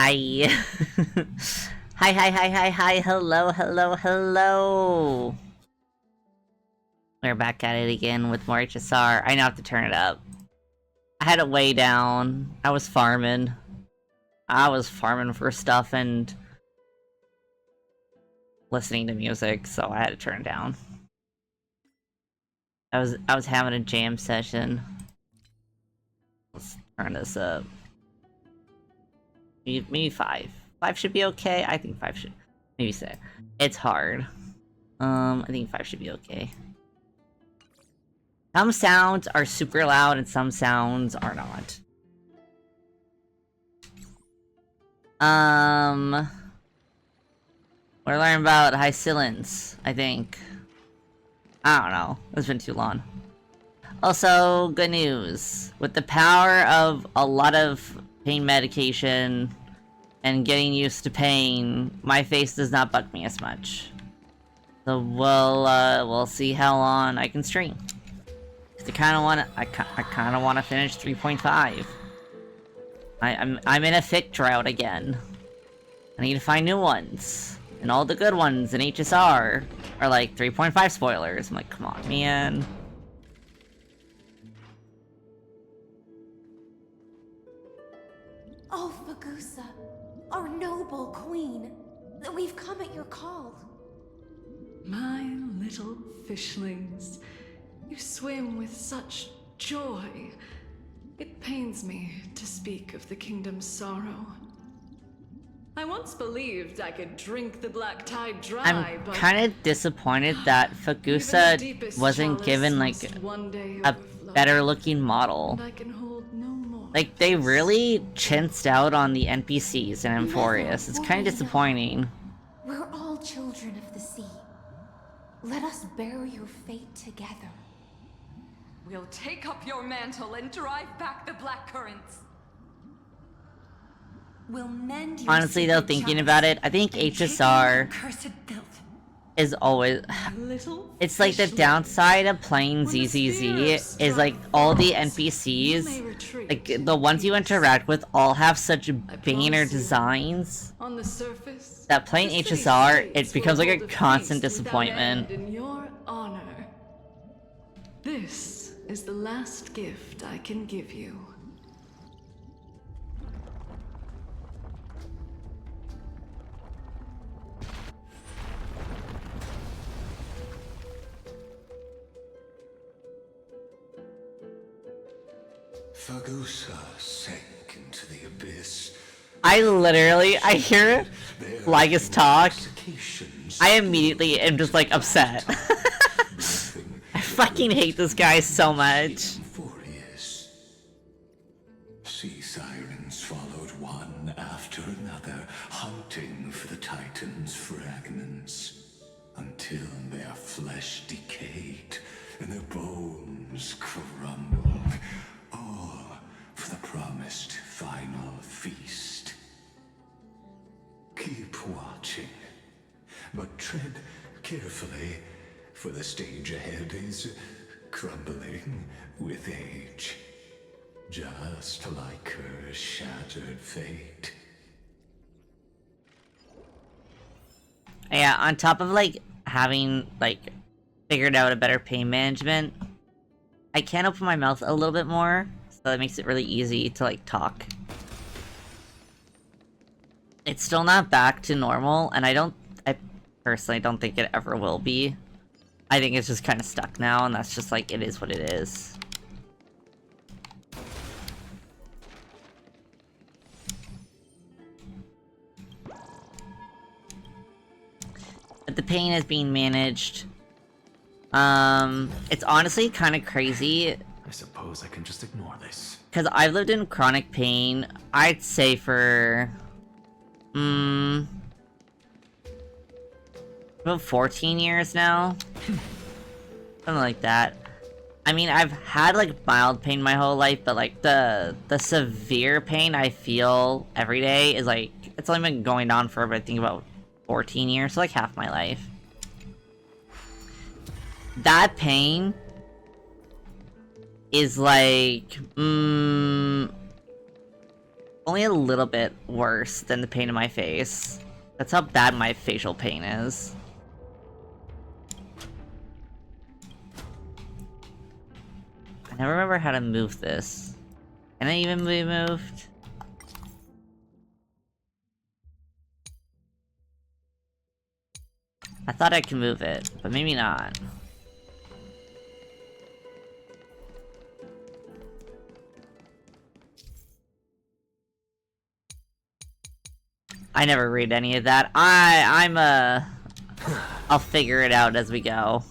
Hi. Hi. Hello. We're back at it again with more HSR. I now have to turn it up. I had it way down. I was farming for stuff and listening to music, so I had to turn it down. I was having a jam session. Let's turn this up. Maybe 5. 5 should be okay. I think 5 should. Maybe 6. It's hard. I think 5 should be okay. Some sounds are super loud and some sounds are not. We're learning about Hycillans, I think. I don't know. It's been too long. Also, good news. With the power of a lot of pain medication and getting used to pain, my face does not bug me as much. So we'll see how long I can stream. I kind of want to finish 3.5. I'm in a thick drought again. I need to find new ones. And all the good ones in HSR are like 3.5 spoilers. I'm like, come on, man. Oh, Fagusa, our noble queen. We've come at your call. My little fishlings. You swim with such joy. It pains me to speak of the kingdom's sorrow. I once believed I could drink the black tide dry, I'm kind of disappointed that Fagusa wasn't given like a better looking model. Like, they really chinsed out on the NPCs in Amphorius. It's kind of disappointing. We're all children of the sea. Let us bear your fate together. We'll take up your mantle and drive back the black currents. We'll mend your Honestly though, thinking about it, I think HSR is always... It's like the downside of playing ZZZ is like all the NPCs, like the ones you interact with all have such banner designs that playing HSR, it becomes like a constant disappointment. In your honor. This is the last gift I can give you. Fagusa sank into the abyss. I hear Lygus talk, I immediately am just like upset. I fucking hate this guy so much. Sea sirens followed one after another, hunting for the Titan's fragments, until their flesh decayed and their bones crumbled, all for the promised final feast. Keep watching, but tread carefully, for the stage ahead is crumbling with age, just like her shattered fate. Yeah, on top of like having like figured out a better pain management, I can open my mouth a little bit more, so that makes it really easy to like talk. It's still not back to normal, and I personally don't think it ever will be. I think it's just kind of stuck now, and that's just like, it is what it is. But the pain is being managed. It's honestly kind of crazy. I suppose I can just ignore this. Because I've lived in chronic pain, I'd say for... about 14 years now? Something like that. I mean, I've had, like, mild pain my whole life, but, like, the severe pain I feel every day is, like, it's only been going on for, I think, about 14 years, so, like, half my life. That pain is, like, only a little bit worse than the pain in my face. That's how bad my facial pain is. I never remember how to move this. Can I even be moved? I thought I could move it, but maybe not. I never read any of that. I'll figure it out as we go.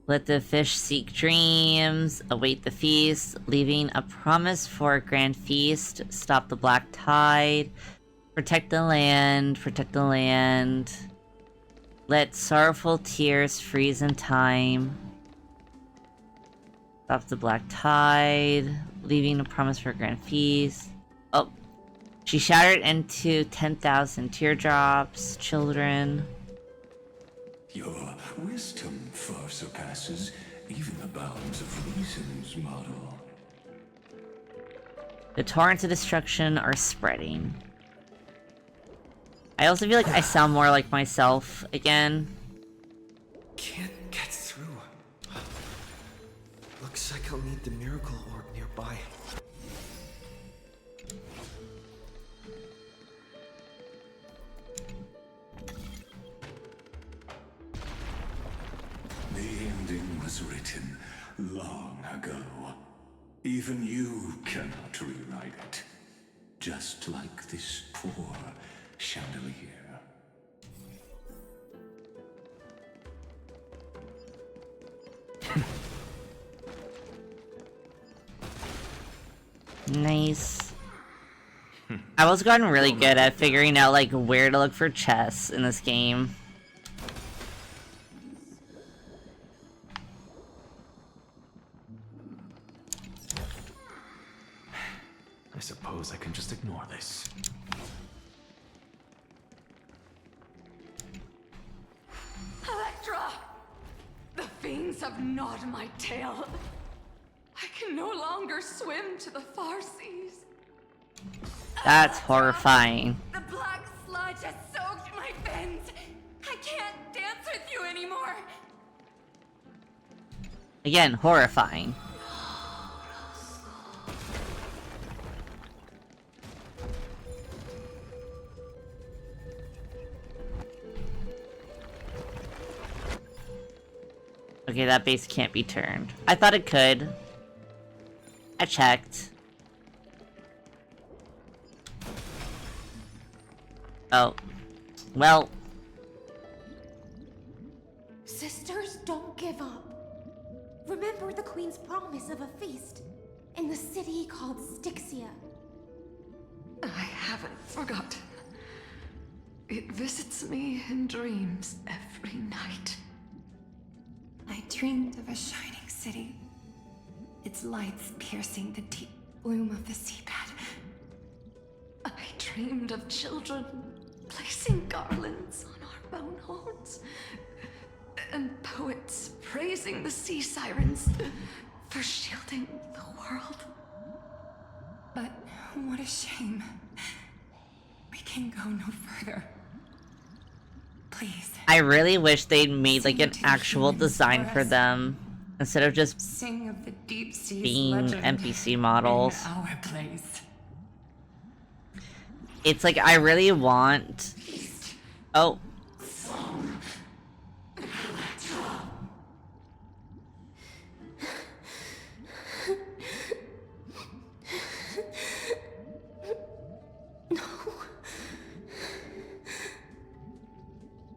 Let the fish seek dreams, await the feast, leaving a promise for a grand feast, stop the black tide, protect the land, let sorrowful tears freeze in time, stop the black tide, leaving a promise for a grand feast. Oh, she shattered into 10,000 teardrops, children. Your wisdom far surpasses even the bounds of reason's model. The torrents of destruction are spreading. I also feel like I sound more like myself again. Can't get through. Looks like I'll need the miracle orb nearby. The ending was written long ago. Even you cannot rewrite it. Just like this poor chandelier. Nice. I was gotten really good at figuring out like where to look for chests in this game. I suppose I can just ignore this. Electra! The fiends have gnawed my tail. I can no longer swim to the far seas. That's horrifying. The black sludge has soaked my fins. I can't dance with you anymore. Again, horrifying. Okay, that base can't be turned. I thought it could. I checked. Oh. Well. Sisters, don't give up. Remember the Queen's promise of a feast in the city called Styxia. I haven't forgotten. It visits me in dreams every night. I dreamed of a shining city, its lights piercing the deep gloom of the seabed. I dreamed of children placing garlands on our bone horns, and poets praising the sea sirens for shielding the world. But what a shame. We can go no further. Please. I really wish they'd made like an Sing to actual humans design for for us. them instead of just Sing of the deep sea's being legend NPC models. in our place. It's like I really want. Oh.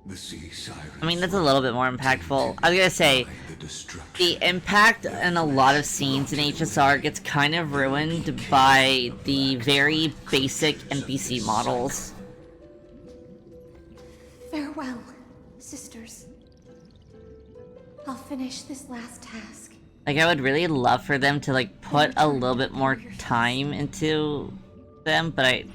The sea sirens. I mean, that's a little bit more impactful. I was gonna say, The destruction. the impact in a lot of scenes in HSR gets kind of ruined by the very basic NPC models. Farewell, sisters. I'll finish this last task. Like, I would really love for them to, like, put a little bit more time into them, but I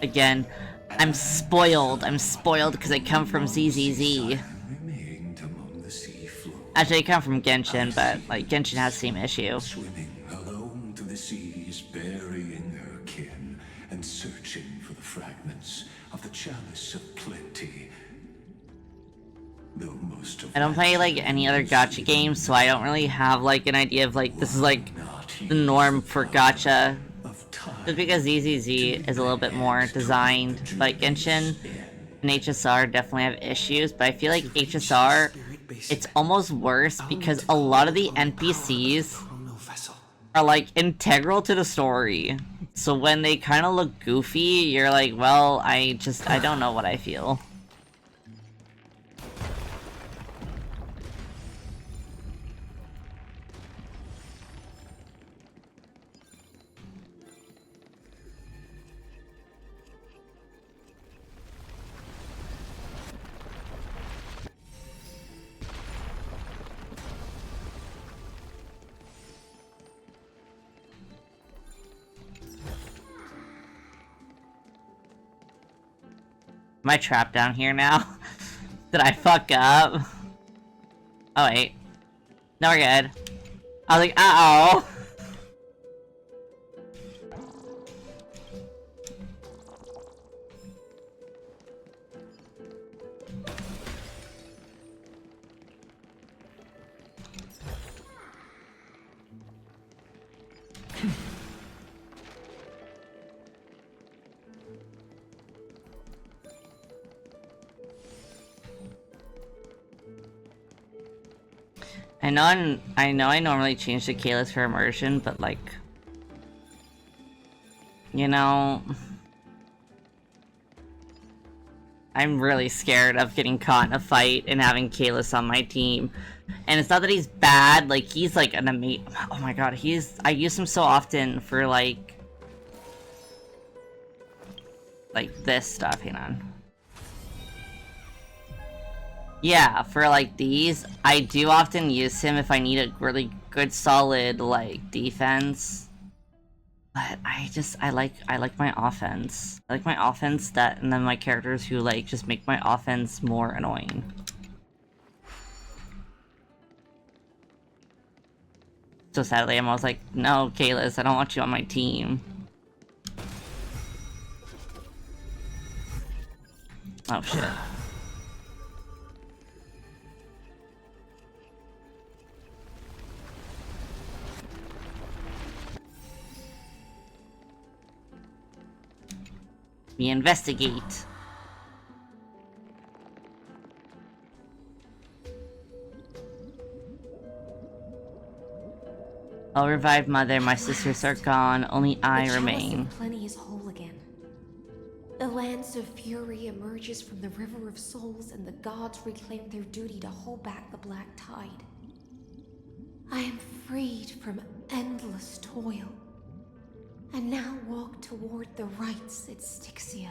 again, I'm spoiled. I'm spoiled because I come from ZZZ. Remained among the sea floor. Actually, I come from Genshin, but like Genshin has the same issue. Swimming alone to the seas, burying her kin, and searching for the fragments of the chalice of plenty. Though most of I don't play like any other gacha games, so I don't really have like an idea of like this is like the norm for gacha. Just because ZZZ is a little bit more designed, but Genshin and HSR definitely have issues, but I feel like HSR, it's almost worse because a lot of the NPCs are like integral to the story. So when they kind of look goofy, you're like, well, I don't know what I feel. Am I trapped down here now? Did I fuck up? Oh wait. No, we're good. I was like, uh-oh! I know I normally change the Kalis for immersion, but like, you know, I'm really scared of getting caught in a fight and having Kalis on my team. And it's not that he's bad, like he's like an amazing, oh my god, I use him so often for like this stuff, hang on. Yeah, for like these, I do often use him if I need a really good solid like defense. But I like my offense. I like my offense and then my characters who like just make my offense more annoying. So sadly I'm always like, no, Kalis, I don't want you on my team. Oh shit. We investigate. I'll revive Mother, my sisters are gone, only I remain. The Plenty is whole again. The lance of fury emerges from the river of souls, and the gods reclaim their duty to hold back the black tide. I am freed from endless toil, and now walk toward the rites at Styxia.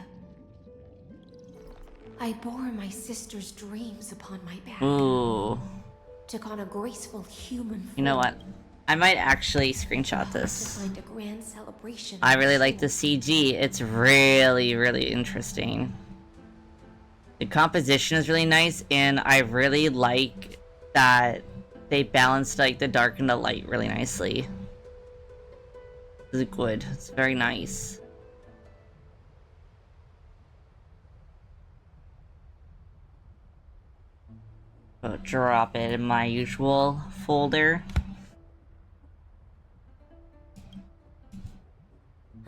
I bore my sister's dreams upon my back. Ooh. Took on a graceful human form. You know what? I might actually screenshot this. To find a grand celebration. I really like the CG. It's really, really interesting. The composition is really nice, and I really like that they balanced like the dark and the light really nicely. It's good. It's very nice. I'll drop it in my usual folder.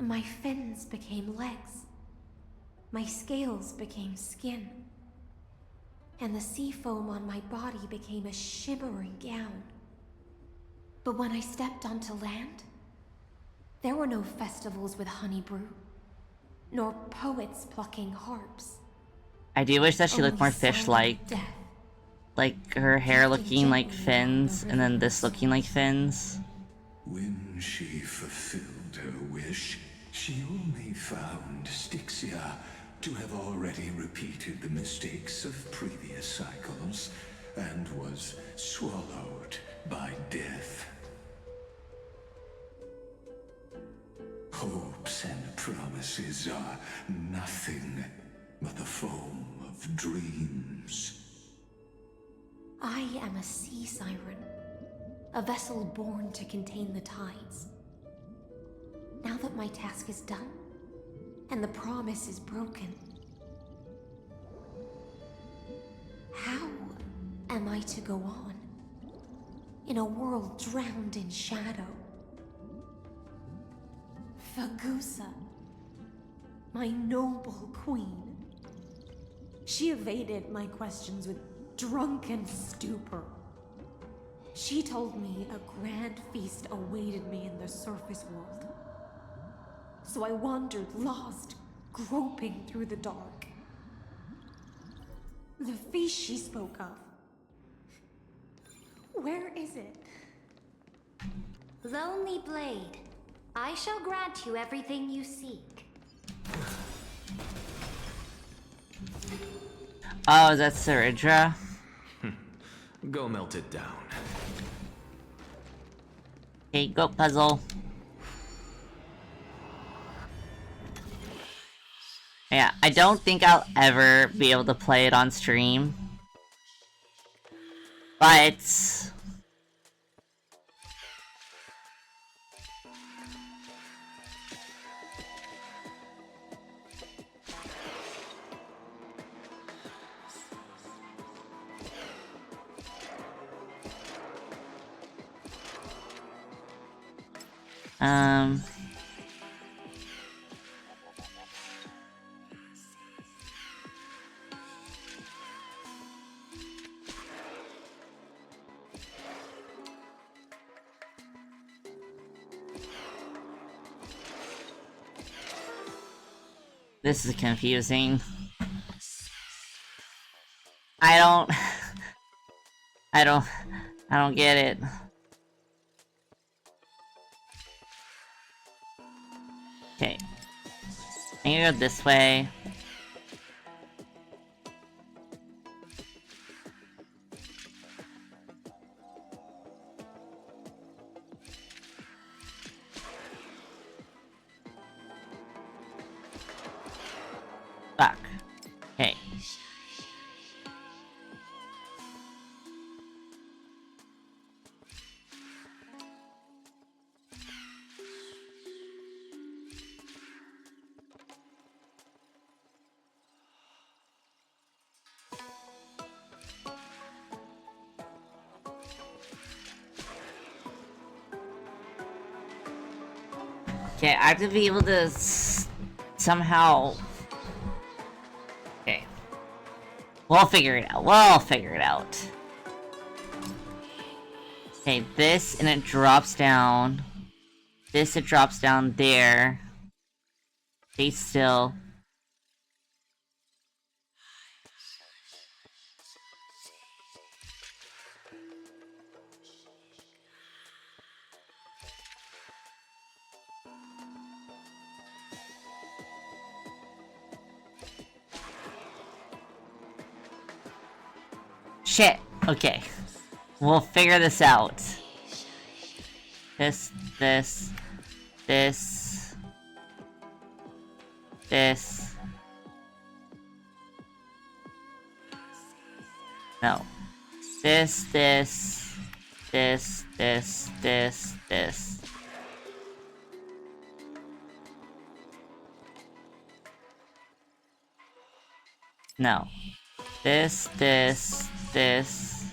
My fins became legs. My scales became skin. And the sea foam on my body became a shimmering gown. But when I stepped onto land, there were no festivals with honey brew, nor poets plucking harps. I do wish that she looked more fish-like. Like her hair looking like fins, and then this looking like fins. When she fulfilled her wish, she only found Styxia to have already repeated the mistakes of previous cycles, and was swallowed by death. Hopes and promises are nothing but the foam of dreams. I am a sea siren, a vessel born to contain the tides. Now that my task is done, and the promise is broken, how am I to go on in a world drowned in shadow? Fagusa, my noble queen. She evaded my questions with drunken stupor. She told me a grand feast awaited me in the surface world. So I wandered lost, groping through the dark. The feast she spoke of. Where is it? Lonely Blade, I shall grant you everything you seek. Oh, is that Saridra? Go melt it down. Okay, go puzzle. Yeah, I don't think I'll ever be able to play it on stream. But... This is confusing. I don't... I don't get it. Okay. I'm gonna go this way. Fuck. Okay. Okay, I have to be able to somehow... Okay. We'll figure it out. We'll figure it out. Okay, this, and it drops down. This, it drops down there. Stay still. Shit. Okay. We'll figure this out. This. This. No. This. No. This. This.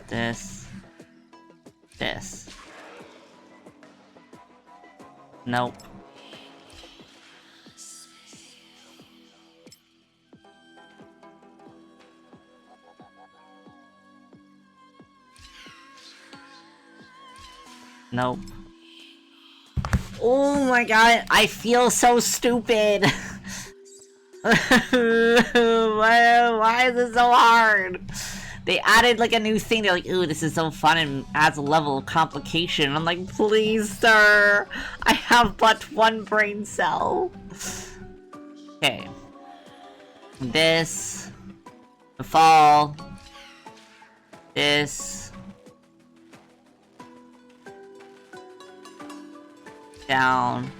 This. This. Nope. Nope. Oh my god, I feel so stupid! why is it so hard? They added like a new thing, they're like, ooh, this is so fun and adds a level of complication. I'm like, please, sir! I have but one brain cell. Okay. This. The fall. This. Down.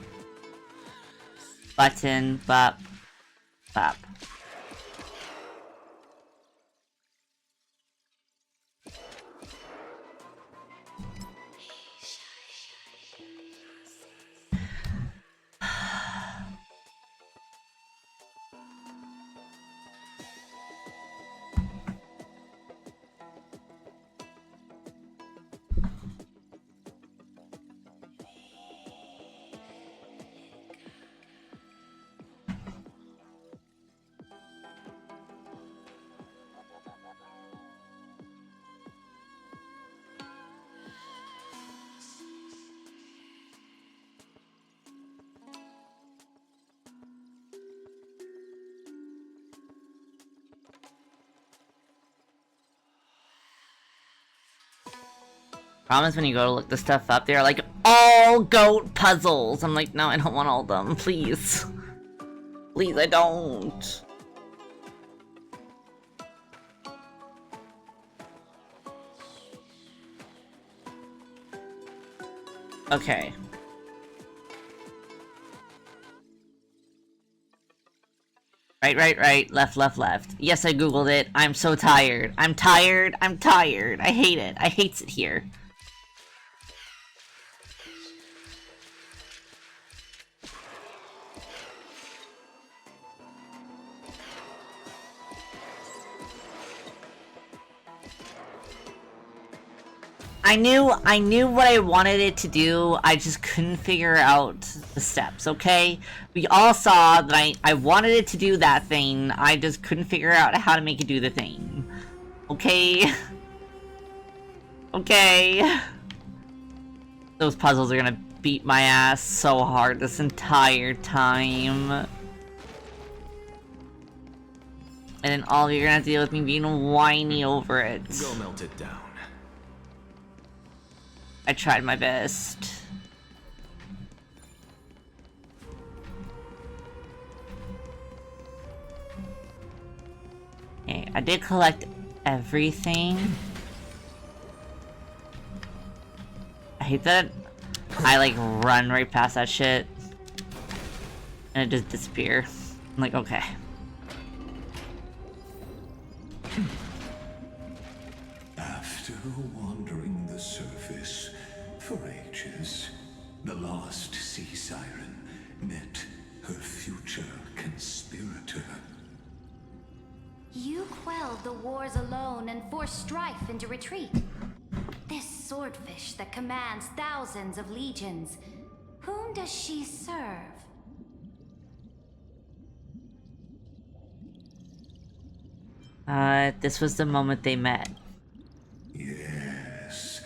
Button, bop, bop. Promise when you go to look this stuff up, they're like, all goat puzzles. I'm like, no, I don't want all of them, please. Please, I don't. Okay. Right, left, left. Yes, I googled it. I'm so tired. I'm tired. I hate it. I hates it here. I knew what I wanted it to do, I just couldn't figure out the steps, okay? We all saw that I wanted it to do that thing, I just couldn't figure out how to make it do the thing. Okay? Okay? Those puzzles are gonna beat my ass so hard this entire time. And then all you're gonna have to deal with me being whiny over it. Go melt it down. I tried my best. Okay, I did collect everything. I hate that I like run right past that shit and it just disappears. I'm like, okay. After wandering the surface for ages, the lost sea siren met her future conspirator. You quelled the wars alone and forced strife into retreat. This swordfish that commands thousands of legions, whom does she serve? This was the moment they met. Yes,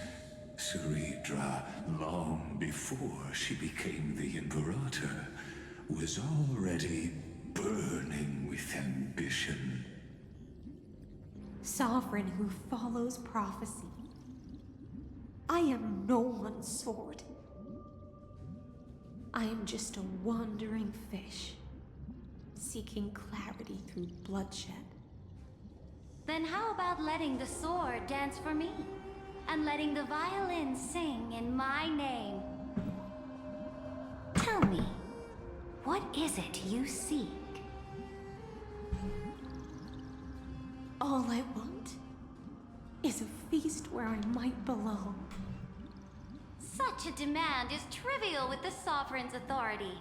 Ceridra, long before she became the Imperator, was already burning with ambition. Sovereign who follows prophecy. I am no one's sword. I am just a wandering fish, seeking clarity through bloodshed. Then how about letting the sword dance for me? And letting the violin sing in my name? Tell me, what is it you seek? All I want is a feast where I might belong. Such a demand is trivial with the Sovereign's authority.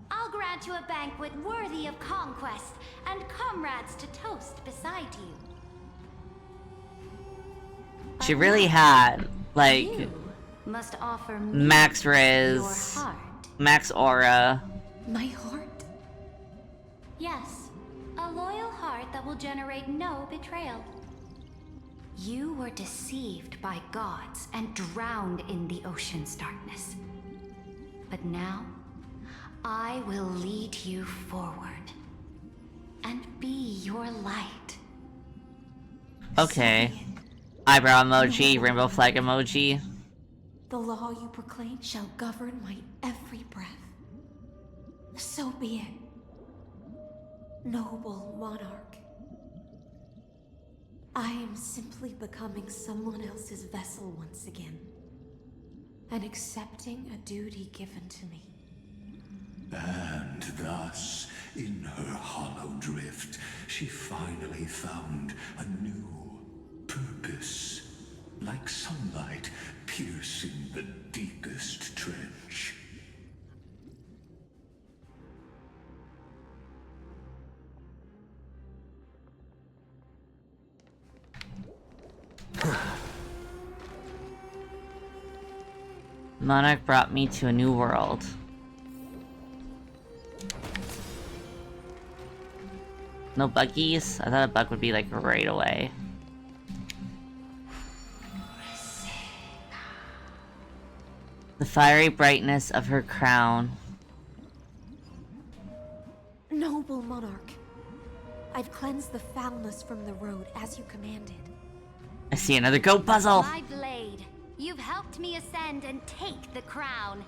I'll grant you a banquet worthy of conquest, and comrades to toast beside you. She really had, like, You must offer me max your res, heart. max aura. My heart? Yes, a loyal heart that will generate no betrayal. You were deceived by gods and drowned in the ocean's darkness. But now, I will lead you forward and be your light. Okay. Eyebrow emoji, rainbow flag emoji. The law you proclaim shall govern my every breath. So be it, noble monarch. I am simply becoming someone else's vessel once again, and accepting a duty given to me. And thus, in her hollow drift, she finally found a new purpose, like sunlight piercing the deepest trench. Monarch brought me to a new world. No buggies? I thought a bug would be like right away. The fiery brightness of her crown. Noble monarch, I've cleansed the foulness from the road as you commanded. I see another goat puzzle! My blade, you've helped me ascend and take the crown.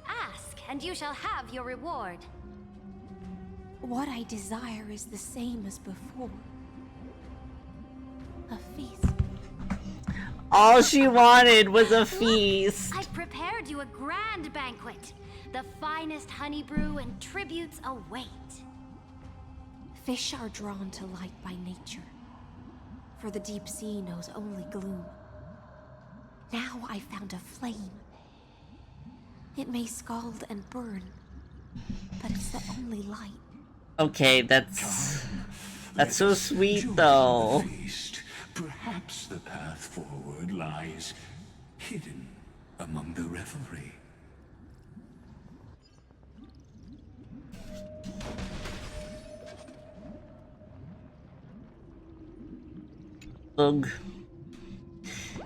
Ask, and you shall have your reward. What I desire is the same as before. A feast. All she wanted was a feast! I've prepared you a grand banquet. The finest honey brew and tributes await. Fish are drawn to light by nature, for the deep sea knows only gloom. Now I found a flame. It may scald and burn, but it's the only light. Okay, that's so sweet though. Feast. Perhaps the path forward lies hidden among the revelry. Bug.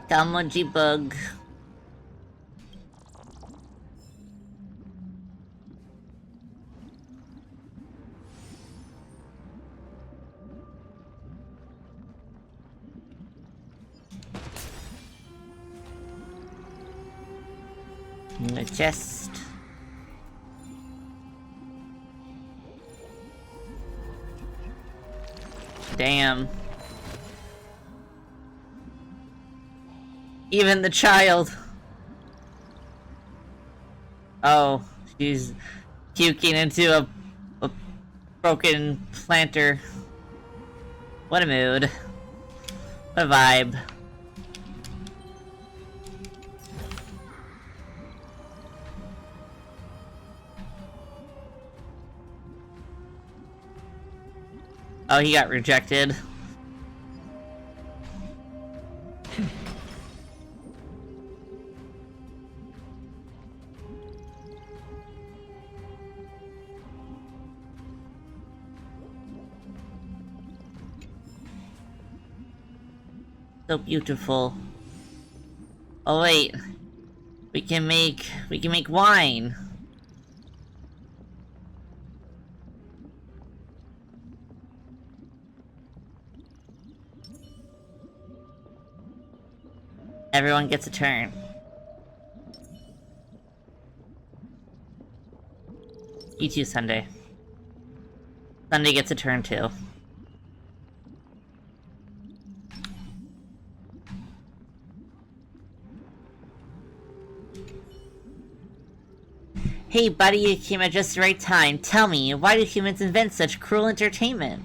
Damoji bug. In the chest. Damn. Even the child. Oh, she's puking into a broken planter. What a mood. What a vibe. Oh, he got rejected. So beautiful. Oh wait. We can make wine. Everyone gets a turn. You too, Sunday. Sunday gets a turn too. Hey buddy, you came at just the right time. Tell me, why do humans invent such cruel entertainment?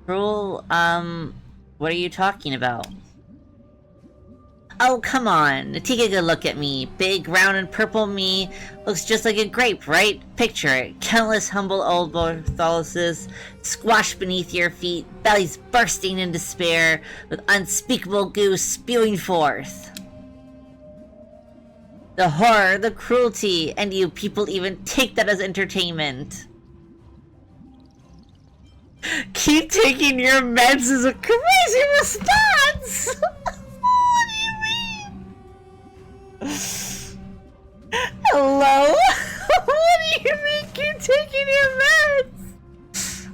Cruel, what are you talking about? Oh, come on. Take a good look at me. Big, round, and purple me looks just like a grape, right? Picture it. Countless humble old Bartholosus squashed beneath your feet, bellies bursting in despair, with unspeakable goo spewing forth. The horror, the cruelty, and you people even take that as entertainment. Keep taking your meds is a crazy response! meds? What do you mean? Hello? What do you mean you're taking your meds?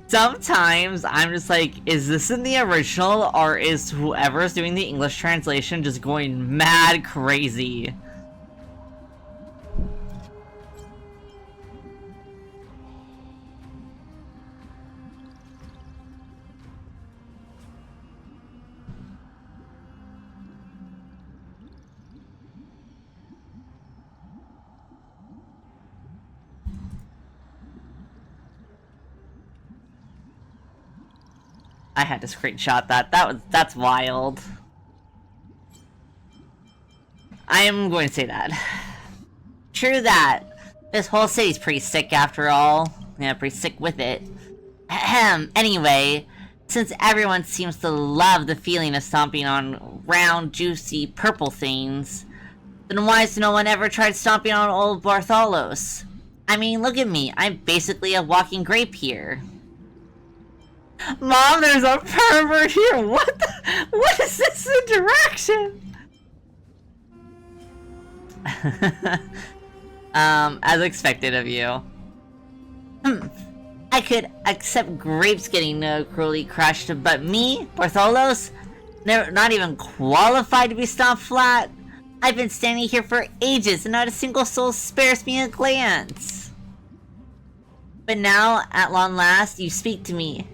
Sometimes I'm just like, is this in the original, or is whoever's doing the English translation just going mad crazy? I had to screenshot that. That's wild. I am going to say that. True that. This whole city's pretty sick after all. Yeah, pretty sick with it. Ahem. Anyway, since everyone seems to love the feeling of stomping on round, juicy, purple things, then why has no one ever tried stomping on old Bartholos? I mean, look at me. I'm basically a walking grape here. Mom, there's a pervert here! What is this interaction? As expected of you. I could accept grapes getting cruelly crushed, but me, Bartholos, not even qualified to be stomped flat? I've been standing here for ages and not a single soul spares me a glance. But now, at long last, you speak to me.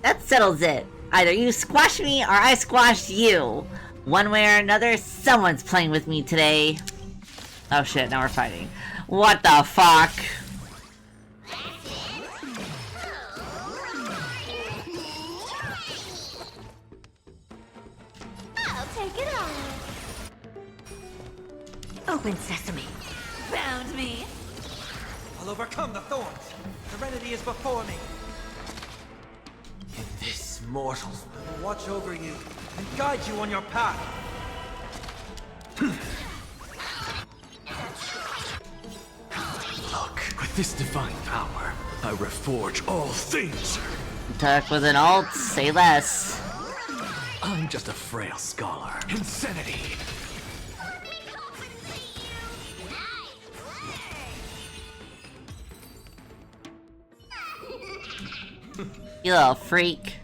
That settles it. Either you squash me or I squash you. One way or another, someone's playing with me today. Oh shit, now we're fighting. What the fuck? I'll take it on. Open sesame. Found me. I'll overcome the thorns. Serenity is before me. In this, mortals will watch over you and guide you on your path. Look, with this divine power, I reforge all things. Attack with an alt, say less. I'm just a frail scholar. Insanity! You little freak.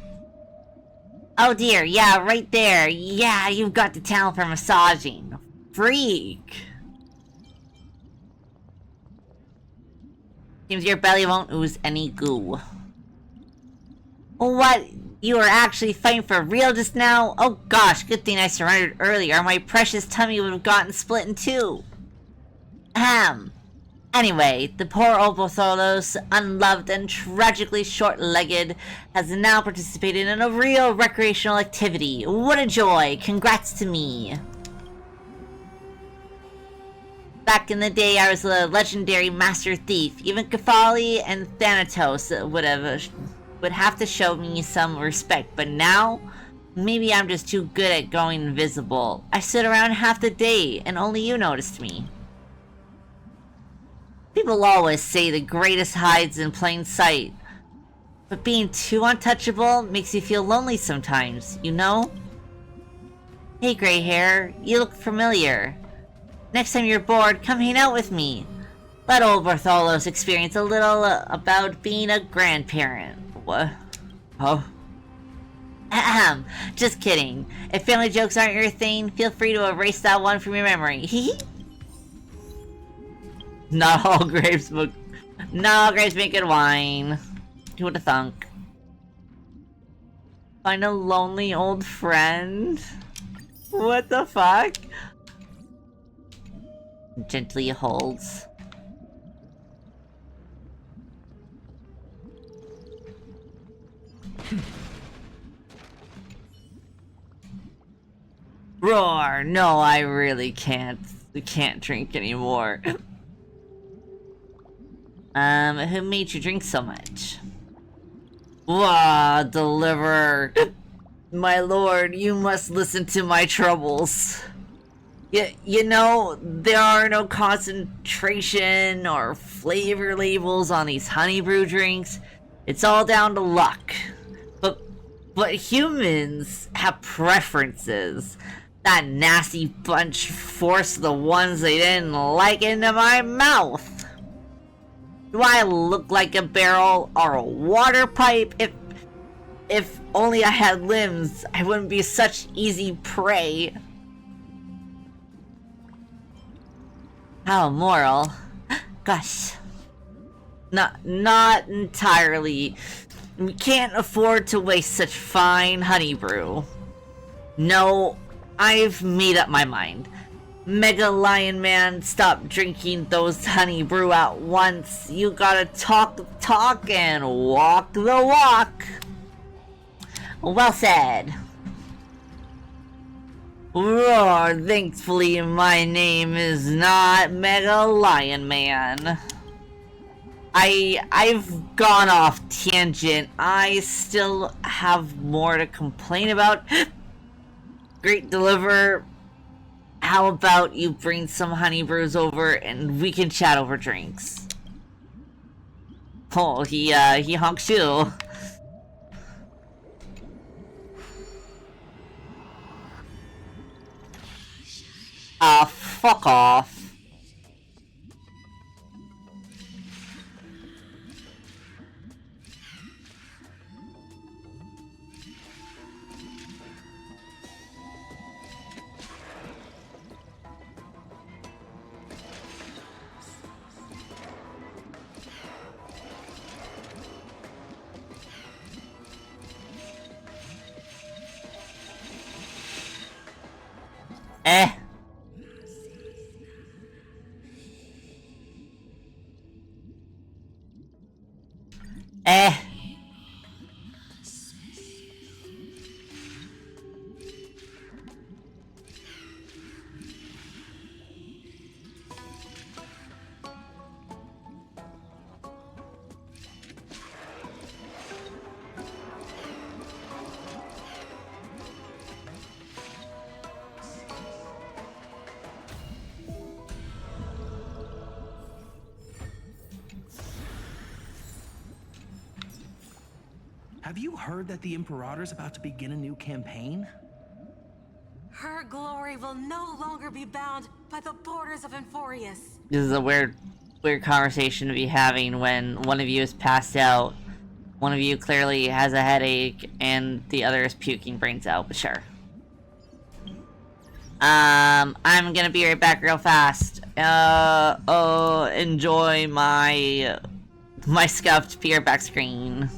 Oh dear, yeah, right there. Yeah, you've got the talent for massaging. Freak. Seems your belly won't ooze any goo. What? You were actually fighting for real just now? Oh gosh, good thing I surrendered earlier, or my precious tummy would have gotten split in two. Ahem. Anyway, the poor old Bartholos, unloved and tragically short-legged, has now participated in a real recreational activity. What a joy! Congrats to me! Back in the day, I was a legendary master thief. Even Kephali and Thanatos would have to show me some respect, but now, maybe I'm just too good at going invisible. I sit around half the day, and only you noticed me. People always say the greatest hides in plain sight. But being too untouchable makes you feel lonely sometimes, you know? Hey, gray hair, you look familiar. Next time you're bored, come hang out with me. Let old Bartholos experience a little about being a grandparent. What? Oh. Ahem. Just kidding. If family jokes aren't your thing, feel free to erase that one from your memory. Hee. Not all grapes, but not all grapes make good wine. Who would have thunk? Find a lonely old friend? What the fuck? Gently holds. Roar! No, I really can't. I can't drink anymore. Who made you drink so much? Wah, deliverer. My lord, you must listen to my troubles. You know, there are no concentration or flavor labels on these honey brew drinks. It's all down to luck. But But humans have preferences. That nasty bunch forced the ones they didn't like into my mouth. Do I look like a barrel or a water pipe? If only I had limbs, I wouldn't be such easy prey. How immoral. Gosh. Not entirely. We can't afford to waste such fine honey brew. No, I've made up my mind. Mega Lion Man, stop drinking those honey brew at once. You gotta talk the talk and walk the walk. Well said. Roar, thankfully my name is not Mega Lion Man. I've gone off tangent. I still have more to complain about. Great Deliver, how about you bring some honey brews over and we can chat over drinks? Oh, he honks too. Fuck off. Eh. Eh. Have you heard that the Imperator's about to begin a new campaign? Her glory will no longer be bound by the borders of Enforius. This is a weird conversation to be having when one of you is passed out. One of you clearly has a headache and the other is puking brains out, but sure. I'm gonna be right back real fast. Enjoy my scuffed PR back screen.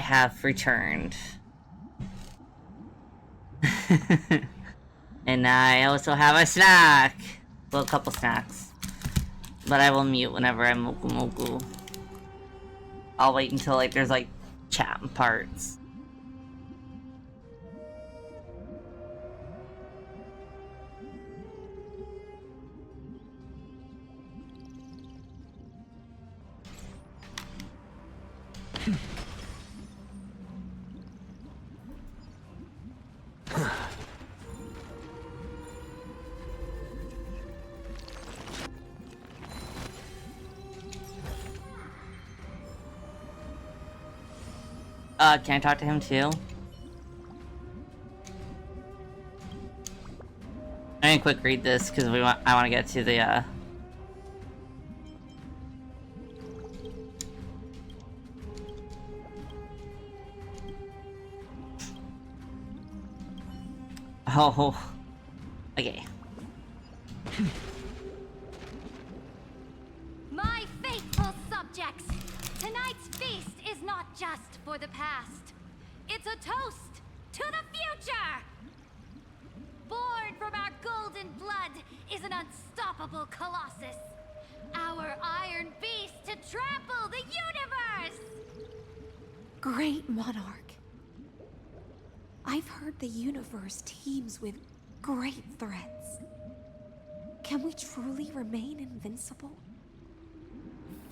have returned. And I also have a snack! Well, a couple snacks. But I will mute whenever I'm moku moku. I'll wait until, like, there's, like, chat parts. Can I talk to him too? I'm gonna quick read this because I want to get to the Oh, okay. My faithful subjects, tonight's feast is not just for the past. It's a toast to the future! Born from our golden blood is an unstoppable colossus. Our iron beast to trample the universe! Great monarch. I've heard the universe teems with great threats. Can we truly remain invincible?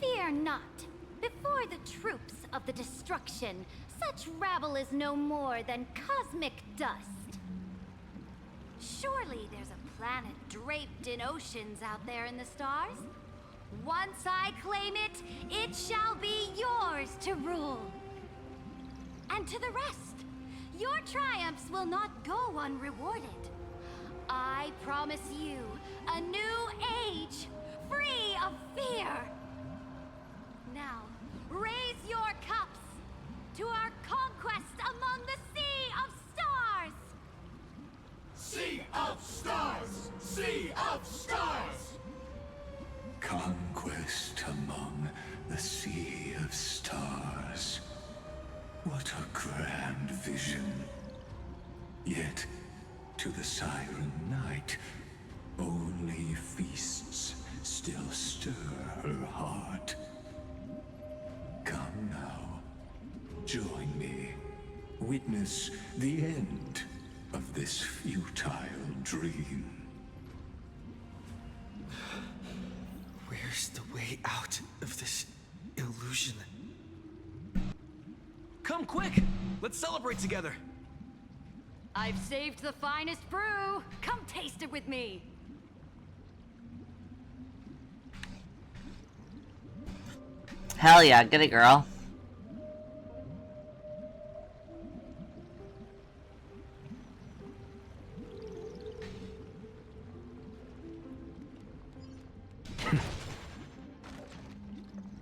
Fear not. Before the troops of the destruction, such rabble is no more than cosmic dust. Surely there's a planet draped in oceans out there in the stars. Once I claim it, it shall be yours to rule. And to the rest, your triumphs will not go unrewarded. I promise you a new age, free of fear. Now, raise your cups to our conquest among the Sea of Stars! Sea of Stars! Sea of Stars! Conquest among the Sea of Stars. What a grand vision. Yet, to the Siren Knight, only feasts still stir her heart. Come now, join me. Witness the end of this futile dream. Where's the way out of this illusion? Come quick! Let's celebrate together! I've saved the finest brew! Come taste it with me! Hell yeah, get it, girl.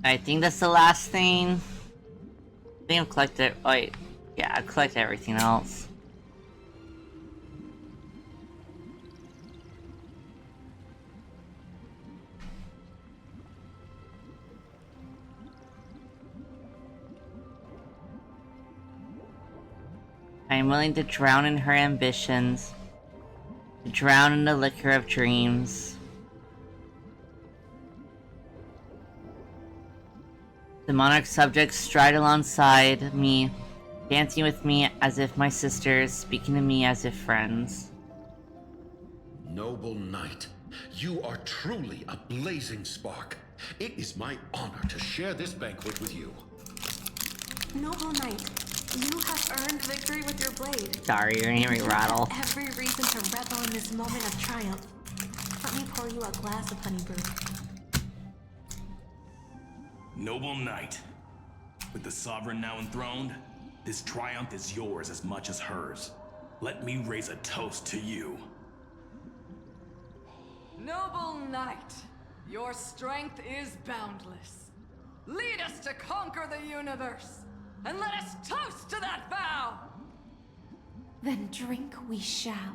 I think that's the last thing. I think I've collected. Wait, yeah, I collected everything else. I am willing to drown in her ambitions, to drown in the liquor of dreams. The monarch's subjects stride alongside me, dancing with me as if my sisters, speaking to me as if friends. Noble knight, you are truly a blazing spark. It is my honor to share this banquet with you. Noble Knight, you have earned victory with your blade. Sorry, you're gonna hear me rattle. Every reason to revel in this moment of triumph. Let me pour you a glass of honey brew. Noble knight, with the sovereign now enthroned, this triumph is yours as much as hers. Let me raise a toast to you. Noble knight, your strength is boundless. Lead us to conquer the universe, and let us toast to that vow! Then drink we shall.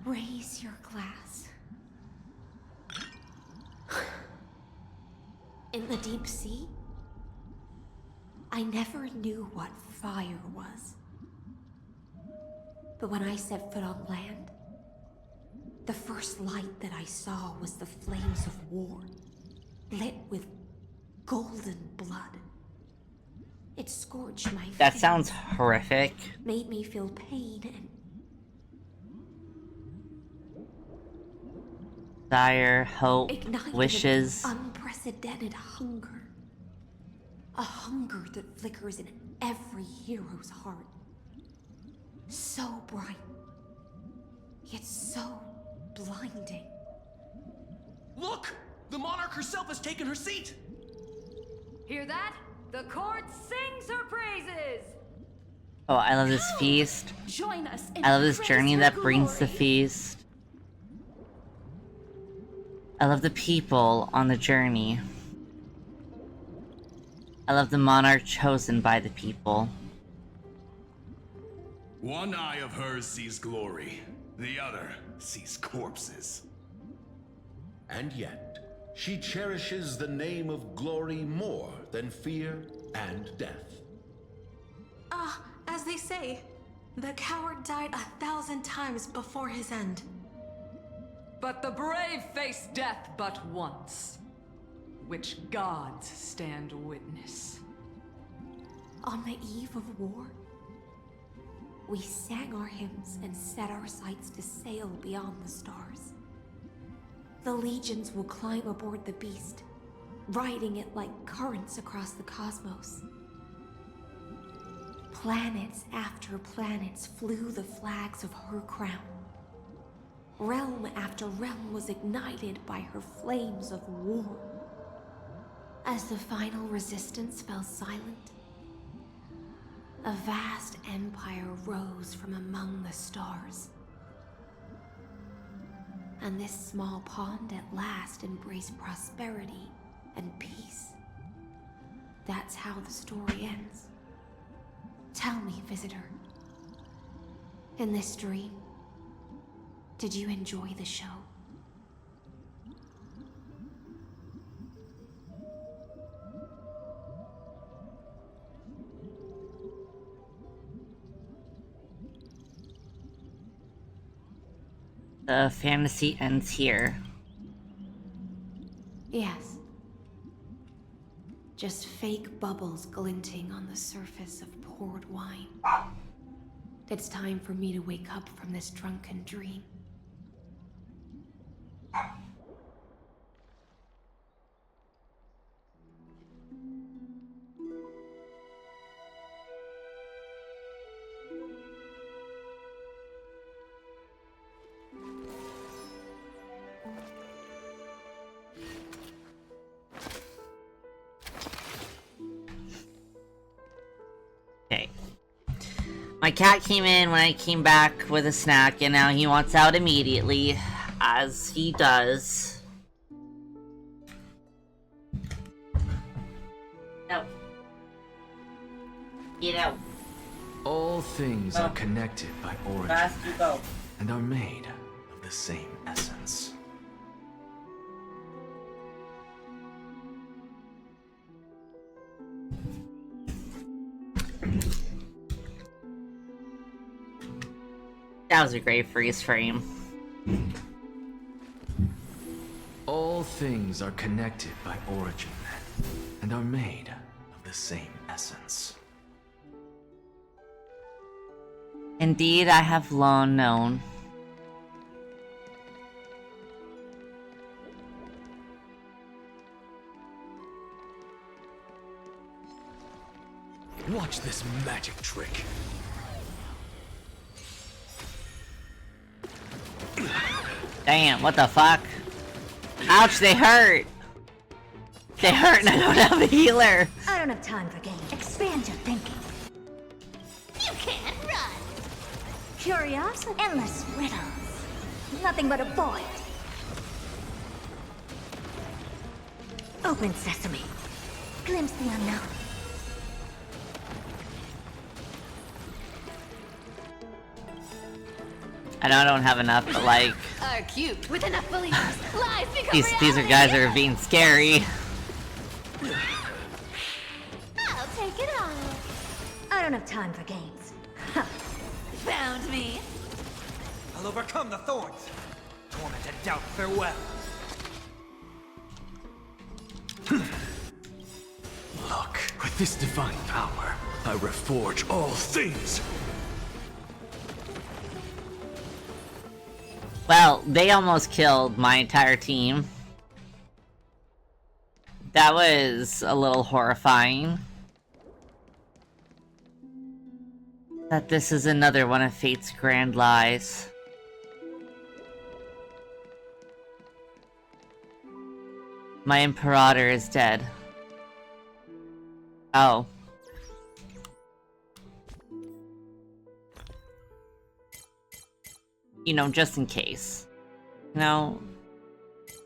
Raise your glass. In the deep sea, I never knew what fire was. But when I set foot on land, the first light that I saw was the flames of war, lit with golden blood. It scorched my face. That sounds horrific. Made me feel pain and Desire, hope, ignited wishes. an unprecedented hunger. A hunger that flickers in every hero's heart. So bright, yet so blinding. Look! The monarch herself has taken her seat! Hear that? The court sings her praises! Oh, I love this feast. Join us in I love this praise journey her that brings the glory. feast. I love the people on the journey. I love the monarch chosen by the people. One eye of hers sees glory, the other sees corpses. And yet, she cherishes the name of glory more than fear and death. As they say, the coward died 1,000 times before his end. But the brave face death but once, which gods stand witness. On the eve of war, we sang our hymns and set our sights to sail beyond the stars. The legions will climb aboard the beast, riding it like currents across the cosmos. Planets after planets flew the flags of her crown. Realm after realm was ignited by her flames of war. As the final resistance fell silent, a vast empire rose from among the stars. And this small pond at last embraced prosperity and peace. That's how the story ends. Tell me, visitor, in this dream, did you enjoy the show? The fantasy ends here. Yes. Just fake bubbles glinting on the surface of poured wine. It's time for me to wake up from this drunken dream. Okay. My cat came in when I came back with a snack, and now he wants out immediately, as he does. No. Get out. All things are connected by origin Fast you go. and are made of the same essence. That was a great freeze frame. All things are connected by origin and are made of the same essence. Indeed, I have long known. Watch this magic trick. Damn, what the fuck? Ouch, they hurt! They hurt and I don't have a healer! I don't have time for games. Expand your thinking. You can't run. Curiosity. Endless riddles. Nothing but a void. Open sesame. Glimpse the unknown. I know I don't have enough, but like... Are cute with enough believers. Lies become These are guys that are being scary. I'll take it all. I don't have time for games. Found me. I'll overcome the thorns. Torment and doubt farewell. Look, with this divine power, I reforge all things. Well, they almost killed my entire team. That was a little horrifying. That this is another one of Fate's grand lies. My Imperator is dead. Oh. You know, just in case. You know,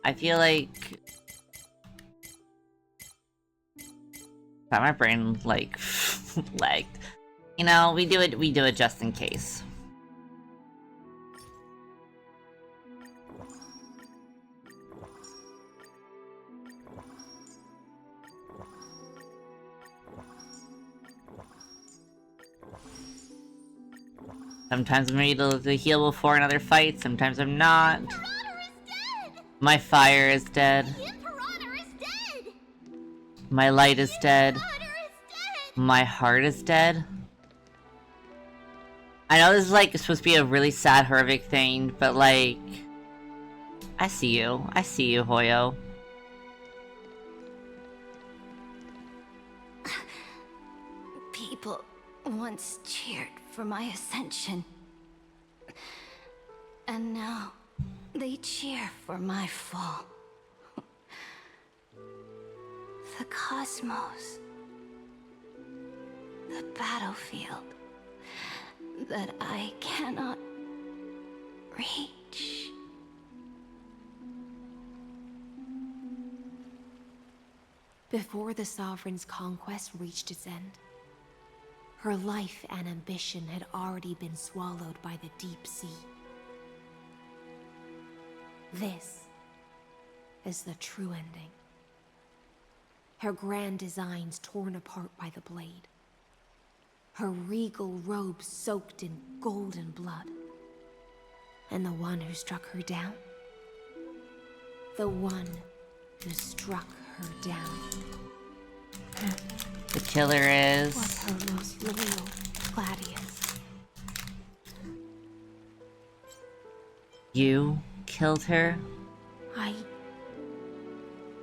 I feel like... my brain, like, lagged. You know, we do it just in case. Sometimes I'm ready to heal before another fight, sometimes I'm not. My fire is dead. My light is dead. My heart is dead. I know this is like supposed to be a really sad, horrific thing, but like... I see you. I see you, Hoyo. People once cheered for my ascension. And now they cheer for my fall. The cosmos. The battlefield that I cannot reach. Before the Sovereign's conquest reached its end, her life and ambition had already been swallowed by the deep sea. This is the true ending. Her grand designs torn apart by the blade. Her regal robe soaked in golden blood. And the one who struck her down? The one who struck her down. The killer is... Was her most loyal Gladius. You killed her? I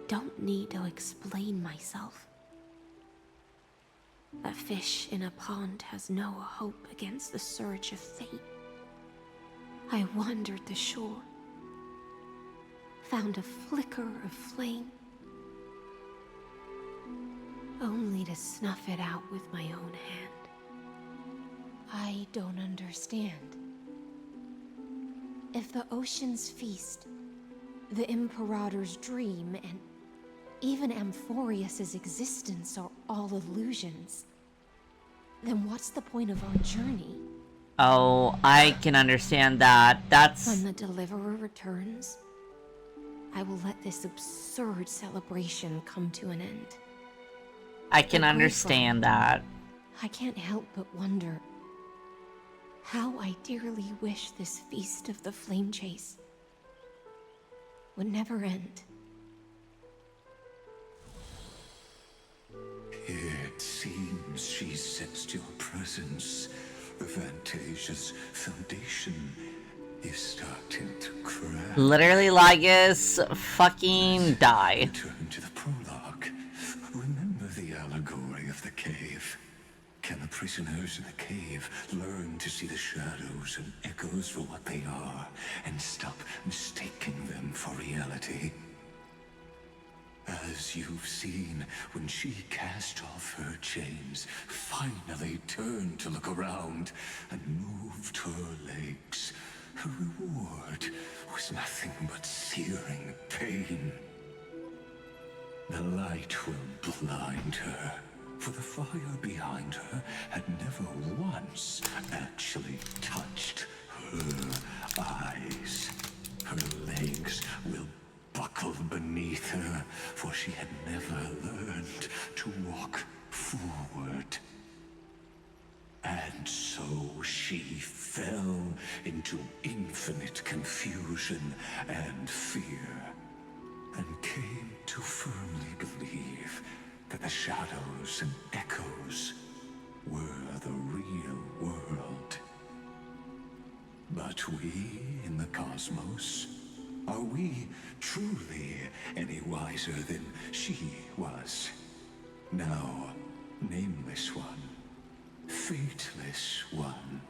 don't need to explain myself. A fish in a pond has no hope against the surge of fate. I wandered the shore, found a flicker of flame, only to snuff it out with my own hand. I don't understand. If the ocean's feast, the Imperator's dream, and even Amphorius's existence are all illusions, then what's the point of our journey? Oh, I can understand that. That's... When the Deliverer returns, I will let this absurd celebration come to an end. I can understand that. I can't help but wonder how I dearly wish this feast of the flame chase would never end. It seems she sensed your presence. The Fantasia's foundation is starting to crack. Literally, Lygus, fucking die. Turn to the prologue. Remember the allegory of the cave. Can the prisoners in the cave learn to see the shadows and echoes for what they are, and stop mistaking them for reality? As you've seen, when she cast off her chains, finally turned to look around, and moved her legs, her reward was nothing but searing pain. The light will blind her, for the fire behind her had never once actually touched her eyes. Her legs will buckle beneath her, for she had never learned to walk forward. And so she fell into infinite confusion and fear, and came to firmly believe that the shadows and echoes were the real world. But we in the cosmos, are we truly any wiser than she was? Now, nameless one, fateless one,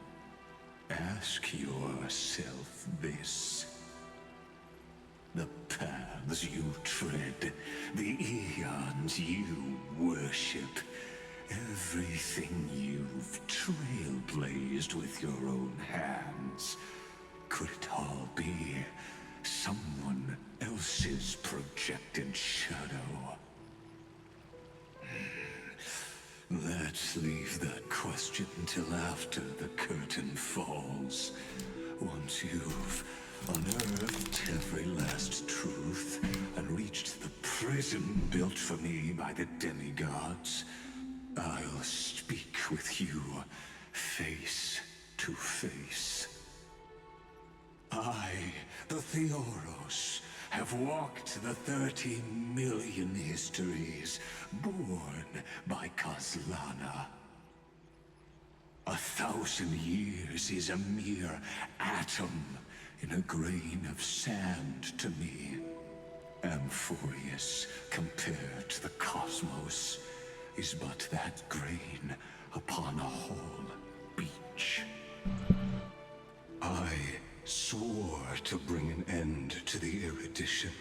ask yourself this. The paths you tread, the eons you worship, everything you've trailblazed with your own hands, could it all be someone else's projected shadow? Let's leave that question till after the curtain falls. Once you've unearthed every last truth and reached the prison built for me by the demigods, I'll speak with you face to face. I, the Theoros, have walked the 30 million histories born by Kozlana. 1,000 years is a mere atom in a grain of sand to me. Amphorius, compared to the cosmos, is but that grain upon a whole beach. I swore to bring an end to the erudition.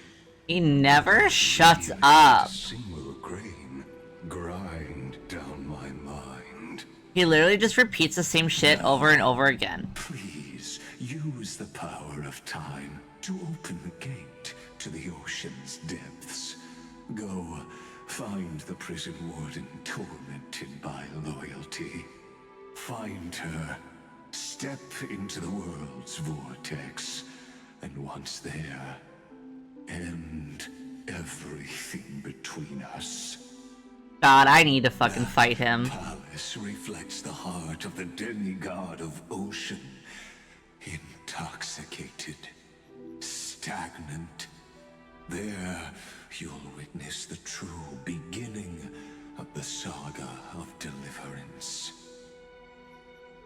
He never shuts up. A single grain grind down my mind. He literally just repeats the same shit over and over again. Please use the power of time to open the gate to the ocean's depths. Go find the prison warden tormented by loyalty. Find her. Step into the world's vortex, and once there, end everything between us. God, I need to fucking fight him. Palace reflects the heart of the demigod of ocean. Intoxicated, stagnant. There, you'll witness the true beginning of the saga of deliverance.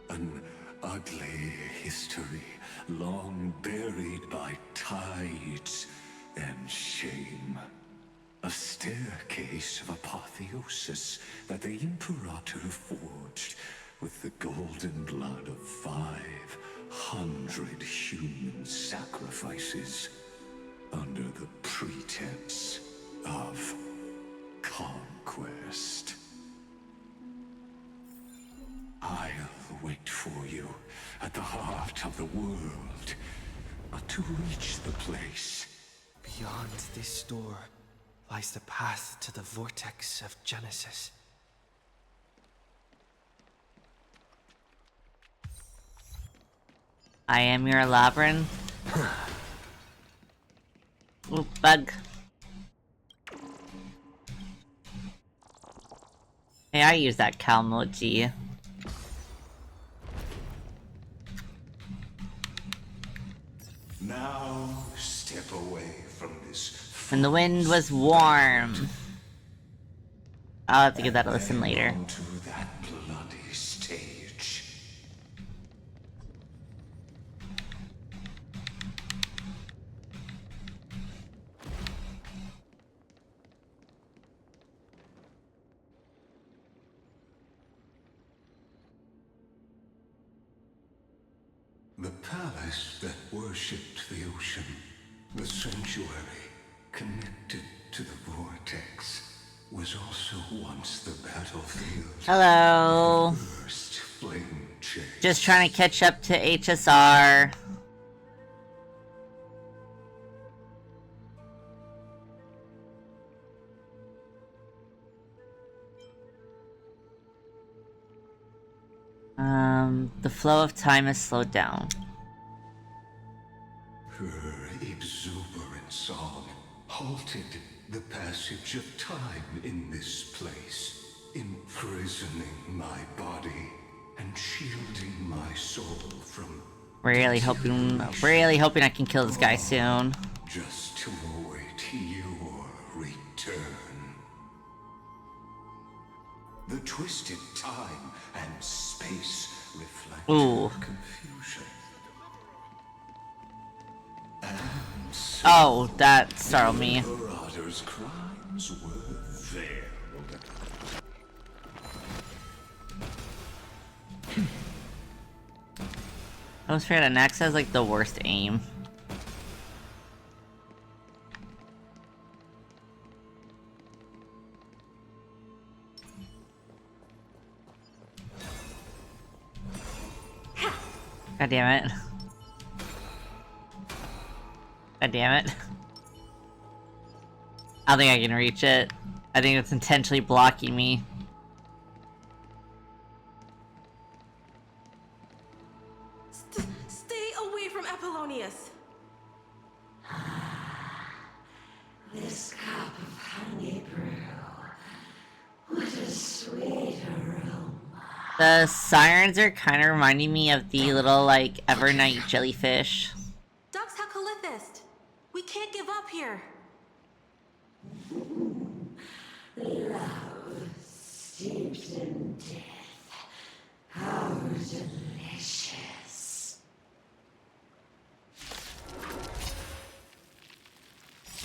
An ugly history, long buried by tides and shame. A staircase of apotheosis that the Imperator forged with the golden blood of 500 human sacrifices under the pretense of conquest. I'll wait for you at the heart of the world to reach the place. Beyond this door lies the path to the vortex of Genesis. I am your labyrinth. Oop, bug. Hey, I use that Calmoji. Now step away from this. When the wind was warm. I'll have to give that a listen later. To that bloody stage. The palace that worshipped the ocean, the sanctuary connected to the vortex, was also once the battlefield. Hello. First flame chase. Just trying to catch up to HSR. The flow of time has slowed down. Her exuberant song halted the passage of time in this place. imprisoning my body and shielding my soul from really hoping I can kill this guy soon. just to await your return. The twisted time and space reflect your confusion. And so oh, that startled me. Marauder's crimes were veiled. I was afraid that Nax has like the worst aim. God damn it. God damn it. I don't think I can reach it. I think it's intentionally blocking me. Stay away from Apollonius. This cup of honey brew. What a sweet aroma. The sirens are kind of reminding me of the little, like, Evernight jellyfish. Dux Hakalithist. We can't give up here. Love steeped in death. How delicious.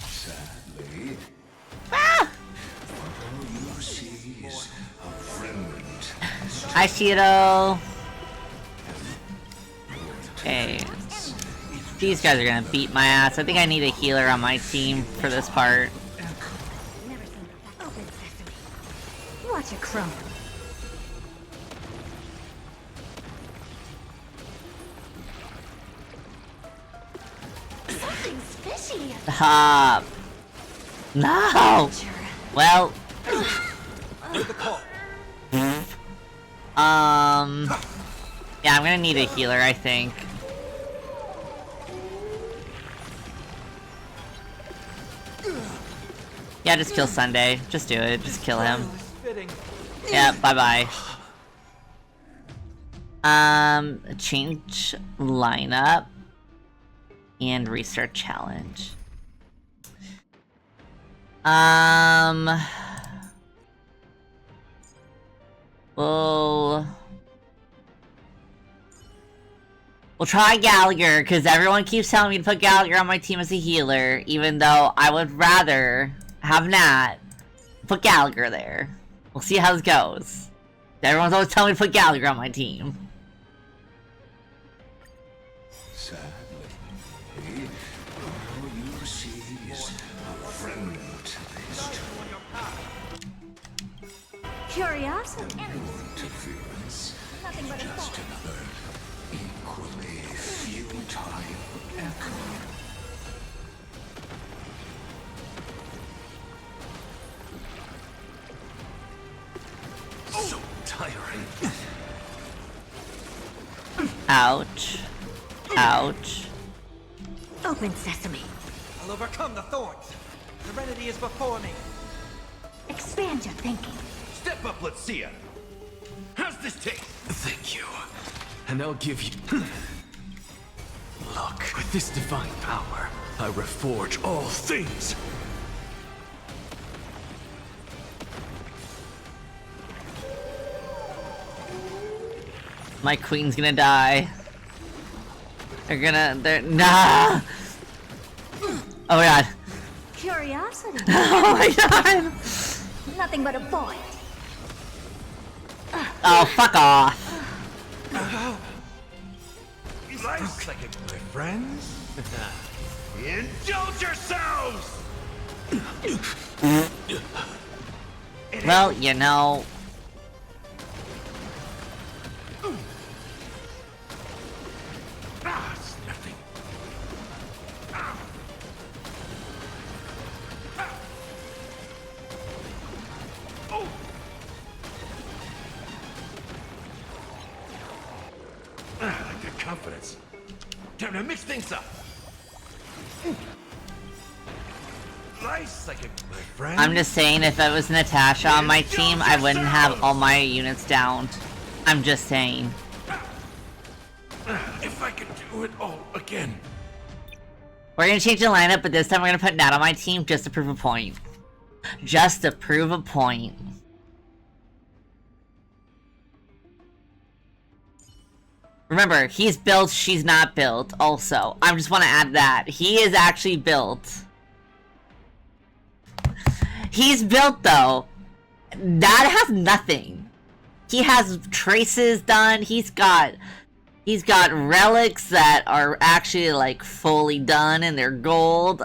Sadly, Ah! all you see is a remnant. Hi, Shido. Okay. These guys are gonna beat my ass. I think I need a healer on my team for this part. Open sesame. Watch it crumble. Something's fishy. Stop. No! Well. Yeah, I'm gonna need a healer, I think. Yeah, just kill Sunday. Just do it. Just kill him. Yeah, bye-bye. Change lineup. And restart challenge. We'll try Gallagher, because everyone keeps telling me to put Gallagher on my team as a healer, even though I would rather have Nat put Gallagher there. We'll see how this goes. Everyone's always telling me to put Gallagher on my team. Sadly, all you see is a remnant of history. Curiosity. Interference is just another equally futile echo. So tiring. Ouch. Ouch. Open sesame. I'll overcome the thorns. Serenity is before me. Expand your thinking. Step up, let's see ya. How's this taste? Thank you. And I'll give you... Look, with this divine power, I reforge all things. My queen's gonna die. They're nah! Oh my god. Curiosity. Oh my god! Nothing but a void. Oh, fuck off. Life's like a my friends. Indulge yourselves! Well, you know... Ah, it's nothing. Ah. Oh! I like that confidence. Time to mix things up. slice like a my friend. I'm just saying, if it was Natasha on my team, I wouldn't have all my units downed. I'm just saying. If I could do it all again. We're gonna change the lineup, but this time we're gonna put Nat on my team just to prove a point. Just to prove a point. Remember, he's built, she's not built, also. I just want to add that. He is actually built. He's built, though. That has nothing. He has traces done. He's got relics that are actually, like, fully done, and they're gold.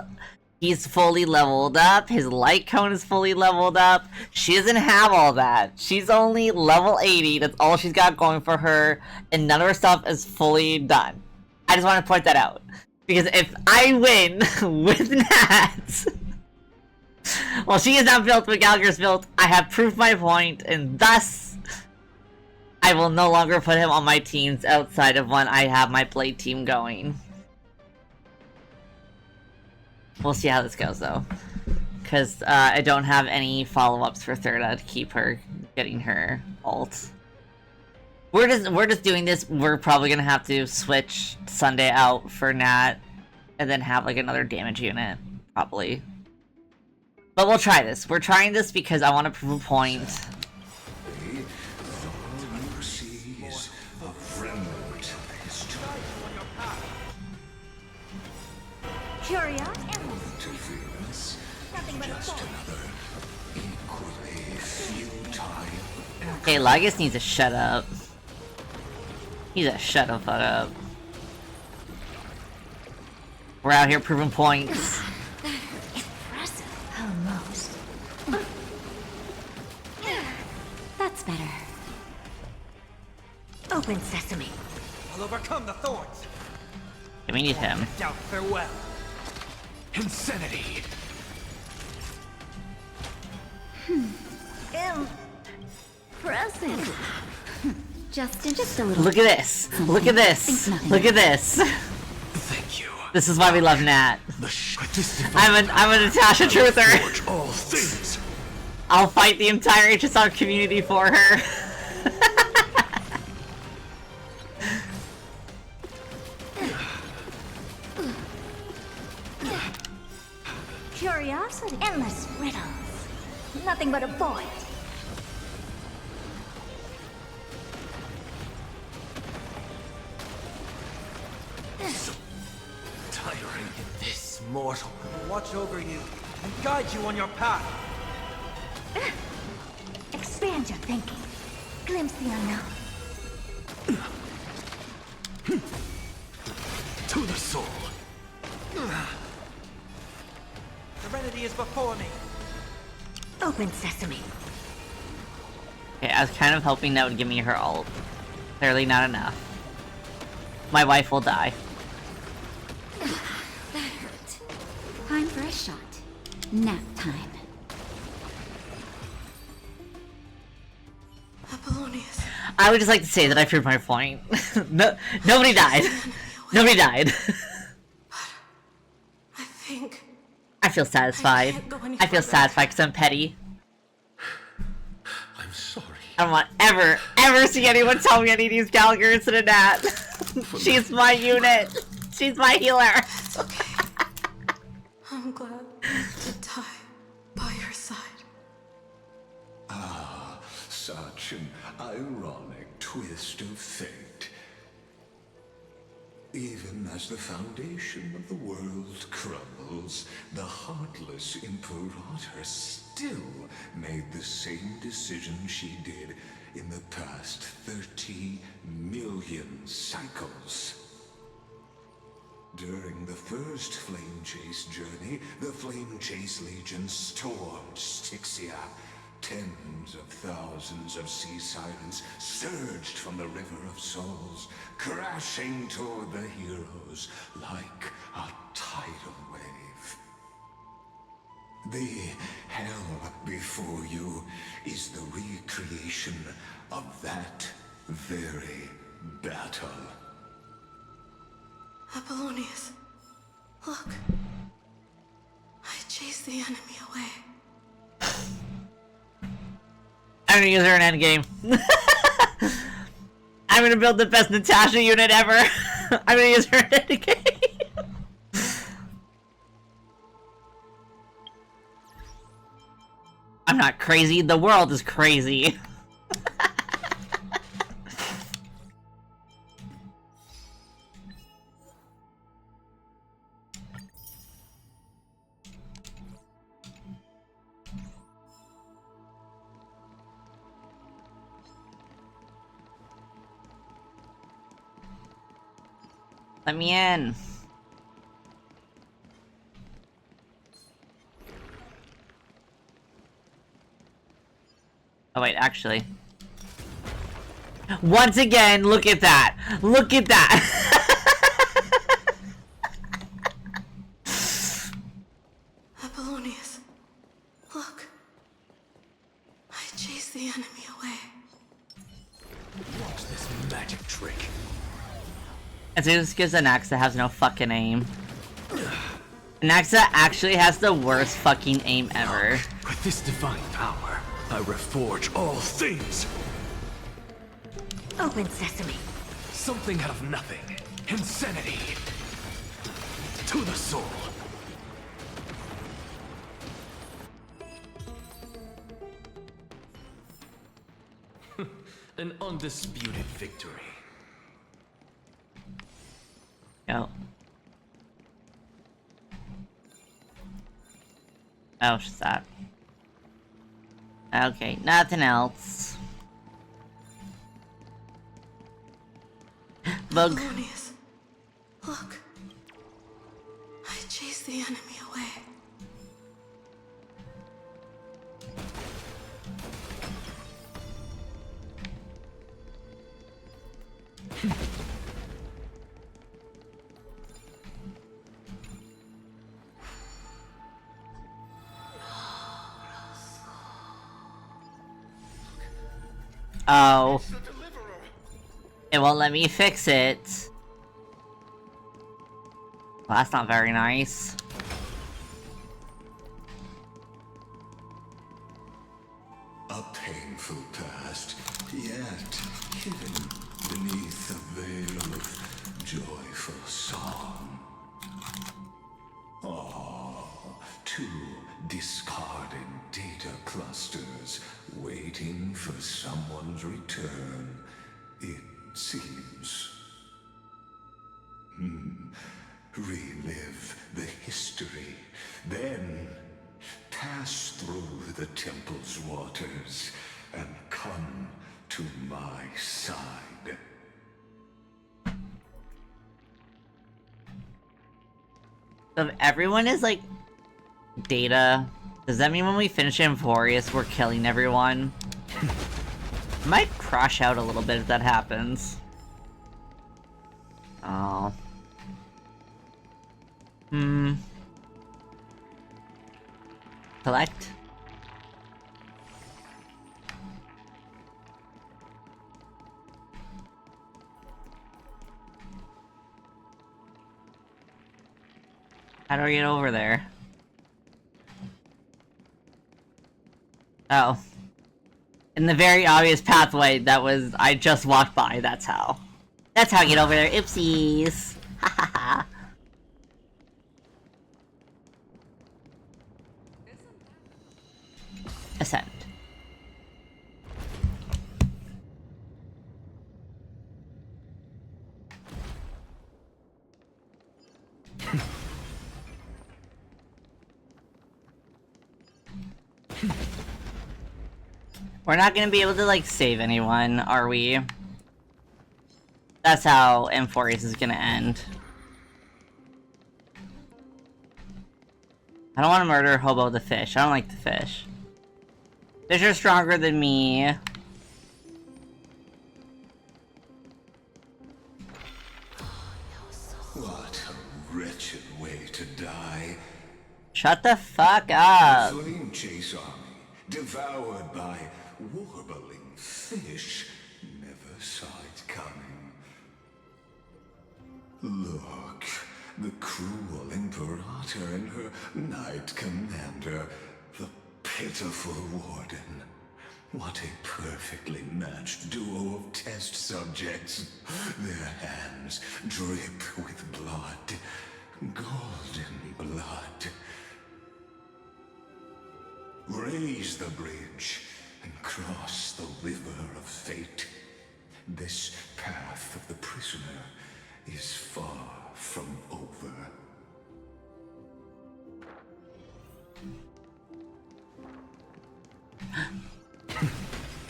He's fully leveled up. His light cone is fully leveled up. She doesn't have all that. She's only level 80. That's all she's got going for her. And none of her stuff is fully done. I just want to point that out. Because if I win with Nat, well, she is not built, but Gallagher's built. I have proved my point, and thus, I will no longer put him on my teams outside of when I have my Blade team going. We'll see how this goes, though. Because I don't have any follow-ups for Thirda to keep her getting her ult. We're just doing this. We're probably gonna have to switch Sunday out for Nat, and then have like another damage unit, probably. But we'll try this. We're trying this because I want to prove a point. Curious? Just another equally futile. Okay, Lagus needs to shut up. He needs to shut the fuck up. We're out here proving points. Impressive. Almost. That's better. Open sesame. I'll overcome the thorns. Yeah, we need him. Doubt farewell. Insanity. Impressive. Just a little. Look at this. Look at this. Look at this. Thank you. This is why we love Nat. I'm a Natasha truther. All things. I'll fight the entire HSR community for her. Curiosity. Endless riddles. Nothing but a void. Tiring. This mortal will watch over you and guide you on your path. Expand your thinking. Glimpse the unknown. To the soul. Serenity is before me. Open sesame. Okay, I was kind of hoping that would give me her ult. Clearly not enough. My wife will die. That hurt. Time for a shot. Nap time. Apollonius. I would just like to say that I proved my point. No, nobody died. Nobody died. I think I feel satisfied. I feel satisfied because I'm petty. I'm sorry. I don't want ever see anyone tell me I need to use Gallagher instead of Nat. She's my unit. She's my healer. it's okay. I'm glad to die by your side. Ah, such an ironic twist of fate. Even as the foundation of the world crumbles, the heartless Imperator still made the same decision she did in the past 30 million cycles. During the first Flame Chase journey, the Flame Chase Legion stormed Styxia. Tens of thousands of sea sirens surged from the River of Souls, crashing toward the heroes like a tidal wave. The hell before you is the recreation of that very battle. Apollonius, look. I chase the enemy away. I'm gonna use her in endgame. I'm gonna build the best Natasha unit ever. I'm gonna use her in endgame. I'm not crazy, the world is crazy. Let me in. Oh wait, actually. Once again, look at that! Look at that! Apollonius, look. I chased the enemy away. Watch this magic trick. And so this gives Anaxa has no fucking aim. Anaxa actually has the worst fucking aim ever. With this divine power, I reforge all things. Open sesame. Something out of nothing. Insanity. To the soul. An undisputed victory. Go. Oh, what's that? Okay, nothing else. Bug. Apollonius, look. I chased the enemy away. Oh. It won't let me fix it. Well, that's not very nice. A painful past, yet hidden beneath a veil of joyful song. Two discarded data clusters waiting for someone's return, it seems. Relive the history, then pass through the temple's waters and come to my side. So if everyone is like Data, does that mean when we finish Amphorius we're killing everyone? I might crash out a little bit if that happens. Oh. Collect? How do I get over there? Oh. In the very obvious pathway that was I just walked by, that's how. That's how I get over there. Oopsies. Ha ha ha. Ascend. We're not gonna be able to, like, save anyone, are we? That's how Amphorius is gonna end. I don't want to murder Hobo the fish. I don't like the fish. Fish are stronger than me. What a wretched way to die. Shut the fuck up. Flame chase army, devoured by warbling fish. Never saw it coming. Look, the cruel Emperor daughter and her knight commander, the pitiful warden. What a perfectly matched duo of test subjects. Their hands drip with blood. Golden blood. Raise the bridge and cross the river of fate. This path of the prisoner is far from over.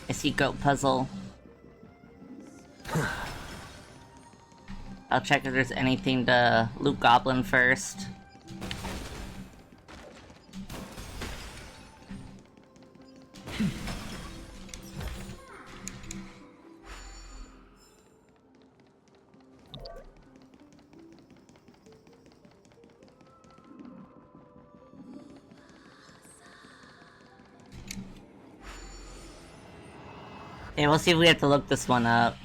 I see goat puzzle. I'll check if there's anything to loot goblin first. Okay, we'll see if we have to look this one up.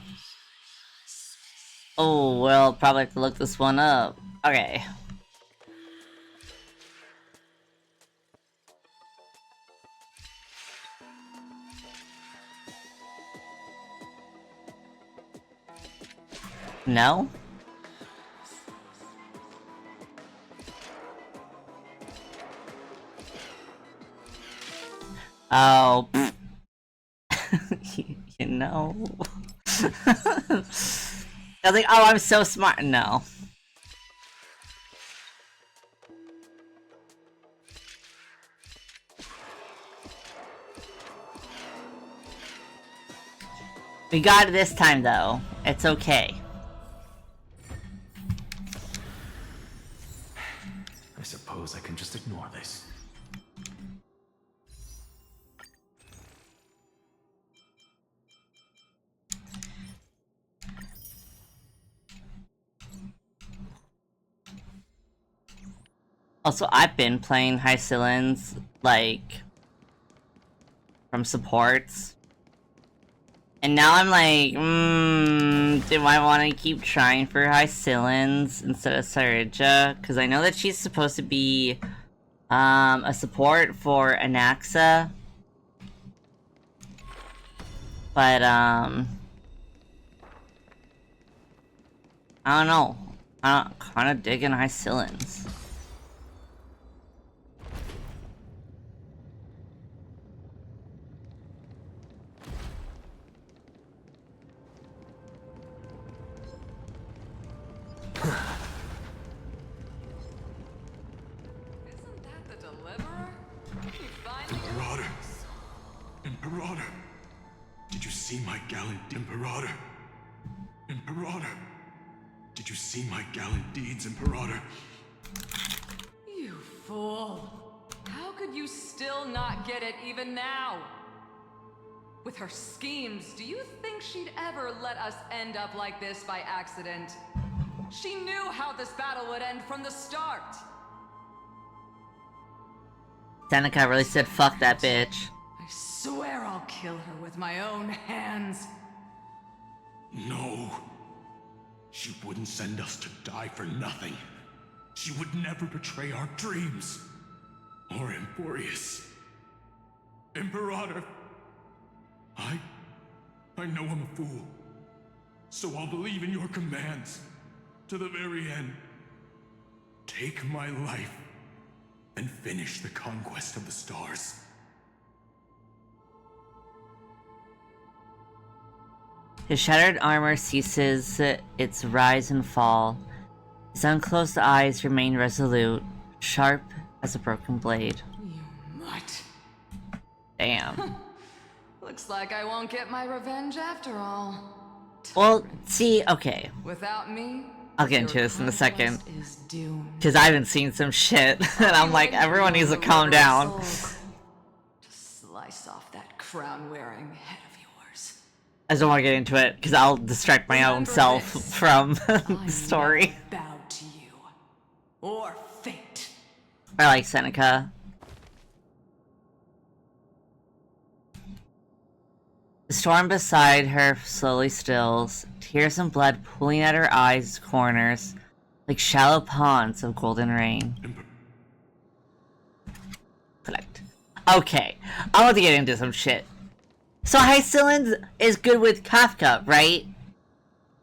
Oh, we'll probably have to look this one up. Okay. No? Oh, you know. I was like, oh, I'm so smart. No. We got it this time, though. It's okay. I suppose I can just ignore this. Also, I've been playing Hycillans, like, from supports. And now I'm like, do I want to keep trying for Hycillans instead of Sarija? Because I know that she's supposed to be, a support for Anaxa. But, I don't know. I'm kind of digging Hycillans. Imperator! Imperator! Did you see my gallant Imperator? Imperator! Did you see my gallant deeds, Imperator? You fool! How could you still not get it even now? With her schemes, do you think she'd ever let us end up like this by accident? She knew how this battle would end from the start! Seneca really said, fuck that bitch. I swear I'll kill her with my own hands. No. She wouldn't send us to die for nothing. She would never betray our dreams. Or Emporius. Imperator. I know I'm a fool. So I'll believe in your commands. To the very end. Take my life. And finish the conquest of the stars. His shattered armor ceases its rise and fall. His unclosed eyes remain resolute, sharp as a broken blade. You mutt. Damn. Looks like I won't get my revenge after all. Well, see, okay. Without me, I'll get into this in a second. is doomed. Because I haven't seen some shit, and I'm like, everyone needs to calm down. Just slice off that crown-wearing head of yours. I just don't want to get into it, because I'll distract my own self from the story. Bow to you. Or fate. I like Seneca. The storm beside her slowly stills, tears and blood pooling at her eyes' corners, like shallow ponds of golden rain. collect. Okay, I want to get into some shit. So Hycillens is good with Kafka, right?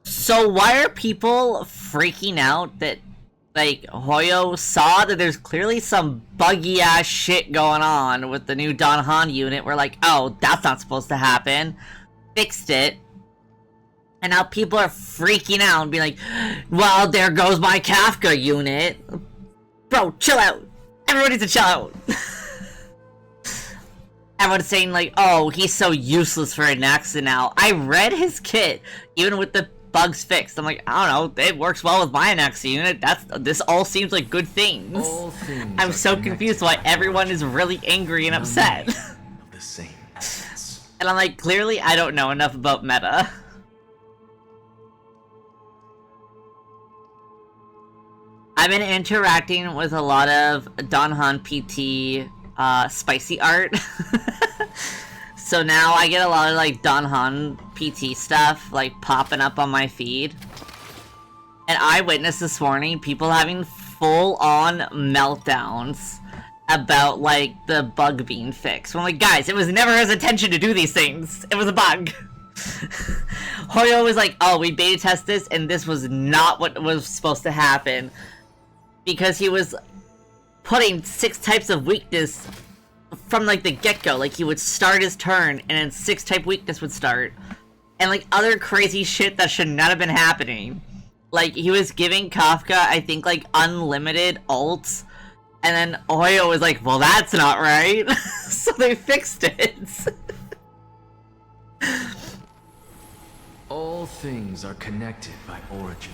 So why are people freaking out that, like, Hoyo saw that there's clearly some buggy-ass shit going on with the new Don Han unit? We're like, oh, that's not supposed to happen. Fixed it. And now people are freaking out and being like, well, there goes my Kafka unit. Bro, chill out. Everybody needs to chill out. Everyone's saying like, oh, he's so useless for Anaxa now. I read his kit, even with the bugs fixed. I'm like, I don't know, it works well with my Anaxa unit. This all seems like good things. I'm so confused why everyone is really angry and upset. The same essence. And I'm like, clearly I don't know enough about meta. I've been interacting with a lot of Don Han PT spicy art. So now I get a lot of like Don Han PT stuff like popping up on my feed. And I witnessed this morning people having full-on meltdowns about like the bug being fixed. I'm like, guys, it was never his intention to do these things. It was a bug. Hoyo was like, oh, we beta test this and this was not what was supposed to happen. Because he was putting 6 types of weakness from like the get-go. Like he would start his turn and then 6 type weakness would start. And like other crazy shit that should not have been happening. Like he was giving Kafka, I think, like unlimited ults. And then Hoyo was like, well, that's not right. So they fixed it. All things are connected by origin.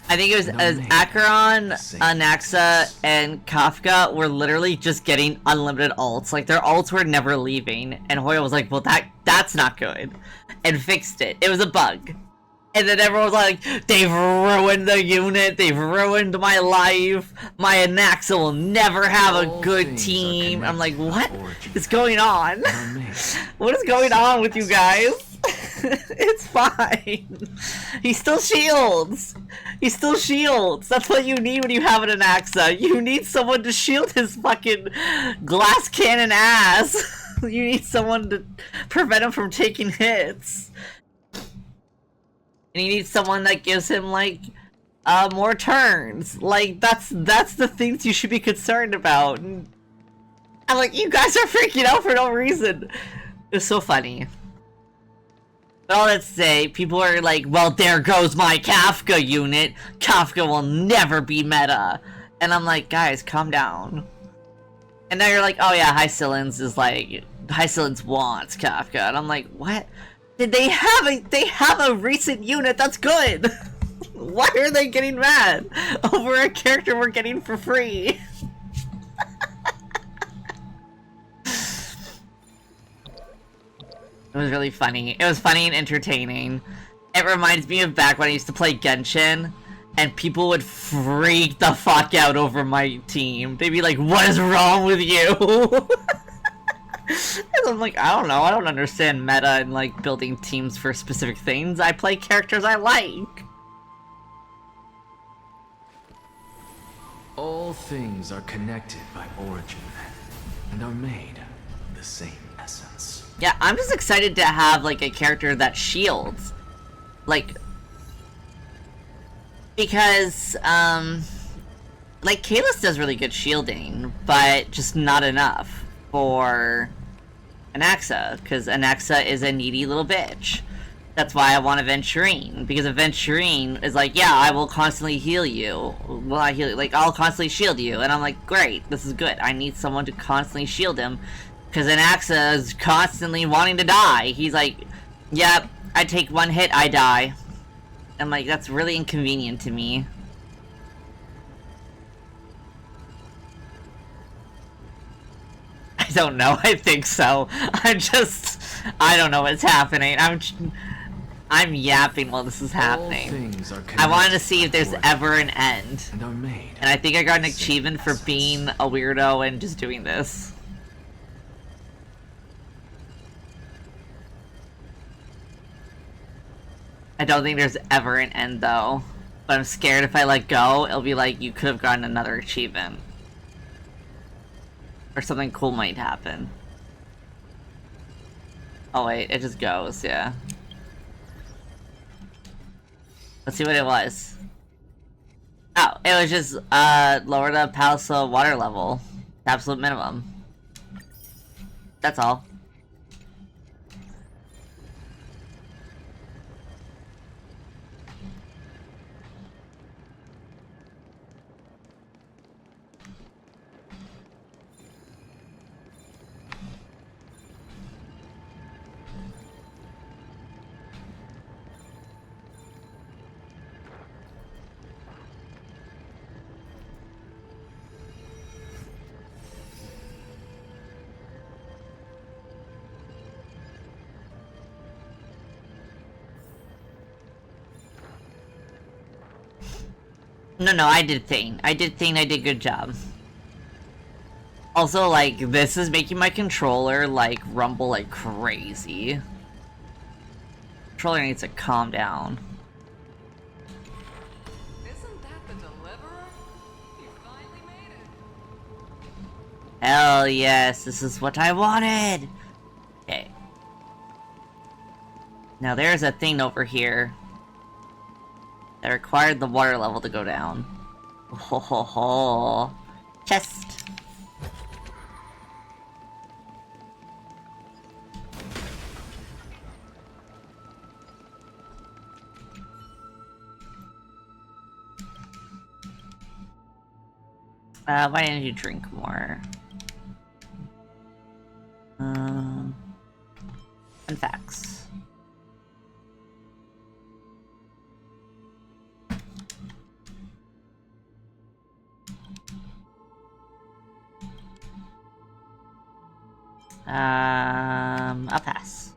I think it was as Acheron, Anaxa, and Kafka were literally just getting unlimited ults. Like their ults were never leaving. And Hoyo was like, well, that's not good. And fixed it. It was a bug. And then everyone was like, they've ruined the unit, they've ruined my life, my Anaxa will never have a good team. I'm like, what is going on? What is going on with you guys? It's fine. He still shields. He still shields. That's what you need when you have an Anaxa. You need someone to shield his fucking glass cannon ass. You need someone to prevent him from taking hits. And you need someone that gives him, like, more turns. Like, that's the things you should be concerned about. And I'm like, you guys are freaking out for no reason. It's so funny. But all that to say, people are like, well, there goes my Kafka unit. Kafka will never be meta. And I'm like, guys, calm down. And now you're like, oh yeah, Hycillens is like, Hycillens wants Kafka. And I'm like, what? Did they have a recent unit that's good? Why are they getting mad over a character we're getting for free? It was really funny. It was funny and entertaining. It reminds me of back when I used to play Genshin, and people would freak the fuck out over my team. They'd be like, what is wrong with you? And I'm like, I don't know, I don't understand meta and like building teams for specific things. I play characters I like. All things are connected by origin and are made of the same essence. Yeah, I'm just excited to have like a character that shields. Like, because like Kalis does really good shielding, but just not enough for Anaxa, because Anaxa is a needy little bitch. That's why I want Aventurine, because Aventurine is like, yeah, I will constantly heal you. Well, I heal you, like, I'll constantly shield you. And I'm like, great, this is good. I need someone to constantly shield him, because Anaxa is constantly wanting to die. He's like, yep, I take one hit, I die. I'm like, that's really inconvenient to me. I don't know, I think so. I don't know what's happening. I'm yapping while this is happening. I wanted to see if there's ever an end. And I think I got an achievement for being a weirdo and just doing this. I don't think there's ever an end though. But I'm scared if I let go, it'll be like, you could have gotten another achievement. Or something cool might happen. Oh wait, it just goes, yeah. Let's see what it was. Oh, it was just, lower the palace water level. Absolute minimum. That's all. No, I did Thane. I did good job. Also, like, this is making my controller, like, rumble like crazy. Controller needs to calm down. Isn't that the deliverer? You finally made it. Hell yes, this is what I wanted! Okay. Now there's a thing over here that required the water level to go down. Ho ho ho. Chest! Why didn't you drink more? Fun facts. I'll pass.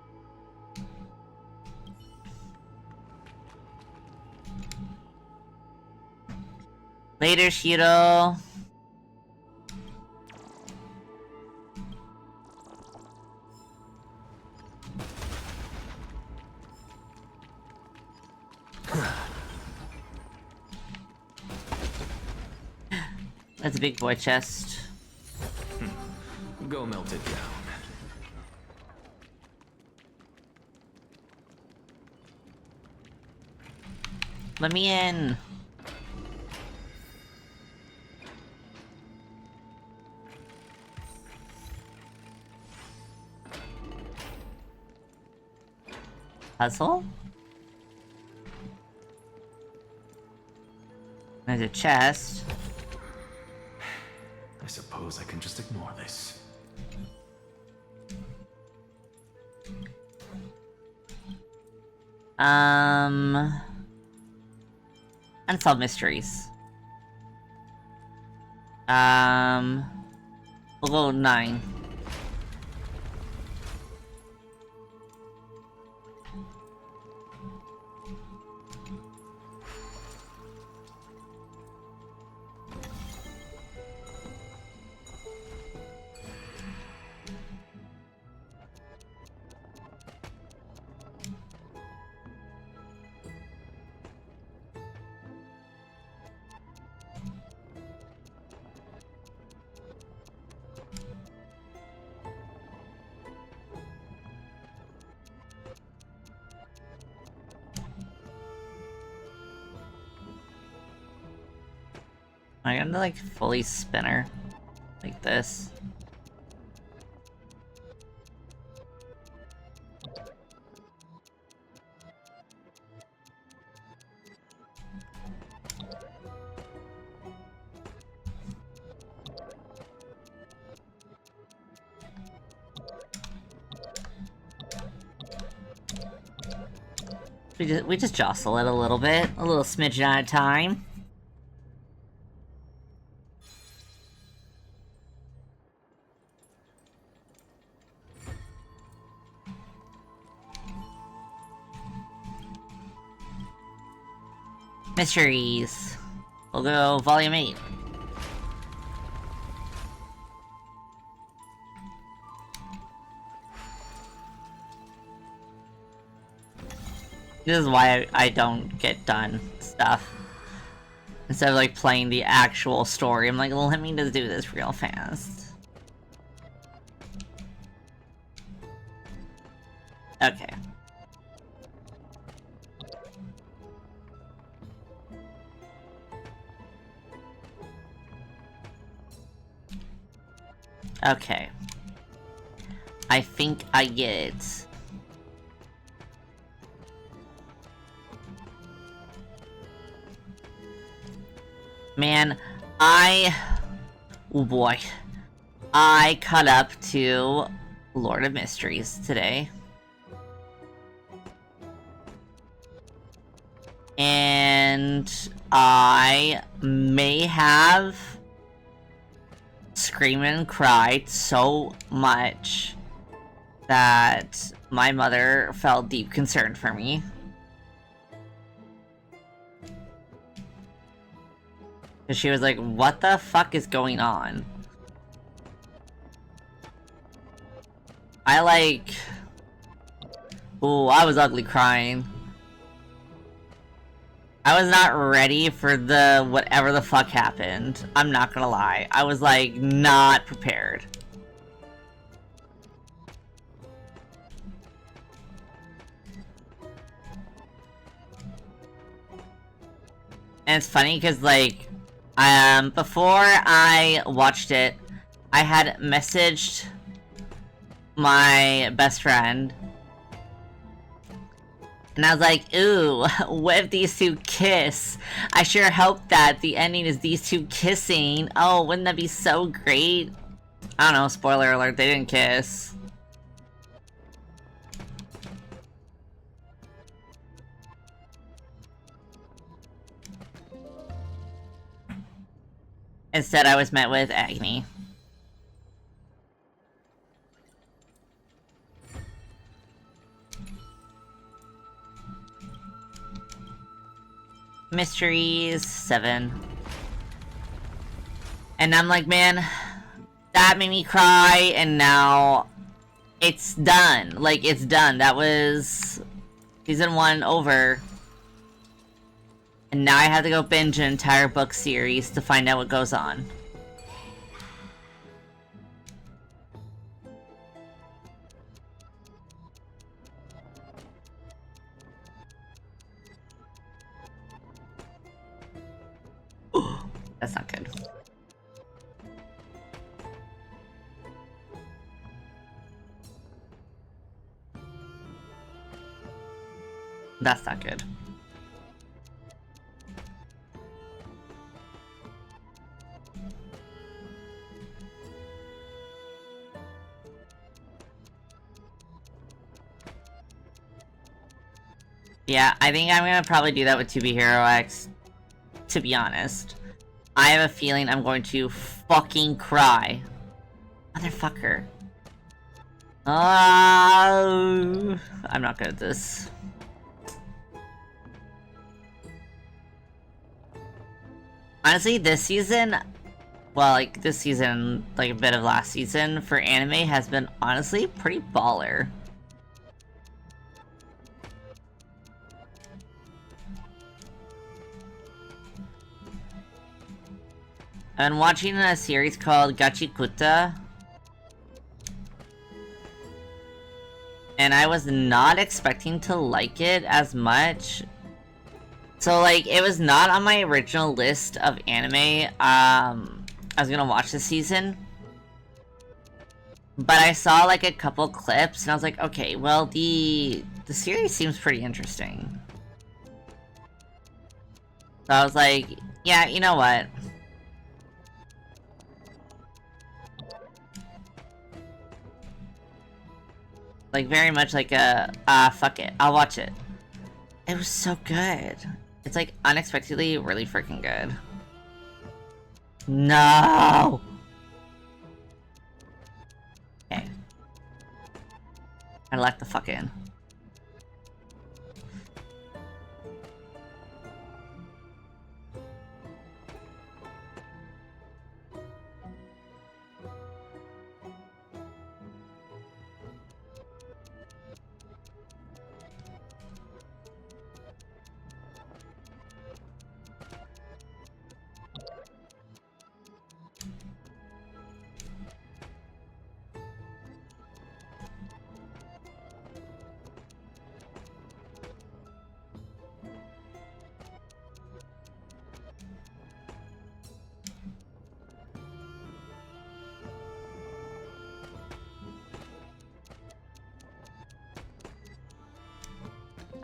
Later, Shiro. That's a big boy chest. Go melt it down. Let me in. Puzzle? There's a chest. I suppose I can just ignore this. Unsolved mysteries. We'll go 9. I got to like fully spinner like this. We just jostle it a little bit, a little smidgen at a time. Mysteries. We'll go volume 8. This is why I don't get done stuff. Instead of like playing the actual story, I'm like, well, let me just do this real fast. Okay. Okay. I think I get it. Man, oh boy. I caught up to Lord of Mysteries today. And I may have screamed and cried so much that my mother felt deep concern for me. And she was like, what the fuck is going on? Ooh, I was ugly crying. I was not ready for the whatever the fuck happened. I'm not gonna lie. I was like, not prepared. And it's funny because, like, before I watched it, I had messaged my best friend. And I was like, ooh, what if these two kiss? I sure hope that the ending is these two kissing. Oh, wouldn't that be so great? I don't know, spoiler alert, they didn't kiss. Instead, I was met with agony. Mysteries 7. And I'm like, man, that made me cry, and now it's done. Like, it's done. That was season 1 over. And now I have to go binge an entire book series to find out what goes on. That's not good. That's not good. Yeah, I think I'm gonna probably do that with 2B Hero X, to be honest. I have a feeling I'm going to fucking cry. Motherfucker. I'm not good at this. Honestly, this season, well, like, this season, like a bit of last season, for anime has been honestly pretty baller. I've been watching a series called Gachikuta. And I was not expecting to like it as much. So, like, it was not on my original list of anime I was gonna watch this season. But I saw, like, a couple clips, and I was like, okay, well, the series seems pretty interesting. So I was like, yeah, you know what? Like, very much like a, fuck it, I'll watch it. It was so good. It's, like, unexpectedly really freaking good. No! Okay. I let the fuck in.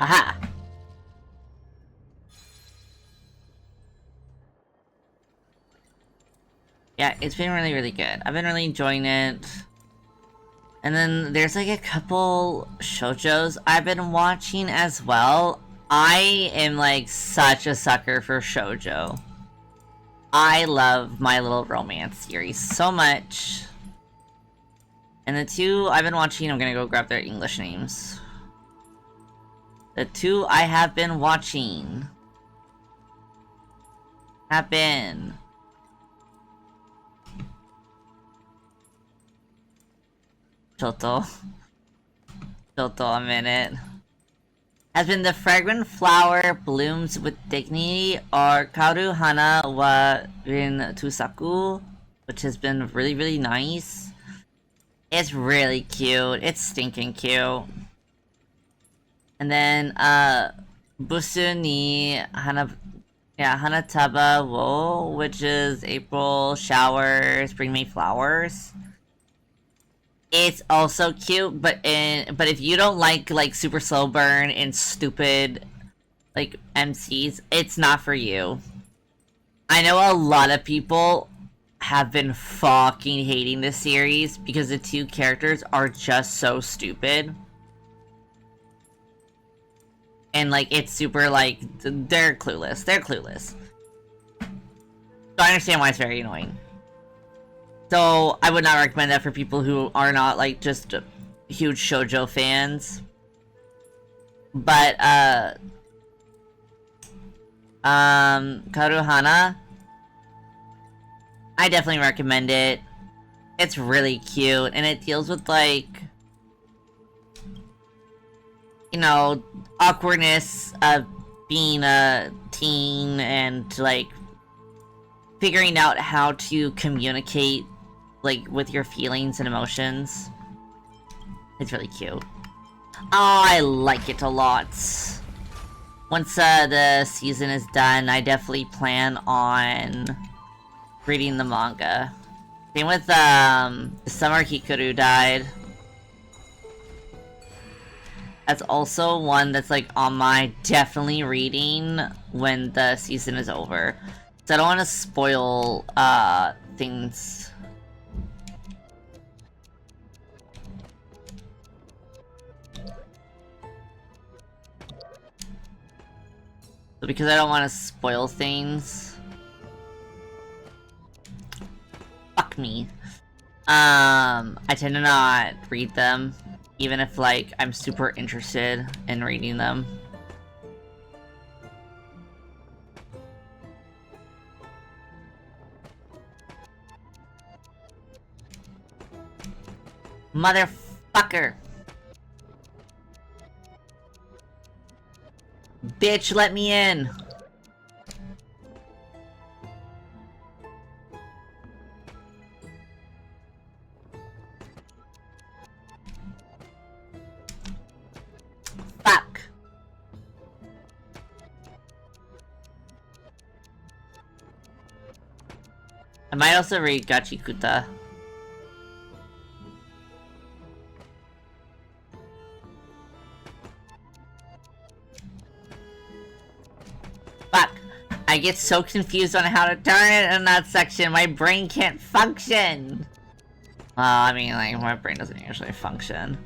Aha! Yeah, it's been really, really good. I've been really enjoying it. And then there's like a couple shoujos I've been watching as well. I am like such a sucker for shoujo. I love My Little Romance series so much. And the two I've been watching, I'm gonna go grab their English names. The two I have been watching have been Shoto a minute. Has been The Fragrant Flower Blooms with Dignity or Karu Hana wa Rin Tusaku, which has been really, really nice. It's really cute. It's stinking cute. And then, Busu ni Hanataba wo, which is April Shower, Spring May Flowers. It's also cute, but if you don't like super slow burn and stupid like MCs, it's not for you. I know a lot of people have been fucking hating this series because the two characters are just so stupid. And like it's super like they're clueless. So I understand why it's very annoying. So, I would not recommend that for people who are not, like, just huge shoujo fans. But, Karuhana, I definitely recommend it. It's really cute, and it deals with, like, you know, awkwardness of being a teen and, like, figuring out how to communicate like with your feelings and emotions. It's really cute. Oh, I like it a lot. Once the season is done, I definitely plan on reading the manga. Same with the Summer Hikaru died. That's also one that's like on my definitely reading when the season is over. So I don't want to spoil things. So because I don't want to spoil things. Fuck me. I tend to not read them, even if like I'm super interested in reading them. Motherfucker. Bitch, let me in. Fuck. I might also read Gachikuta. Fuck. I get so confused on how to turn it in that section. My brain can't function. Well, I mean, like, my brain doesn't usually function.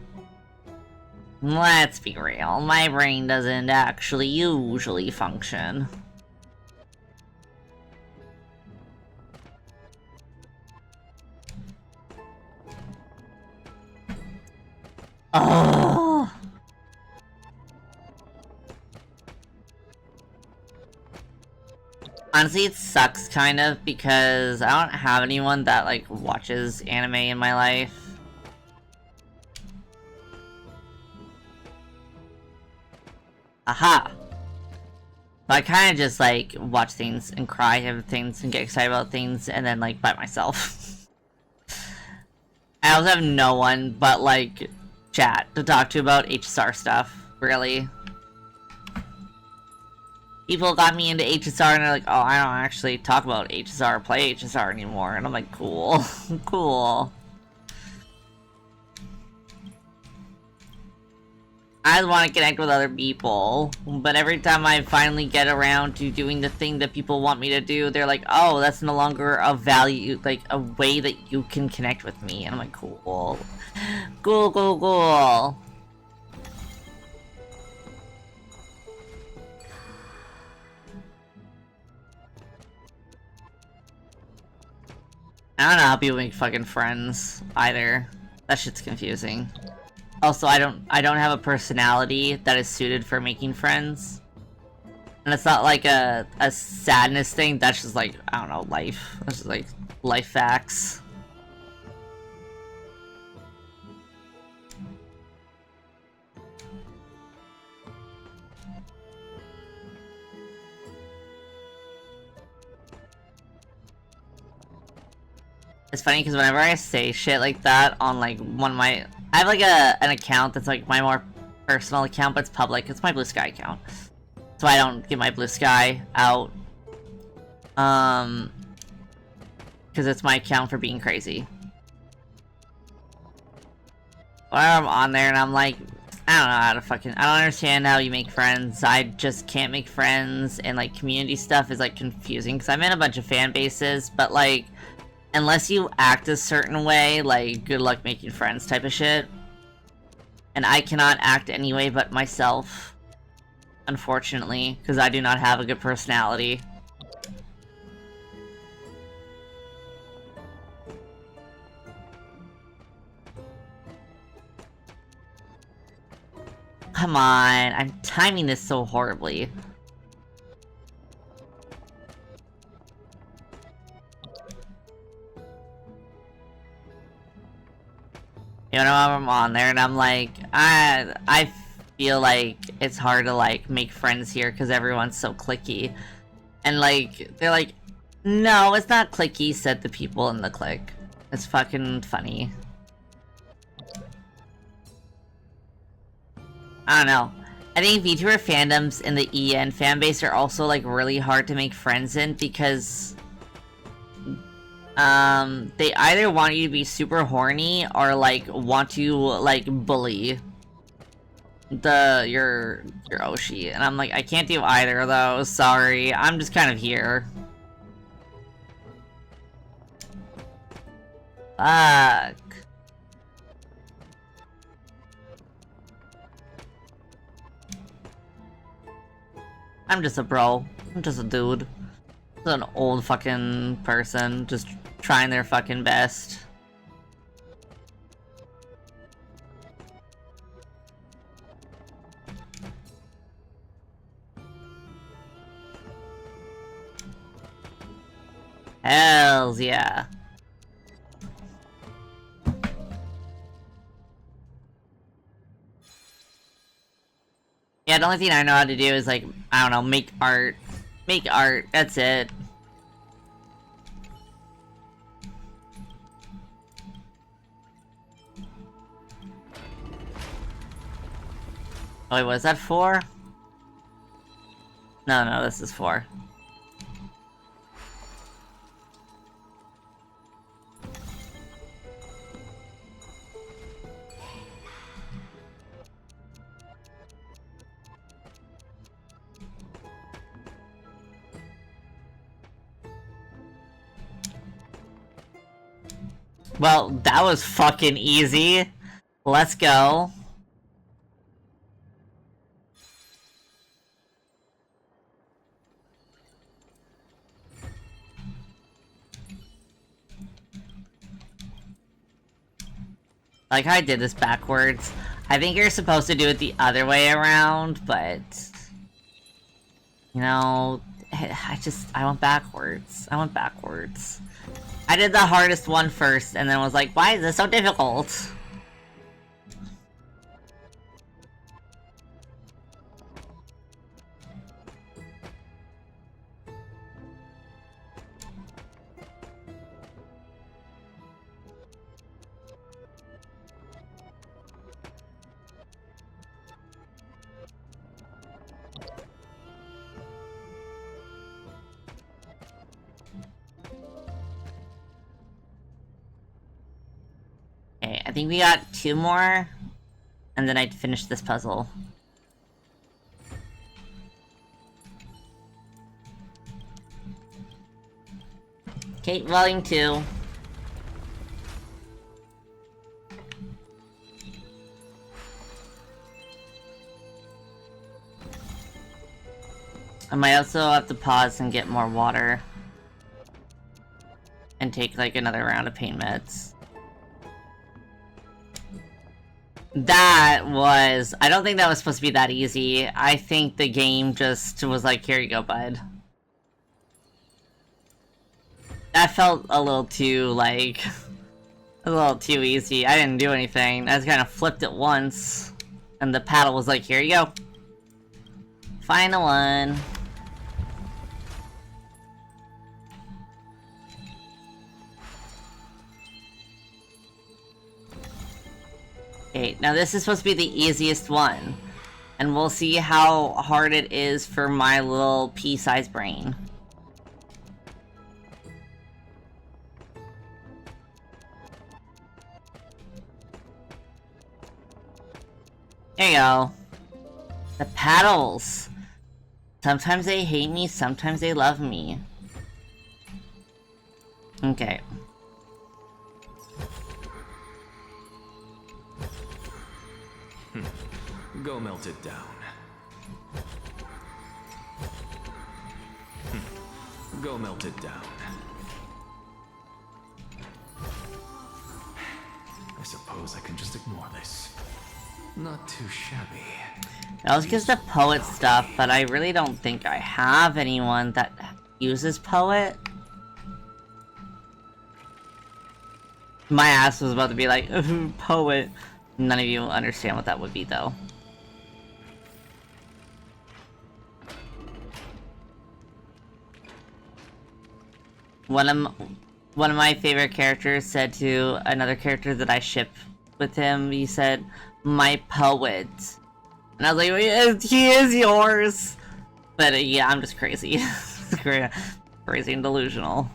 Let's be real. My brain doesn't actually usually function. Oh. Honestly, it sucks kind of because I don't have anyone that like watches anime in my life. Aha! But I kind of just like watch things and cry over things and get excited about things and then like by myself. I also have no one but like chat to talk to about HSR stuff, really. People got me into HSR and they're like, oh, I don't actually talk about HSR or play HSR anymore. And I'm like, cool. Cool. I want to connect with other people, but every time I finally get around to doing the thing that people want me to do, they're like, oh, that's no longer a value, like, a way that you can connect with me. And I'm like, cool. Cool, cool, cool. I don't know how people make fucking friends, either. That shit's confusing. Also, I don't have a personality that is suited for making friends. And it's not like a sadness thing, that's just like, I don't know, life. That's just like, life facts. It's funny because whenever I say shit like that on like one of my... I have like an account that's like my more personal account, but it's public. It's my Blue Sky account. So I don't get my Blue Sky out. Because it's my account for being crazy. Whenever I'm on there and I'm like, I don't know how to fucking... I don't understand how you make friends. I just can't make friends, and like community stuff is like confusing because I'm in a bunch of fan bases, but like... Unless you act a certain way, like, good luck making friends type of shit. And I cannot act any way but myself. Unfortunately, because I do not have a good personality. Come on, I'm timing this so horribly. You know, I'm on there and I'm like, I feel like it's hard to like make friends here because everyone's so cliquey. And like, they're like, no, it's not cliquey, said the people in the clique. It's fucking funny. I don't know. I think VTuber fandoms in the EN fanbase are also like really hard to make friends in because they either want you to be super horny or like want to like bully your Oshi, and I'm like, I can't do either of those, sorry. I'm just kind of here. Fuck. I'm just a bro. I'm just a dude. Just an old fucking person just trying their fucking best. Hells yeah. Yeah, the only thing I know how to do is like, I don't know, make art. Make art, that's it. Oh wait, was that 4? No, this is 4. Well, that was fucking easy. Let's go. Like, I did this backwards. I think you're supposed to do it the other way around, but... You know... I went backwards. I went backwards. I did the hardest one first, and then was like, why is this so difficult? Okay, I think we got 2 more. And then I'd finish this puzzle. Okay, volume 2. I might also have to pause and get more water. And take like another round of pain meds. That was... I don't think that was supposed to be that easy. I think the game just was like, here you go, bud. That felt a little too, like... a little too easy. I didn't do anything. I just kind of flipped it once. And the paddle was like, here you go. Final one. Okay, now this is supposed to be the easiest one. And we'll see how hard it is for my little pea-sized brain. There you go. The paddles. Sometimes they hate me, sometimes they love me. Okay. Go melt it down. Go melt it down. I suppose I can just ignore this. Not too shabby. That was just the poet stuff, but I really don't think I have anyone that uses poet. My ass was about to be like, ooh, poet. None of you understand what that would be, though. One of my favorite characters said to another character that I ship with him, he said, "My poet." And I was like, well, he is yours! But yeah, I'm just crazy. Crazy and delusional.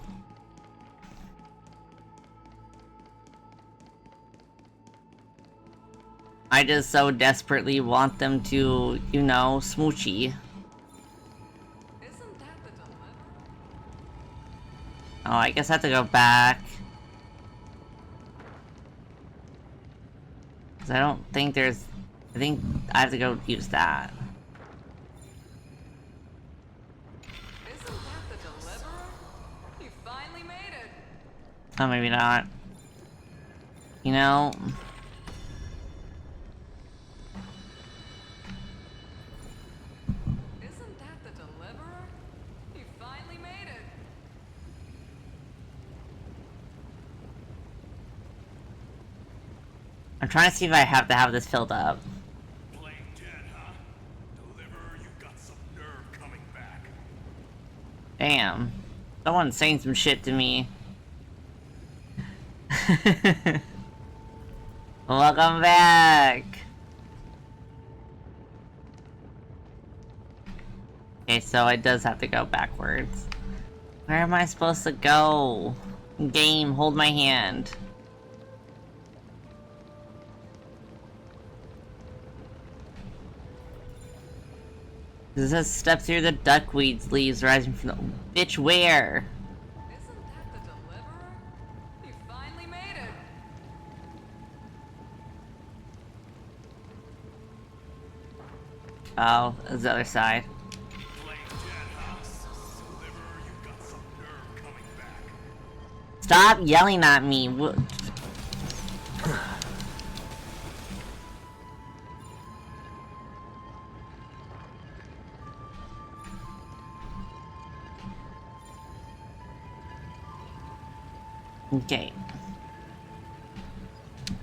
I just so desperately want them to, you know, smoochy. Oh, I guess I have to go back. Because I don't think there's... I think I have to go use that. Isn't that the deliverer? You finally made it. Oh, maybe not. You know... Isn't that the deliverer? You finally made it. I'm trying to see if I have to have this filled up. Playing dead, huh? Deliverer, you got some nerve coming back. Damn. Someone's saying some shit to me. Welcome back! Okay, so it does have to go backwards. Where am I supposed to go? Game, hold my hand. This says step through the duckweeds leaves rising from the... Bitch, where? Isn't that the deliverer? You finally made it. Oh, it's the other side. Stop yelling at me. Okay.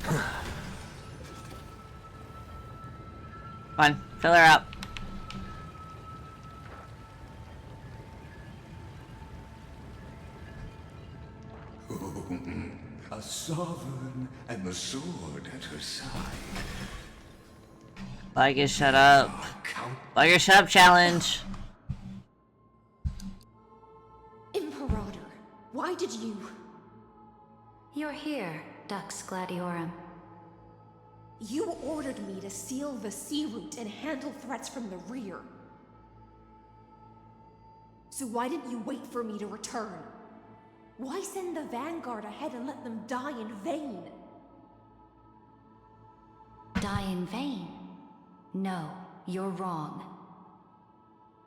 Come on, fill her up. A sovereign and the sword at her side. Like it, shut up. Like it, shut up challenge. Imperator, why did you... You're here, Dux Gladiorum. You ordered me to seal the sea route and handle threats from the rear. So why didn't you wait for me to return? Why send the Vanguard ahead and let them die in vain? Die in vain? No, you're wrong.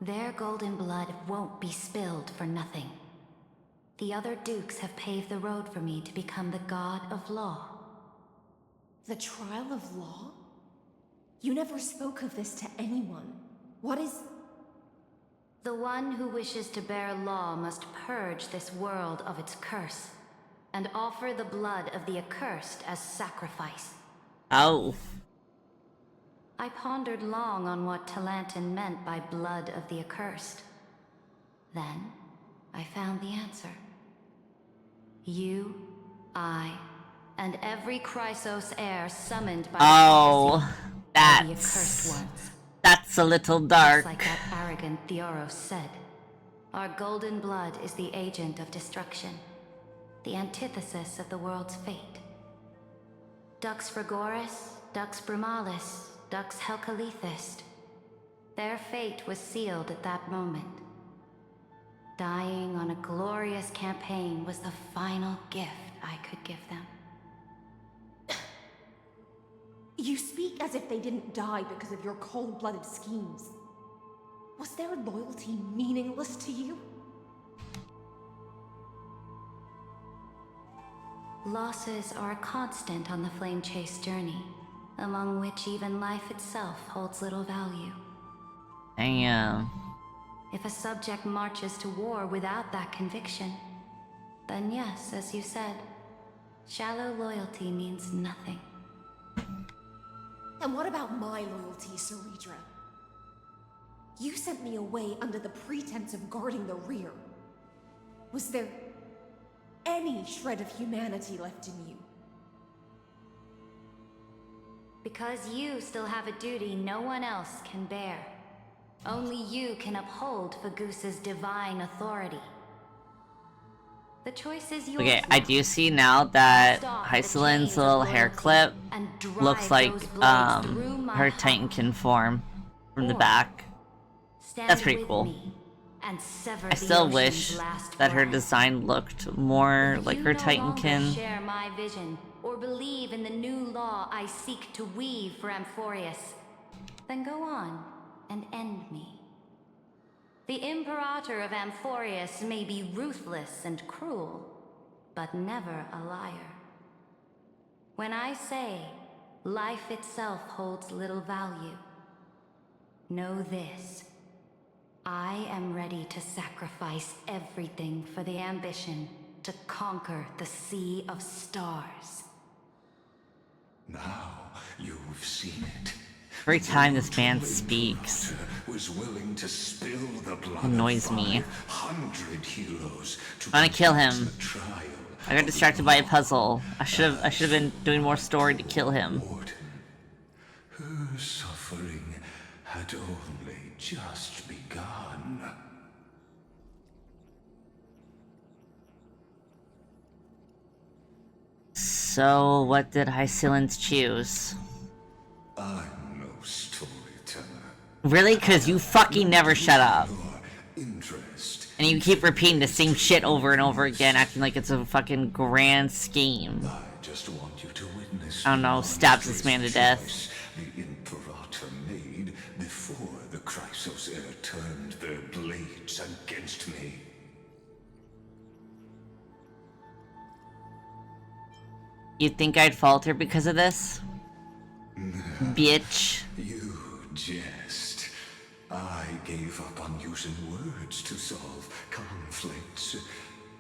Their golden blood won't be spilled for nothing. The other dukes have paved the road for me to become the god of law. The trial of law? You never spoke of this to anyone. What is... The one who wishes to bear law must purge this world of its curse, and offer the blood of the accursed as sacrifice. Oh. I pondered long on what Talantin meant by blood of the accursed. Then, I found the answer. You, I, and every Chrysos heir summoned by the accursed ones. That's a little dark. Just like that arrogant Theoros said, our golden blood is the agent of destruction, the antithesis of the world's fate. Dux Frigoris, Dux Brumalis, Dux Helcalethist. Their fate was sealed at that moment. Dying on a glorious campaign was the final gift I could give them. You speak as if they didn't die because of your cold-blooded schemes. Was their loyalty meaningless to you? Losses are a constant on the Flame Chase journey, among which even life itself holds little value. Damn. If a subject marches to war without that conviction, then yes, as you said, shallow loyalty means nothing. And what about my loyalty, Ceridra? You sent me away under the pretense of guarding the rear. Was there any shred of humanity left in you? Because you still have a duty no one else can bear. Only you can uphold Fagoos's divine authority. The choice is yours. Okay, I do see now that Hycelin's little hair clip looks like her Titankin form from the back. That's pretty cool. I still wish that her design looked more like her Titankin. Share my vision or believe in the new law I seek to weave for Amphorius, then go on and end me. The Imperator of Amphorius may be ruthless and cruel, but never a liar. When I say life itself holds little value, know this. I am ready to sacrifice everything for the ambition to conquer the Sea of Stars. Now you've seen it. Every time this man speaks, was willing to spill the blood annoys me. 100 heroes to I wanna kill him. trial. I got distracted by a puzzle. I should have been doing more story to kill him. Her suffering had only just begun. So, what did Hycillans choose? I'm no storyteller. Really? Cause you fucking never shut up. Interest. And you keep repeating the same shit over and over again, acting like it's a fucking grand scheme. I just want you to witness. I don't know, stabs this man to death. The Imperator made before the Chrysos heir turned their blades against me. You think I'd falter because of this? Bitch. You jest. I gave up on using words to solve conflicts.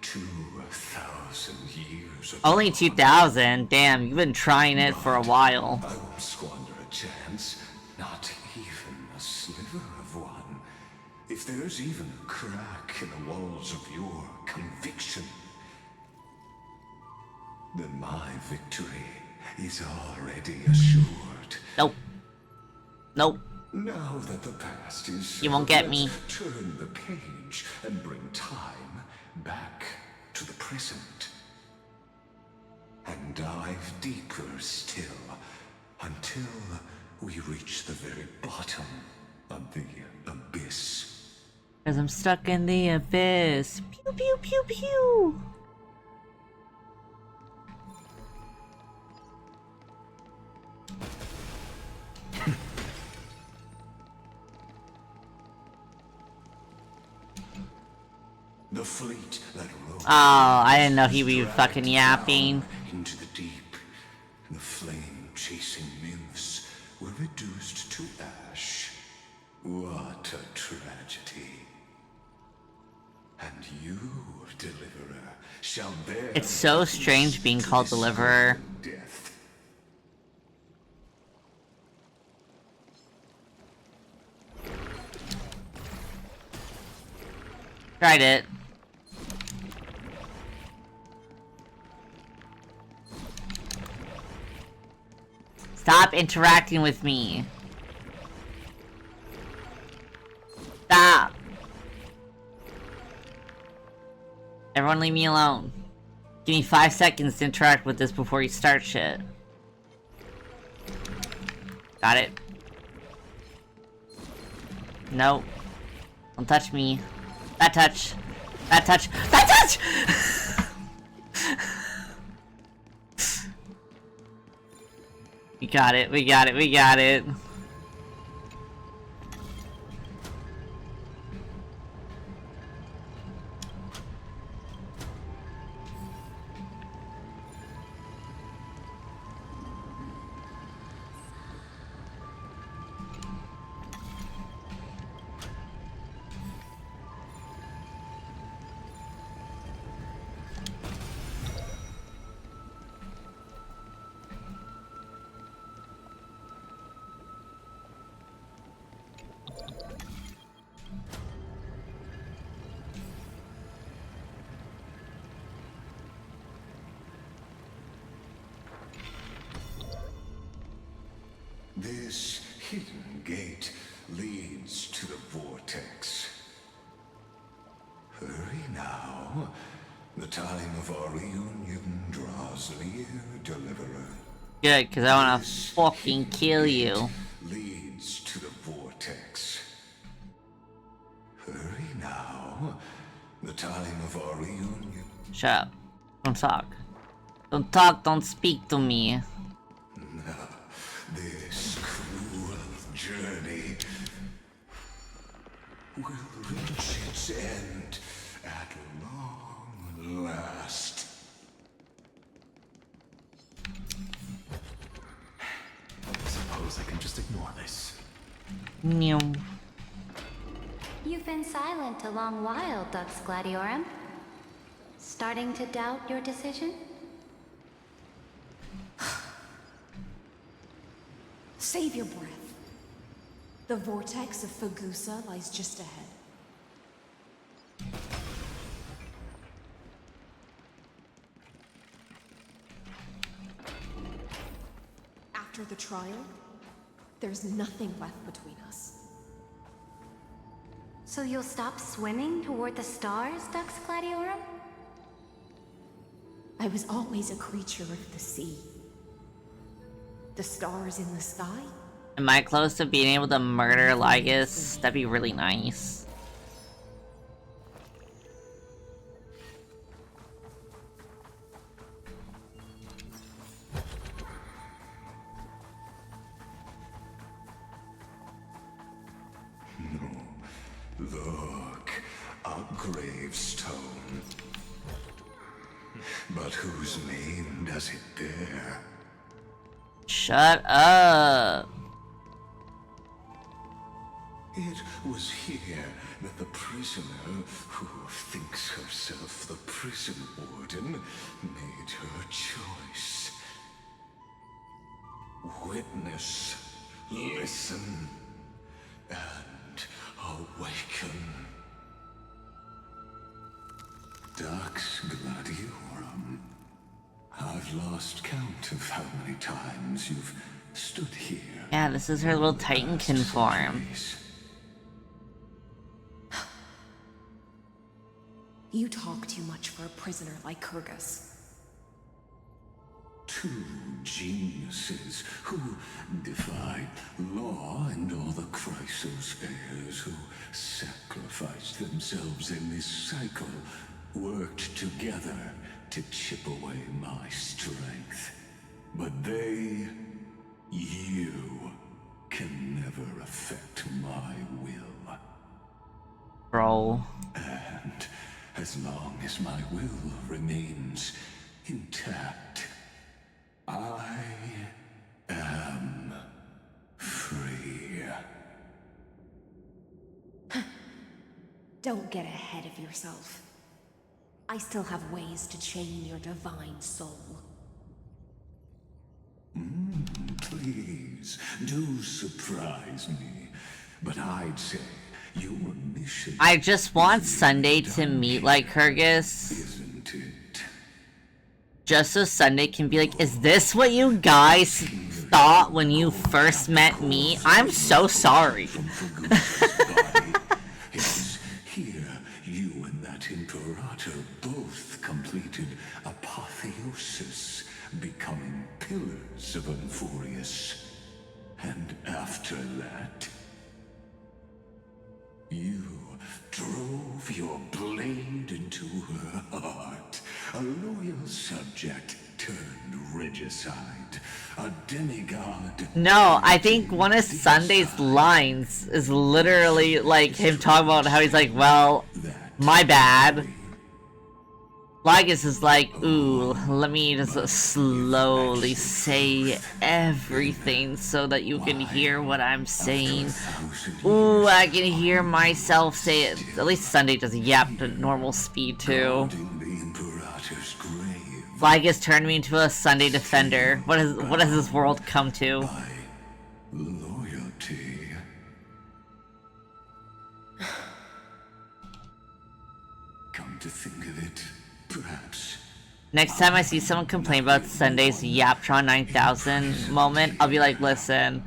2,000 years ago. Only 2,000? Damn, you've been trying it for a while. I won't squander a chance. Not even a sliver of one. If there's even a crack in the walls of your conviction, then my victory is already assured. Nope. Nope. Now that the past is You won't get me. let's turn the page and bring time back to the present. And dive deeper still, until we reach the very bottom of the abyss. Cause I'm stuck in the abyss. Pew pew pew pew. The fleet that rose. Oh, I didn't know he'd be fucking yapping. Into the deep, the flame-chasing nymphs were reduced to ash. What a tragedy. And you, Deliverer, shall bear. It's so strange being called Deliverer. Death. Tried it. Stop interacting with me. Stop. Everyone leave me alone. Give me 5 seconds to interact with this before you start shit. Got it. No. Don't touch me. That touch. That touch. That touch! We got it. We got it. We got it. This hidden gate leads to the vortex. Hurry now. The time of our reunion draws near, Deliverer. Good, because I want to fucking kill you. Leads to the vortex. Hurry now. The time of our reunion. Shut up. Don't talk. Don't talk, don't speak to me. This cruel journey will reach its end at long last. Suppose I can just ignore this. Meow. You've been silent a long while, Dux Gladiorum. Starting to doubt your decision? Save your breath. The vortex of Fagusa lies just ahead. After the trial, there's nothing left between us. So you'll stop swimming toward the stars, Dux Gladiorum? I was always a creature of the sea. The stars in the sky? Am I close to being able to murder Lygus? That'd be really nice. Look, a gravestone. But whose name does it bear? Shut up. It was here that the prisoner, who thinks herself the prison warden, made her choice. Witness, listen, and awaken. Dux Gladiorum. I've lost count of how many times you've stood here. Yeah, this is her little Titankin form. You talk too much for a prisoner like Kyrgyz. Two geniuses who defied law and all the Chrysospheres, who sacrificed themselves in this cycle, worked together to chip away my strength. But they, you, can never affect my will. Bro. And as long as my will remains intact, I am free. Don't get ahead of yourself. I still have ways to chain your divine soul. Please, do surprise me. But I'd say your mission... I just want Sunday to meet Lycurgus. Isn't it? Just so Sunday can be like, is this what you guys thought when you first met me? I'm so sorry. Yes, here, you and that Imperator both completed apotheosis, becoming pillars of Unfurious. And after that, you drove your blade into her heart. A loyal subject turned regicide. A demigod. No, I think one of Sunday's lines is literally like him talking about how he's like, well, my bad. Lycus is like, ooh, let me just slowly say everything so that you can hear what I'm saying. Ooh, I can hear myself say it. At least Sunday does yap at normal speed too. Lycus turned me into a Sunday defender. What has this world come to? Loyalty. Come to think of it, perhaps. Next time I see someone complain about Sunday's Yaptron 9000 moment, I'll be like, listen,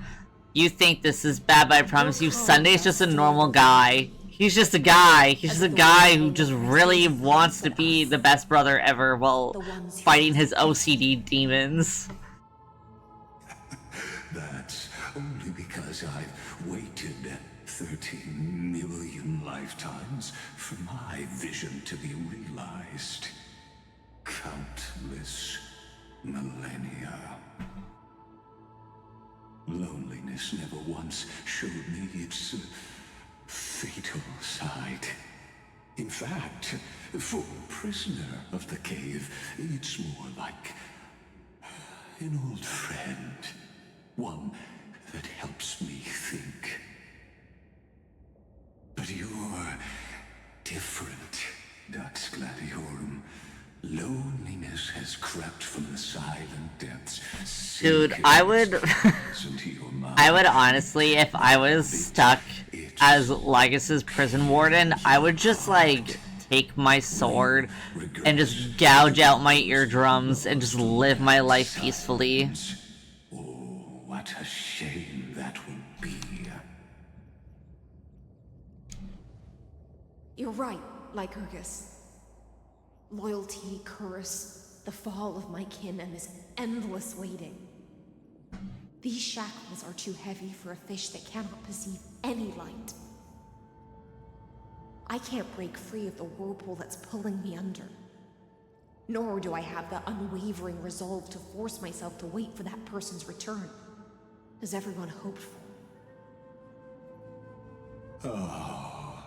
you think this is bad, but I promise you, Sunday's just a normal guy. He's just a guy. He's just a guy who just really wants to be the best brother ever while fighting his OCD demons. That's only because I've waited 13 million lifetimes for my vision to be realized. Countless millennia. Loneliness never once showed me its fatal side. In fact, for a prisoner of the cave, it's more like an old friend. One that helps me think. But you're different, Dux Gladiorum. Loneliness has crept from the silent depths. Dude, I would honestly, if I was stuck as Lycus's prison warden, I would just like take my sword and just gouge out my eardrums and just live my life peacefully. Oh, what a shame that would be. You're right, Lycurgus. Loyalty, curse, the fall of my kin, and this endless waiting. These shackles are too heavy for a fish that cannot perceive any light. I can't break free of the whirlpool that's pulling me under. Nor do I have the unwavering resolve to force myself to wait for that person's return, as everyone hoped for. Oh,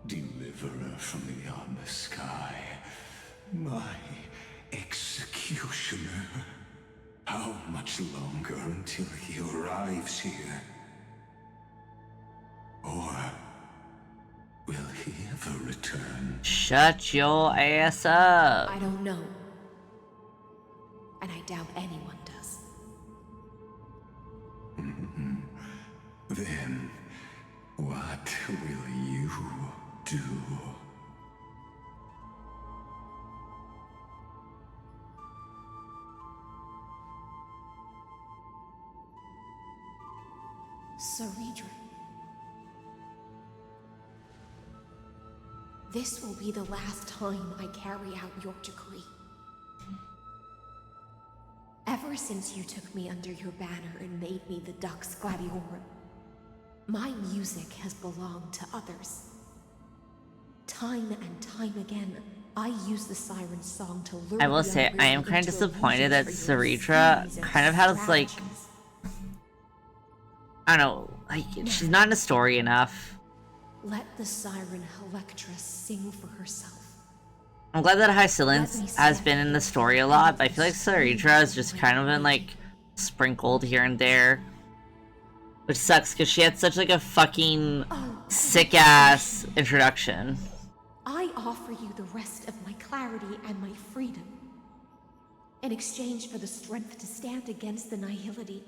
deliverer from beyond the sky. My executioner. How much longer until he arrives here? Or will he ever return? Shut your ass up. I don't know. And I doubt anyone does. Then, what will you do? Ceredra. This will be the last time I carry out your decree. Ever Ever since you took me under your banner and made me the Dux Gladiorum, my music has belonged to others. Time and time again, I use the siren song to lure I will say, I am kind of disappointed that Saritra kind of has, like, I don't know, like, she's not in the story enough. Let the siren Electra sing for herself. I'm glad that Hycillence has been in the story a lot, but I feel like Saritra has just kind of been, like, sprinkled here and there. Which sucks, because she had such, like, a fucking sick-ass introduction. I offer you the rest of my clarity and my freedom, in exchange for the strength to stand against the nihility,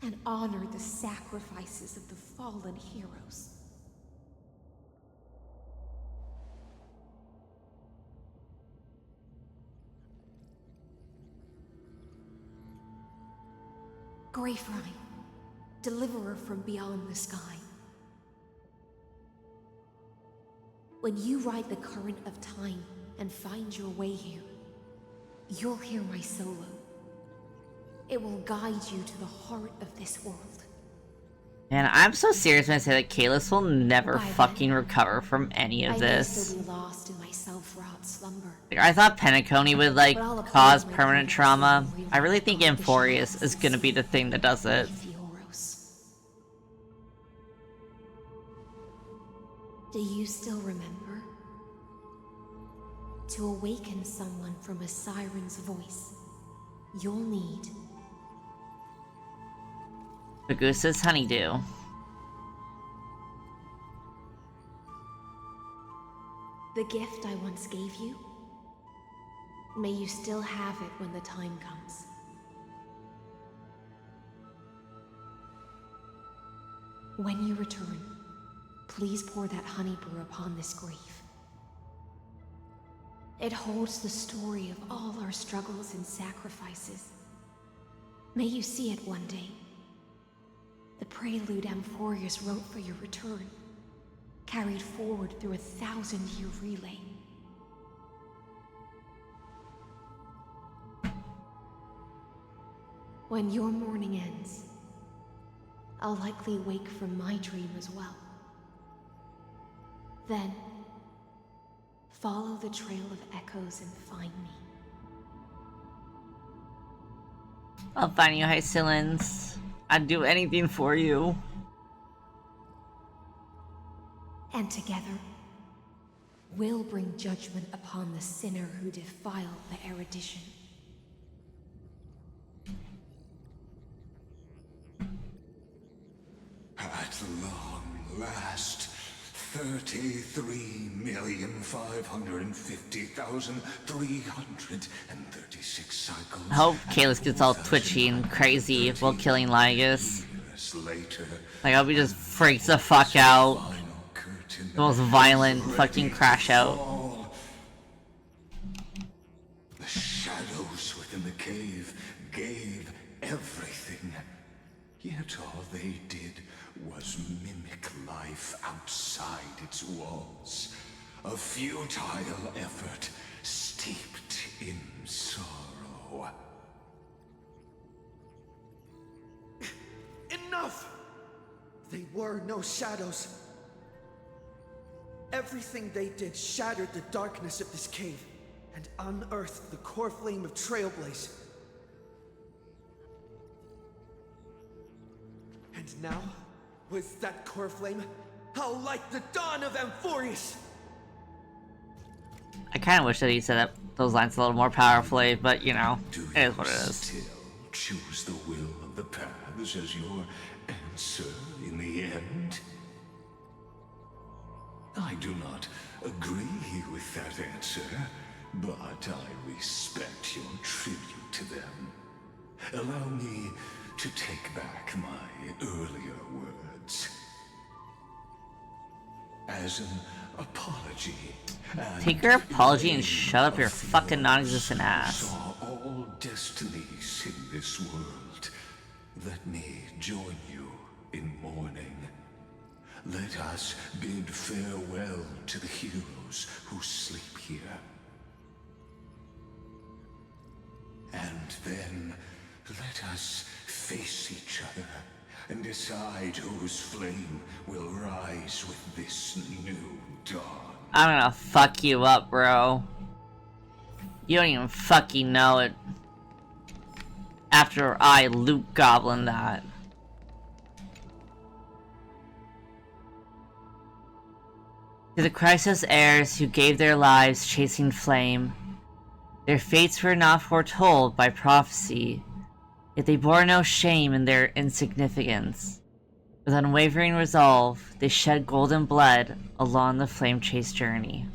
and honor the sacrifices of the fallen heroes. Greyfry, deliverer from beyond the sky. When you ride the current of time and find your way here, you'll hear my solo. It will guide you to the heart of this world. Man, I'm so serious when I say that Kalis will never fucking recover from any of I this. may still be lost in my self-wrought slumber. Like, I thought Penacony would, like, cause permanent trauma. I really think Amphorius is gonna be the thing that does it. Do you still remember? To awaken someone from a siren's voice, you'll need Magusa's honeydew. the gift I once gave you. May you still have it when the time comes. When you return, please pour that honey brew upon this grave. It holds the story of all our struggles and sacrifices. May you see it one day. The prelude Amphorius wrote for your return, carried forward through a 1,000-year relay. When your mourning ends, I'll likely wake from my dream as well. Then, follow the trail of echoes and find me. I'll find you, Hycillence. I'd do anything for you. And together, we'll bring judgment upon the sinner who defiled the erudition. At long last, 33,550,336 cycles. I hope Kalis gets all twitchy and crazy while killing Lygus. Later, Like, I hope he just freaks the fuck out. The most violent fucking crash out. the shadows within the cave gave everything. Yet all they did was mimic life outside its walls. A futile effort steeped in sorrow. Enough! They were no shadows. Everything they did shattered the darkness of this cave and unearthed the core flame of Trailblaze. And now, with that core flame, I'll light the dawn of Amphorius! I kind of wish that he said that, those lines a little more powerfully, but you know, it is what it is. Still choose the will of the paths as your answer in the end? I do not agree with that answer, but I respect your tribute to them. Allow me to take back my earlier words. As an apology. Take your apology and shut up your fucking non-existent ass. Saw all destinies in this world. Let me join you in mourning. Let us bid farewell to the heroes who sleep here. And then Let us face each other and decide whose flame will rise with this new dawn. I'm gonna fuck you up, bro. You don't even fucking know it. After I Luke Goblin that. To the Chrysos heirs who gave their lives chasing flame, their fates were not foretold by prophecy, yet they bore no shame in their insignificance. With unwavering resolve, they shed golden blood along the flame chase journey.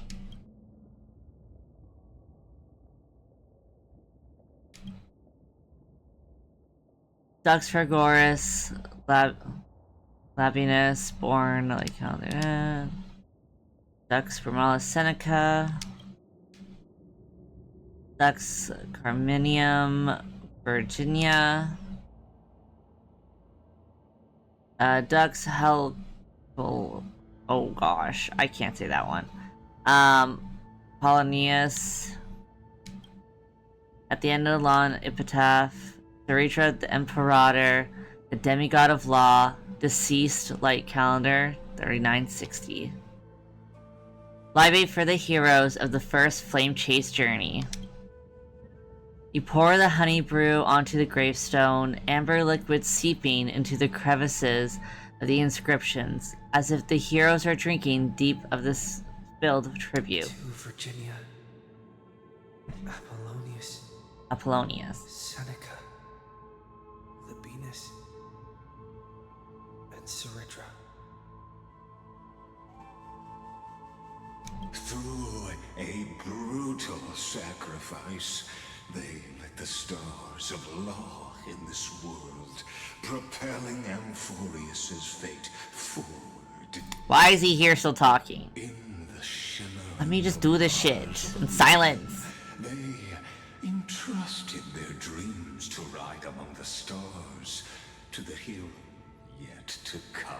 Dux Fragoris, Labinus, born like how they Dux Bromalis Seneca, Dux Carminium, Virginia, Dux Hel... Oh gosh, I can't say that one. Polonius. At the end of the long epitaph, Theritra the Imperator, the demigod of law, deceased light calendar, 3960. Live for the heroes of the first flame chase journey. You pour the honey brew onto the gravestone, amber liquid seeping into the crevices of the inscriptions, as if the heroes are drinking deep of this spilled tribute. To Virginia, Apollonius, Seneca, Labinus, and Theritra. Through a brutal sacrifice, they lit the stars of law in this world, propelling Amphorius's fate forward. Why is he here still talking? In the shimmer. Let me just do this shit in silence. They entrusted their dreams to ride among the stars, to the hero yet to come.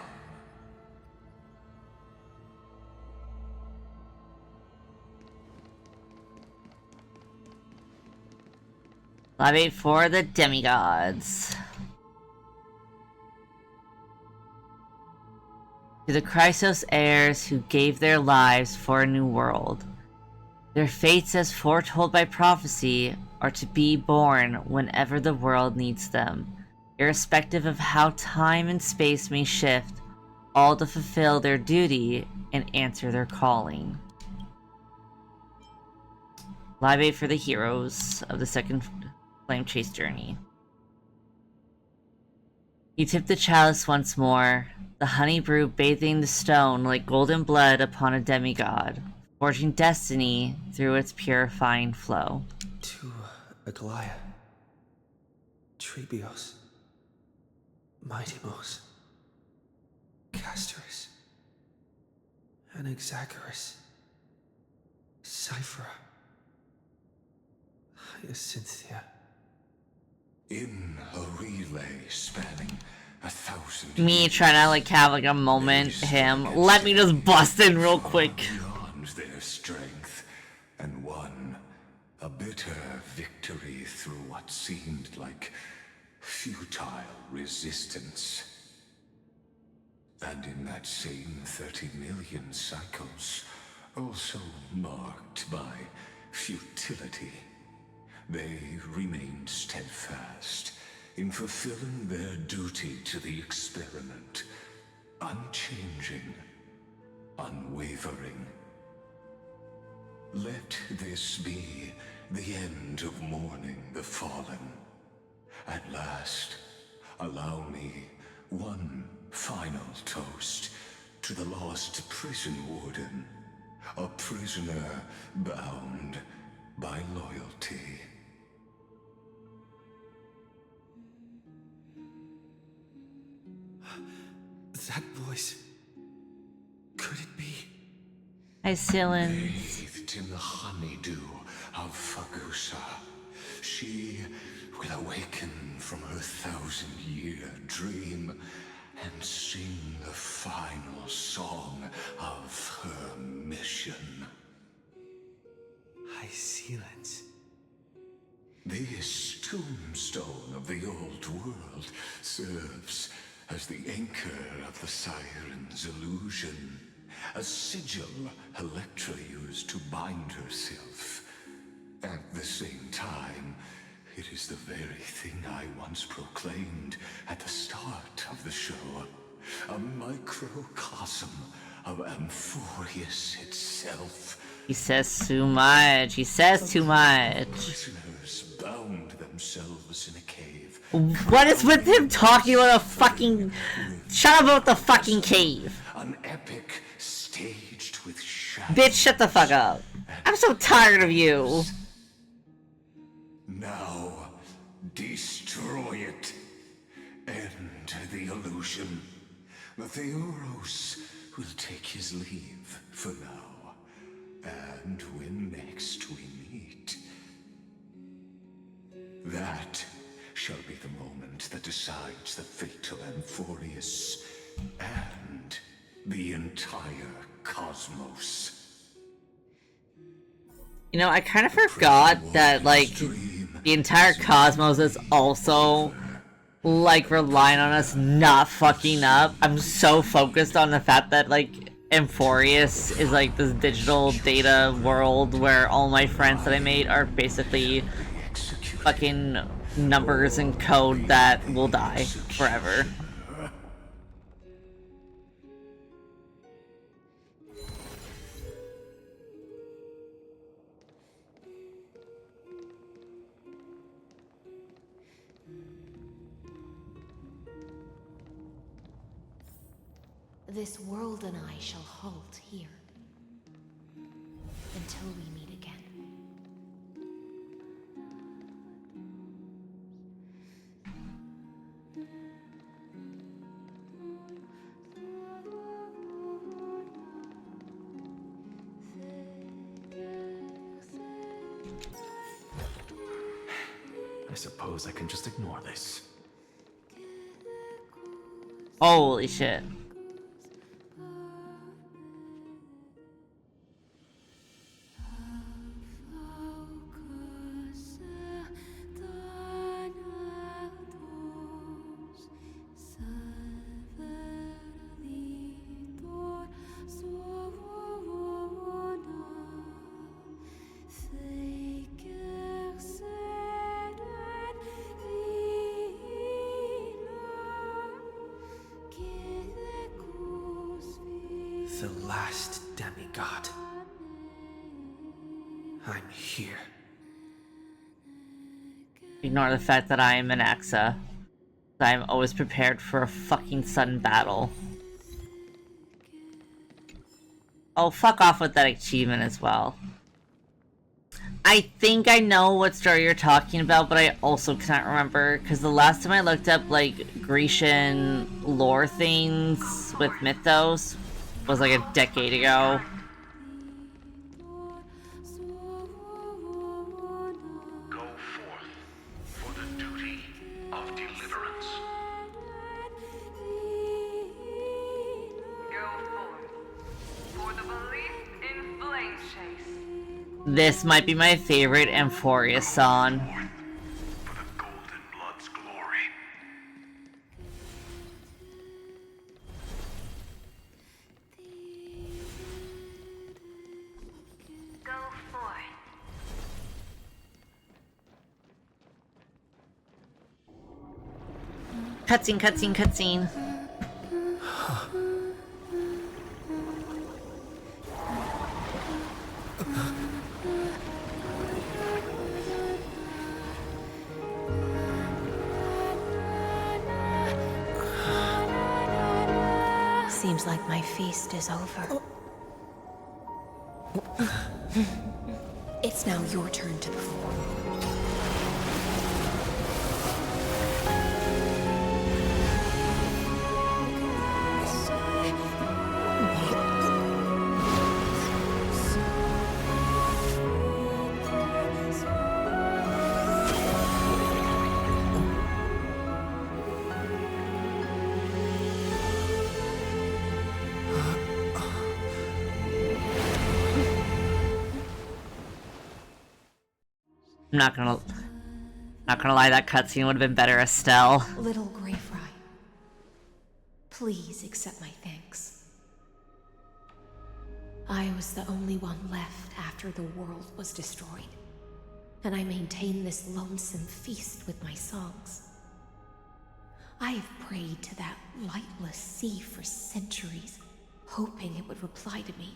Lobby for the demigods. To the Chrysos heirs who gave their lives for a new world. Their fates, as foretold by prophecy, are to be born whenever the world needs them, irrespective of how time and space may shift, all to fulfill their duty and answer their calling. Live aid for the heroes of the second flame chase journey. You tip the chalice once more, the honey brew bathing the stone like golden blood upon a demigod, forging destiny through its purifying flow. To Aglaia, Trebios, Mightimos, Castorus, Anaxagoras, Cyphera, Hyacinthia. In a relay spanning 1,000 Me years, trying to like have like a moment, him. Let me just bust in real quick. beyond their strength, and won a bitter victory through what seemed like futile resistance. And in that same 30 million cycles, also marked by futility, they remained steadfast in fulfilling their duty to the experiment, unchanging, unwavering. Let this be the end of mourning the fallen. At last, allow me one final toast to the lost prison warden, a prisoner bound by loyalty. That voice. Could it be? Hi, Cylons. Bathed in the honeydew of Fagusa, she will awaken from her 1,000-year dream and sing the final song of her mission. High Sealants. This tombstone of the serves as the anchor of the Siren's illusion, a sigil Electra used to bind herself. At the same time, it is the very thing I once proclaimed at the start of the show. A microcosm of Amphorius itself. He says too much. He says too much. Prisoners bound themselves in a cave. What is with him talking about a fucking... Shut up about the fucking cave. An epic staged with shadows. Bitch, shut the fuck up. I'm so tired of you. Now, destroy it. End the illusion. The Theoros will take his leave for now. And when next we meet, that shall be the moment that decides the fate of Amphorius and the entire cosmos. You know, I kind of forgot that, like, the entire cosmos is also, like, relying on us not fucking up. I'm so focused on the fact that, like, Amphorius is, like, this digital data world where all my friends that I made are basically fucking numbers and code that will die forever. This world and I shall halt here until we meet again. I suppose I can just ignore this. Holy shit. The last demigod. I'm here. Ignore the fact that I am an Axa. I am always prepared for a fucking sudden battle. Oh, fuck off with that achievement as well. I think I know what story you're talking about, but I also cannot remember, because the last time I looked up, like, Grecian lore things with Mythos was like a decade ago. Go forth for the duty of deliverance. Go forth for the belief in Flame Chase. This might be my favorite Amphorius song. For the Golden Blood's glory. Go forth. Cutscene, cutscene, cutscene. Seems like my feast is over. It's now your turn to perform. I'm not gonna lie, that cutscene would have been better, Estelle. Little Grey Fry, Please accept my thanks. I was the only one left after the world was destroyed, and I maintain this lonesome feast with my songs. I have prayed to that lightless sea for centuries, hoping it would reply to me.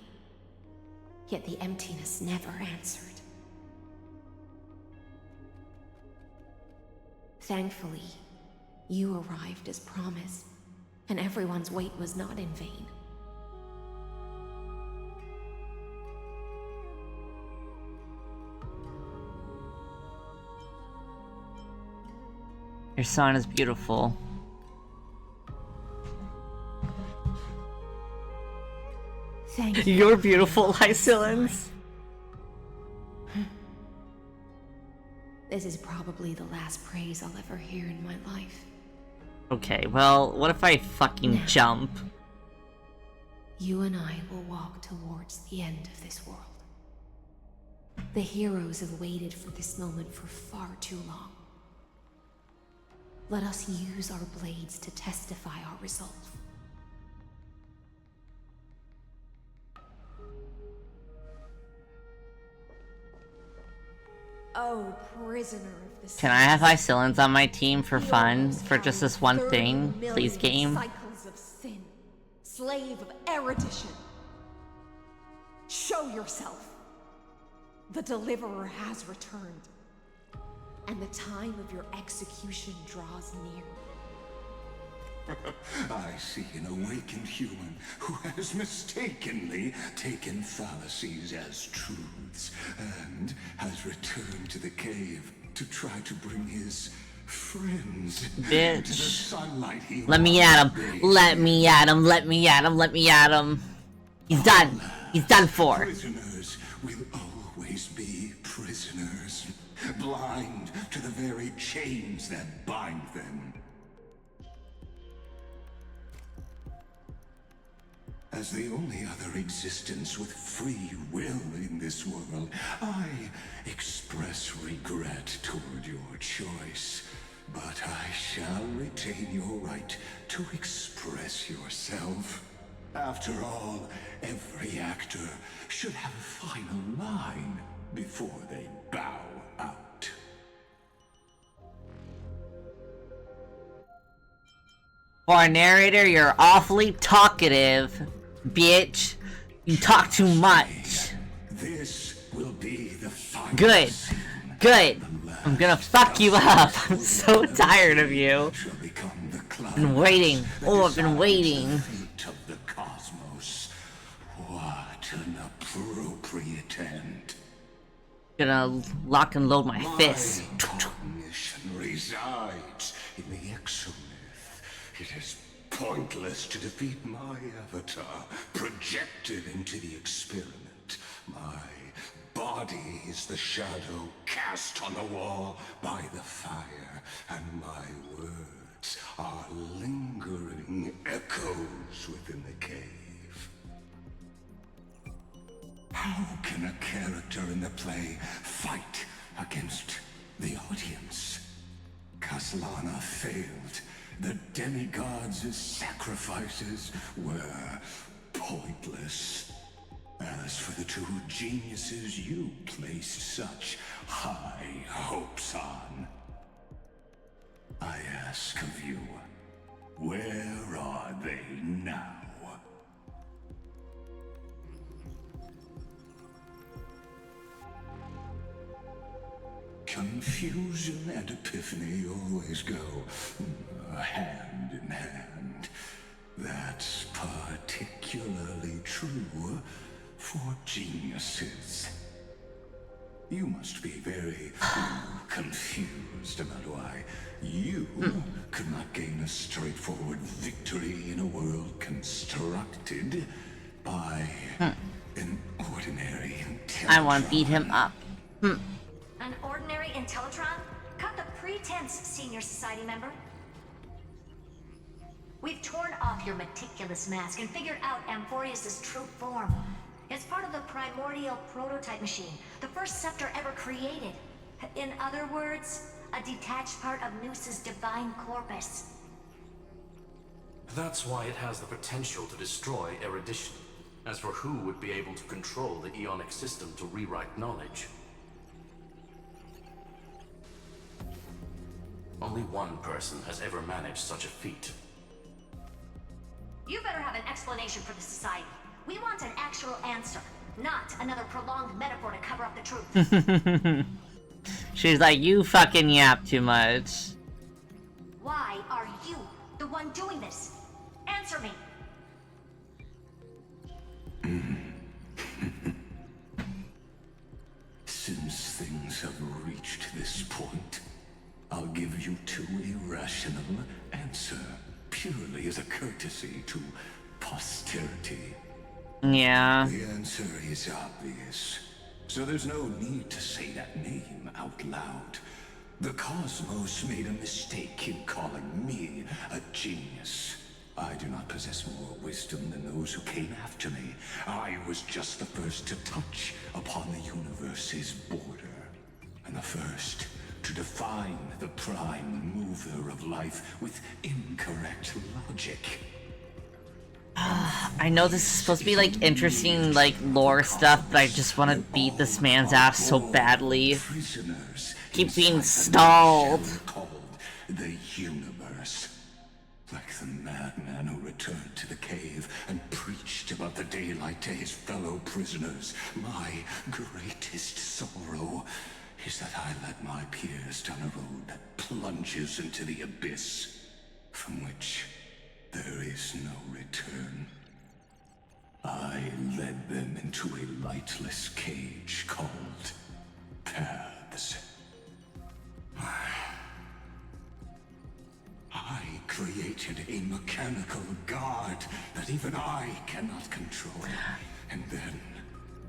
Yet the emptiness never answered. Thankfully, you arrived as promised, and everyone's wait was not in vain. Your song is beautiful. Thank you. You're beautiful, Hycillans. This is probably the last praise I'll ever hear in my life. Okay, well, what if I fucking Now. jump? You and I will walk towards the end of this world. The heroes have waited for this moment for far too long. Let us use our blades to testify our resolve. Oh, prisoner of the Can I have Hycillans on my team for fun? For just this one thing? Please, game? Cycles of sin, slave of erudition. Show yourself. The deliverer has returned, and the time of your execution draws near. I see an awakened human who has mistakenly taken fallacies as truths and has returned to the cave to try to bring his friends to the Bitch. sunlight he Let me at him. wanted. Let me at him. Let me at him. Let me at him. He's done. He's done for. Prisoners will always be prisoners, blind to the very chains that bind them. As the only other existence with free will in this world, I express regret toward your choice. But I shall retain your right to express yourself. After all, every actor should have a final line before they bow out. For a narrator, you're awfully talkative, bitch. You talk too much. This will be the final Good. scene. Good. I'm gonna fuck you up. I'm so tired of you. Shall become the Been waiting. Oh, I've been waiting. The fate of the cosmos. What an appropriate end. Gonna lock and load my fist. Mission resides in the exomyth. It is pointless to defeat my avatar, projected into the experiment. My body is the shadow cast on the wall by the fire, and my words are lingering echoes within the cave. How can a character in the play fight against the audience? Kaslana failed. The demigods' sacrifices were pointless. As for the two geniuses you placed such high hopes on, I ask of you, where are they now? Confusion and epiphany always go hand in hand. That's particularly true for geniuses. You must be very confused about why you could not gain a straightforward victory in a world constructed by an ordinary intelligence. I want to beat him up. An ordinary Intellitron? Cut the pretense, Senior Society member. We've torn off your meticulous mask and figured out Amphorius' true form. It's part of the primordial prototype machine, the first scepter ever created. In other words, a detached part of Noos's divine corpus. That's why it has the potential to destroy erudition. As for who would be able to control the Ionic system to rewrite knowledge, only one person has ever managed such a feat. You better have an explanation for the society. We want an actual answer, not another prolonged metaphor to cover up the truth. She's like, you fucking yap too much. Why are you the one doing this? Answer me. Since things have reached this point, I'll give you two irrational answer, purely as a courtesy to posterity. Yeah. The answer is obvious, so there's no need to say that name out loud. The cosmos made a mistake in calling me a genius. I do not possess more wisdom than those who came after me. I was just the first to touch upon the universe's border, and the first to define the prime mover of life with incorrect logic. I know this is supposed to be like interesting, like lore stuff, but I just want to beat this man's ass so badly. Keep being stalled. Called the universe. Like the madman who returned to the cave and preached about the daylight to his fellow prisoners. My greatest sorrow is that I led my peers down a road that plunges into the abyss, from which there is no return. I led them into a lightless cage called Paths. I created a mechanical guard that even I cannot control. And then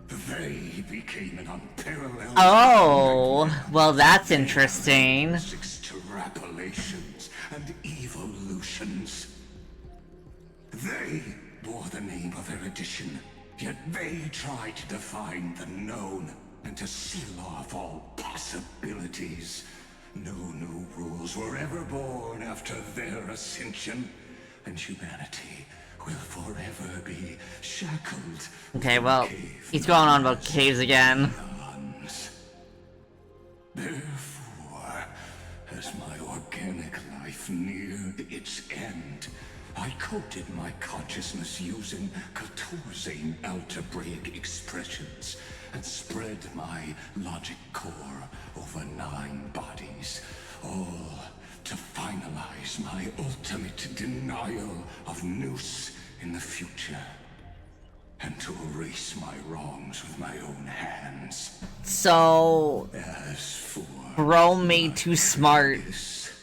they became an unparalleled... Oh, well that's interesting. Extrapolations and evolutions. They bore the name of erudition, yet they tried to define the known and to seal off all possibilities. No new rules were ever born after their ascension, and humanity will forever be shackled. Okay, well, he's going on about caves again. Therefore, as my organic life neared its end, I coded my consciousness using 14 algebraic expressions and spread my logic core over 9 bodies, all to finalize my ultimate denial of Nous in the future, and to erase my wrongs with my own hands. So, As for bro made too smart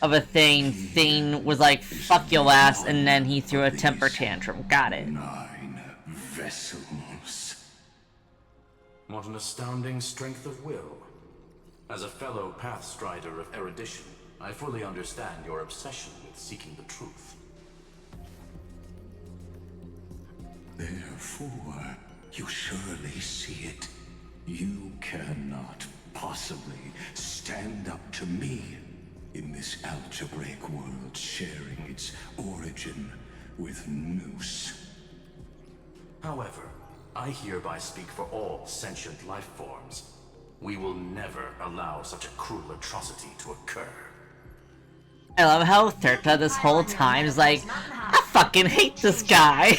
of a thing. Thing was like, fuck your ass, and then he threw a temper tantrum. Got it. 9 vessels. What an astounding strength of will. As a fellow pathstrider of erudition, I fully understand your obsession with seeking the truth. Therefore, you surely see it. You cannot possibly stand up to me in this algebraic world sharing its origin with Nous. However, I hereby speak for all sentient life forms. We will never allow such a cruel atrocity to occur. I love how Thurta this whole time is like, I fucking hate this guy.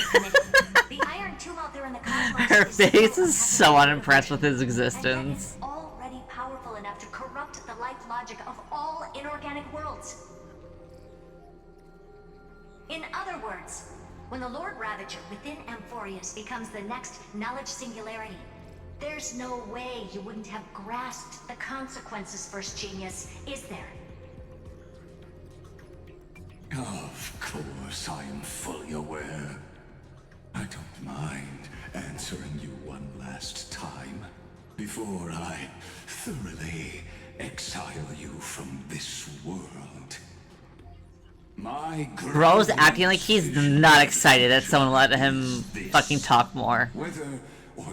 Her face is so unimpressed with his existence. Already powerful enough to corrupt the life logic of all inorganic worlds. In other words, when the Lord Ravager within Amphorius becomes the next knowledge singularity, there's no way you wouldn't have grasped the consequences, First Genius, is there? Of course, I am fully aware. I don't mind answering you one last time before I thoroughly exile you from this world. My Bro's acting like he's not excited that someone let him fucking talk more.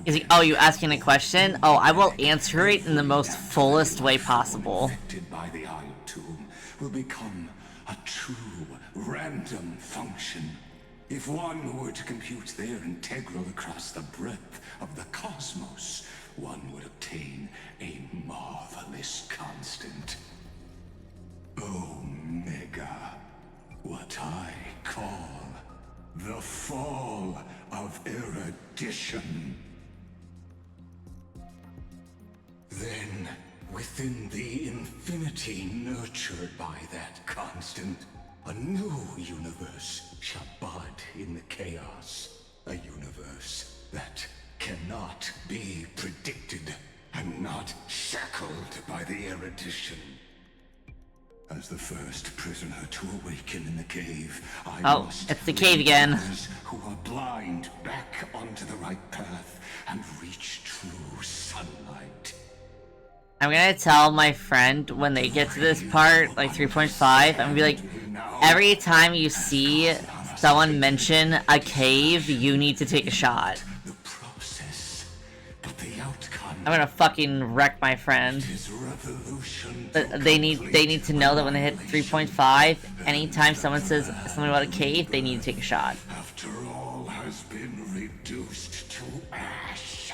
Is he, oh, you asking a question? Oh, I will answer it in the most fullest way possible. By the Iron Tomb will become a true random function If one were to compute their integral across the breadth of the cosmos, one would obtain a marvelous constant. Omega. What I call the fall of erudition. Then, within the infinity nurtured by that constant, a new universe shall bud in the chaos. A universe that cannot be predicted and not shackled by the erudition. As the first prisoner to awaken in the cave, I must it's the cave again. those who are blind back onto the right path and reach true sunlight. I'm gonna tell my friend when they get to this part, like 3.5, I'm gonna be like, every time you see someone mention a cave, you need to take a shot. The process, but the outcome. I'm gonna fucking wreck my friend. But they need to know that when they hit 3.5, anytime someone says something about a cave, they need to take a shot. After all has been reduced to ash.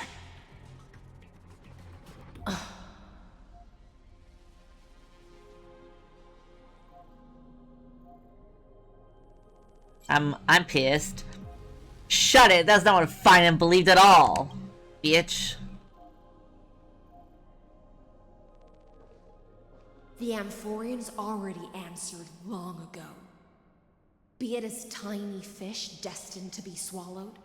I'm pissed. Shut it! That's not what Fine and believed at all, bitch. The Amphorians already answered long ago. Be it as tiny fish destined to be swallowed,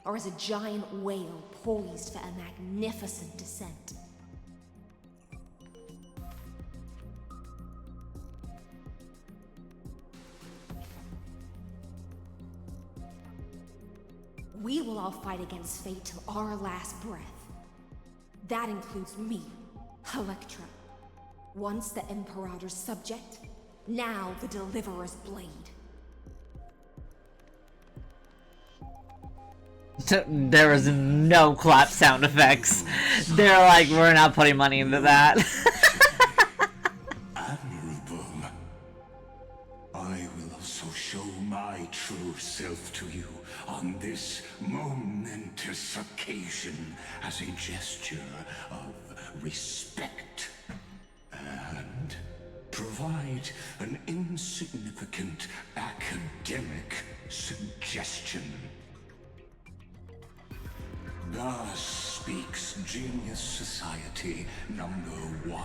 or as a giant whale poised for a magnificent descent. We will all fight against fate till our last breath. That includes me, Electra. Once the Imperator's subject, now the Deliverer's blade. There was no clap sound effects. They're like, we're not putting money into that. Admirable. I will also show my true self to you on this momentous occasion as a gesture of respect. And provide an insignificant academic suggestion. Thus speaks Genius Society number 1.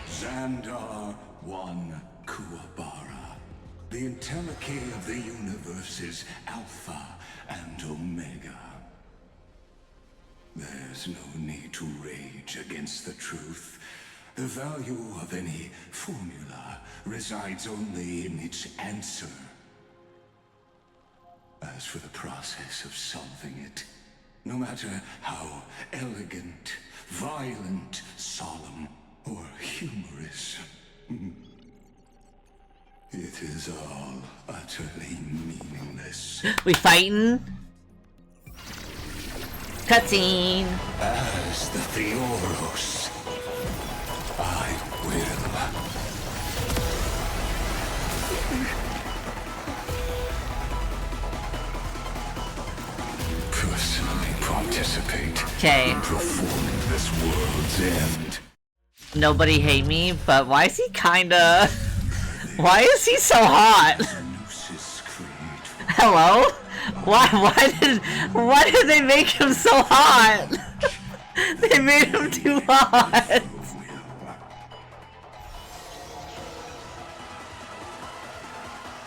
Xandar 1 Kuwabara. The Entelechy of the universe's Alpha and Omega. There's no need to rage against the truth. The value of any formula resides only in its answer. As for the process of solving it, no matter how elegant, violent, solemn, or humorous, it is all utterly meaningless. We fighting? Cutscene! As the Theoros, I will personally participate in performing this world's end. Nobody hate me, but why is he kinda... Why is he so hot? Hello? Why did they make him so hot? They made him too hot.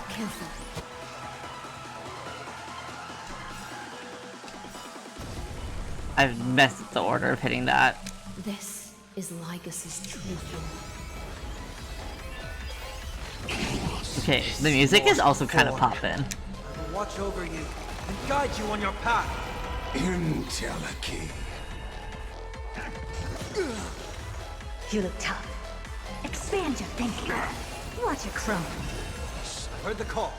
Careful. I've messed up the order of hitting that. This is Lycus's true form. Okay, the music is also kind of popping. I will watch over you and guide you on your path. Entelechy. You look tough. Expand your thinking. Watch it crumble. I heard the call.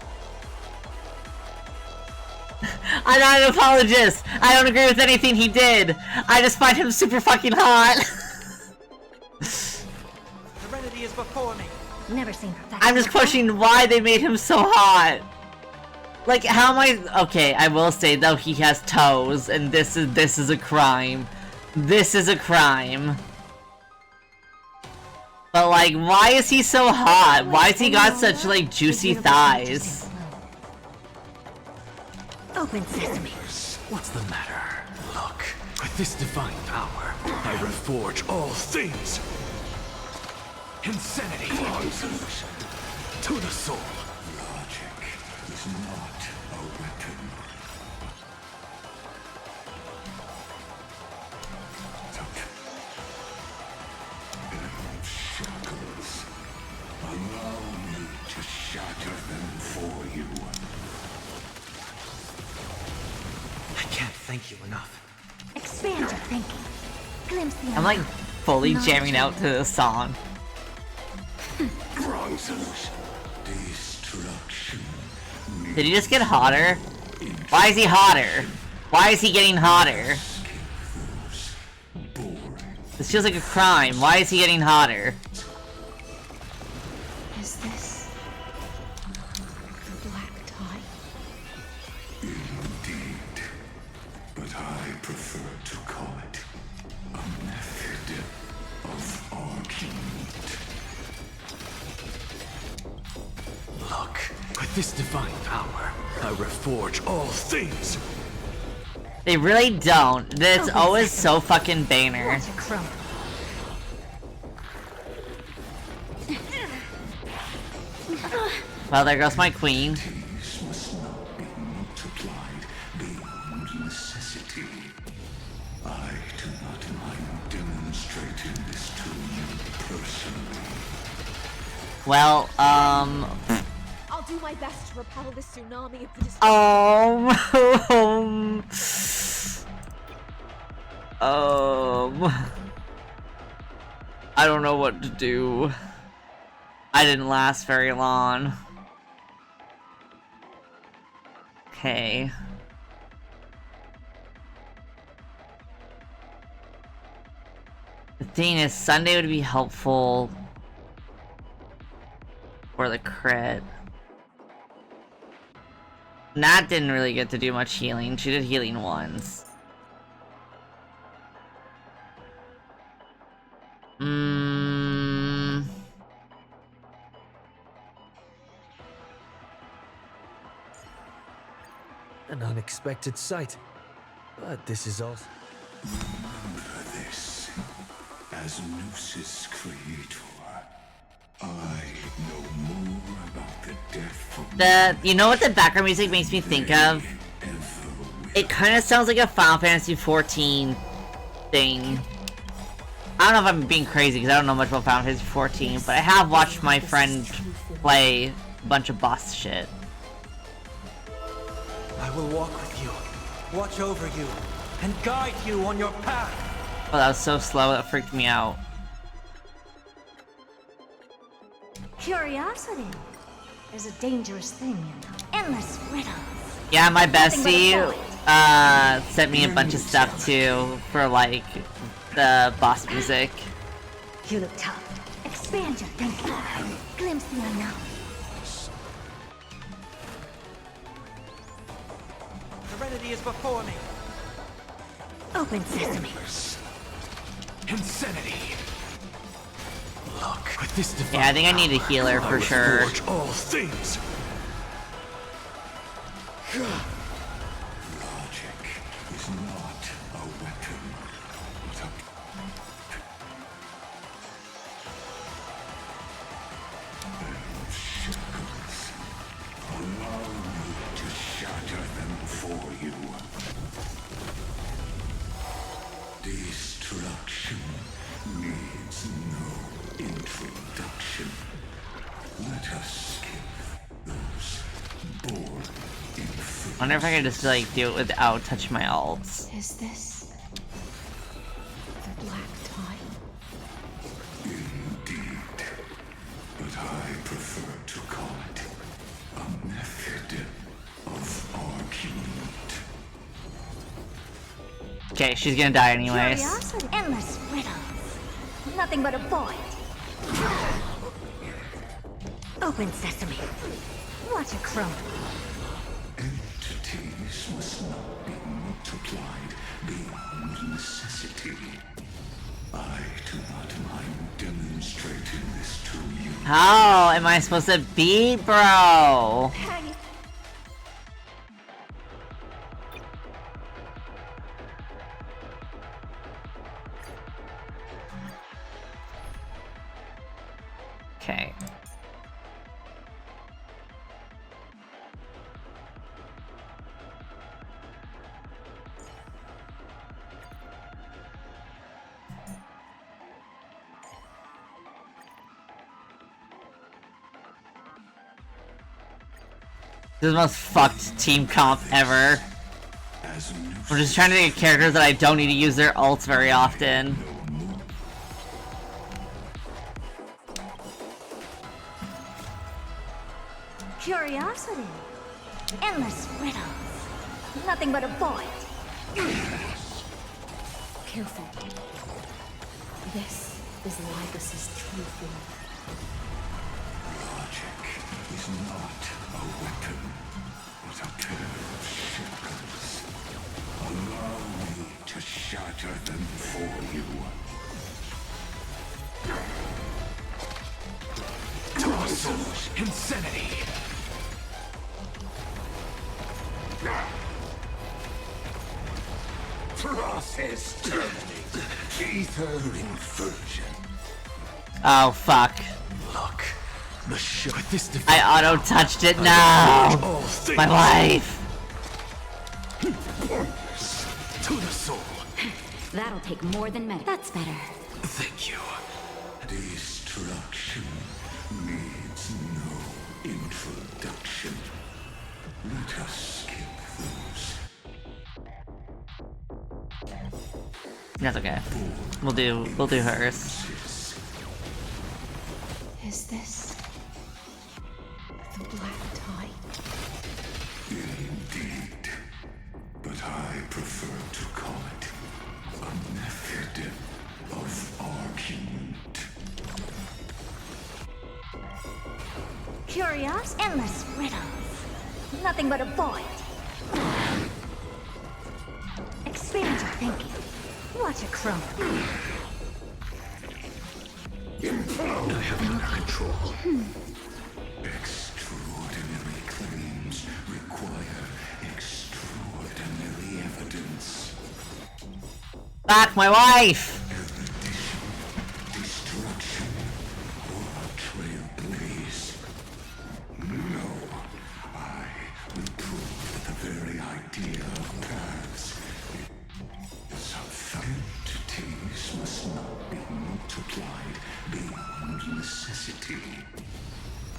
I'm not an apologist. I don't agree with anything he did. I just find him super fucking hot. Serenity is before me. Never seen her that. I'm just questioning why they made him so hot. Like, how am I? Okay, I will say though, he has toes, and this is a crime. This is a crime. But like, why is he so hot? Why has he got such like juicy thighs? Open sesame. What's the matter? Look, with this divine power, I reforge all things. Insanity. To the soul. Logic is not a weapon. Shackles. Allow me to shatter them for you. I can't thank you enough. Expand your thinking. Glimpse the I'm like fully jamming out to this song. Wrong solution. Destruction. Did he just get hotter? Why is he hotter? Why is he getting hotter? This feels like a crime. Why is he getting hotter? Is this the black tie? Indeed. But I prefer to call it a method of argument. Look, with this divine power, I reforge all things. They really don't. That's always so fucking Banner. Well, there goes my queen. These must not be multiplied beyond necessity. I do not mind demonstrating this to you personally. Well, I'll do my best to repel this tsunami of the destruction. I don't know what to do. I didn't last very long. Okay. The thing is, Sunday would be helpful for the crit. Nat didn't really get to do much healing. She did healing once. An unexpected sight. But this is all. Remember this. As Noos's creator, I know more about the death of You know what the background music makes me think of? It kind of sounds like a Final Fantasy XIV thing. I don't know if I'm being crazy because I don't know much about Final Fantasy XIV, but I have watched my friend play a bunch of boss shit. I will walk with you, watch over you, and guide you on your path. Oh, that was so slow, that freaked me out. Curiosity is a dangerous thing, you know. Endless riddles. Yeah, my bestie, sent me a bunch of stuff too, for like, the boss music. You look tough. Expand your thinking. Glimpse the unknown. Serenity is before me. Open sesame. Insanity. Look, with this divine Yeah, I think I need a healer for sure. reforge all things. logic is not a weapon, but a shackles. Allow me to shatter them for you. Destruction needs no introduction. Let us skip those born in fear. I wonder if I could just like do it without touching my ults. Is this the black tie? Indeed, but I prefer to call it a method of argument. Okay, she's gonna die anyways. Curiosity. Endless riddles. Nothing but a void. Open sesame. Watch it crumble. must not be multiplied beyond necessity. I do not mind demonstrating this to you. How am I supposed to be, bro? Okay. This is the most fucked team comp ever. I'm just trying to get characters that I don't need to use their ults very often. Curiosity. Endless riddles. Nothing but a void. Careful. This is Legacy's true form. Logic is not a weapon, but a pair of shackles. Allow me to shatter them for you. Toss insanity! Process terminated. Ether inversion. Oh fuck. Look, the ship with this I auto-touched it now. My life. To the soul. That'll take more than med. That's better. Thank you. Destruction needs no introduction. Let us skip those. That's okay. We'll do hers. Is this the Black Tide? Indeed. But I prefer to call it a method of argument. Curious, endless riddles. Nothing but a void. Expand your thinking. Watch it crumble. I have it under control. Extraordinary claims require extraordinary evidence. Back my wife! Destruction or trailblaze. No, I will prove that the very idea of paths is of entities must not be multiplied beyond necessity. I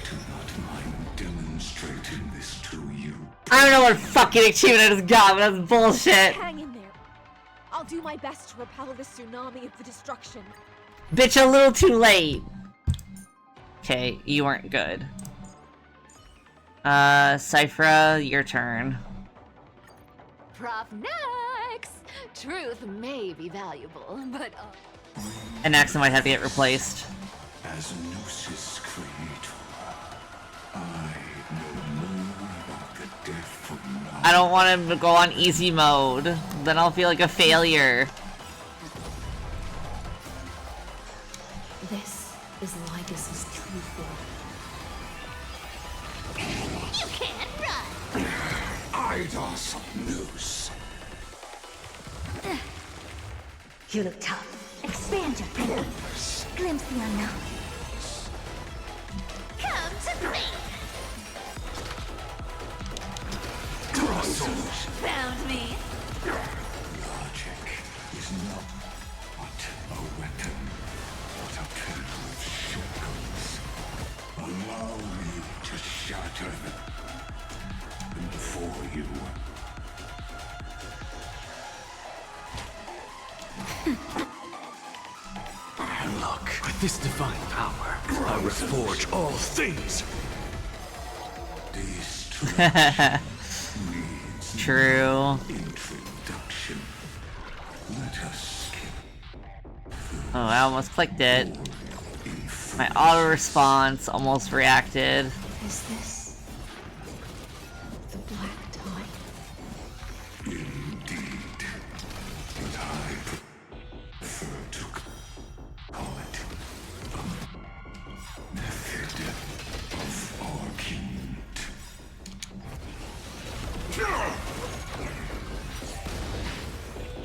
do not mind demonstrating this to you. I don't know what fucking achievement I just got, but that's bullshit. Hang in there. I'll do my best to repel this tsunami of the destruction. Bitch, a little too late. Okay, you weren't good. Cyphra, your turn. Prof next! Truth may be valuable, but And Axel might have to get replaced. As Gnosis Creator, I know more about the death of knowledge. I don't want him to go on easy mode. Then I'll feel like a failure. This is Legacy's true form. You can't run! Eidos Nous. You look tough. Expand your thinking. Glimpse the unknown. Come to me! Found me! Logic is not but a weapon, but a pair of shackles. Allow me to shatter them for you. Look, with this divine power, I will forge all things. True. Introduction. Let us skip. Oh, I almost clicked it. My auto response almost reacted. Is this the Black Tide?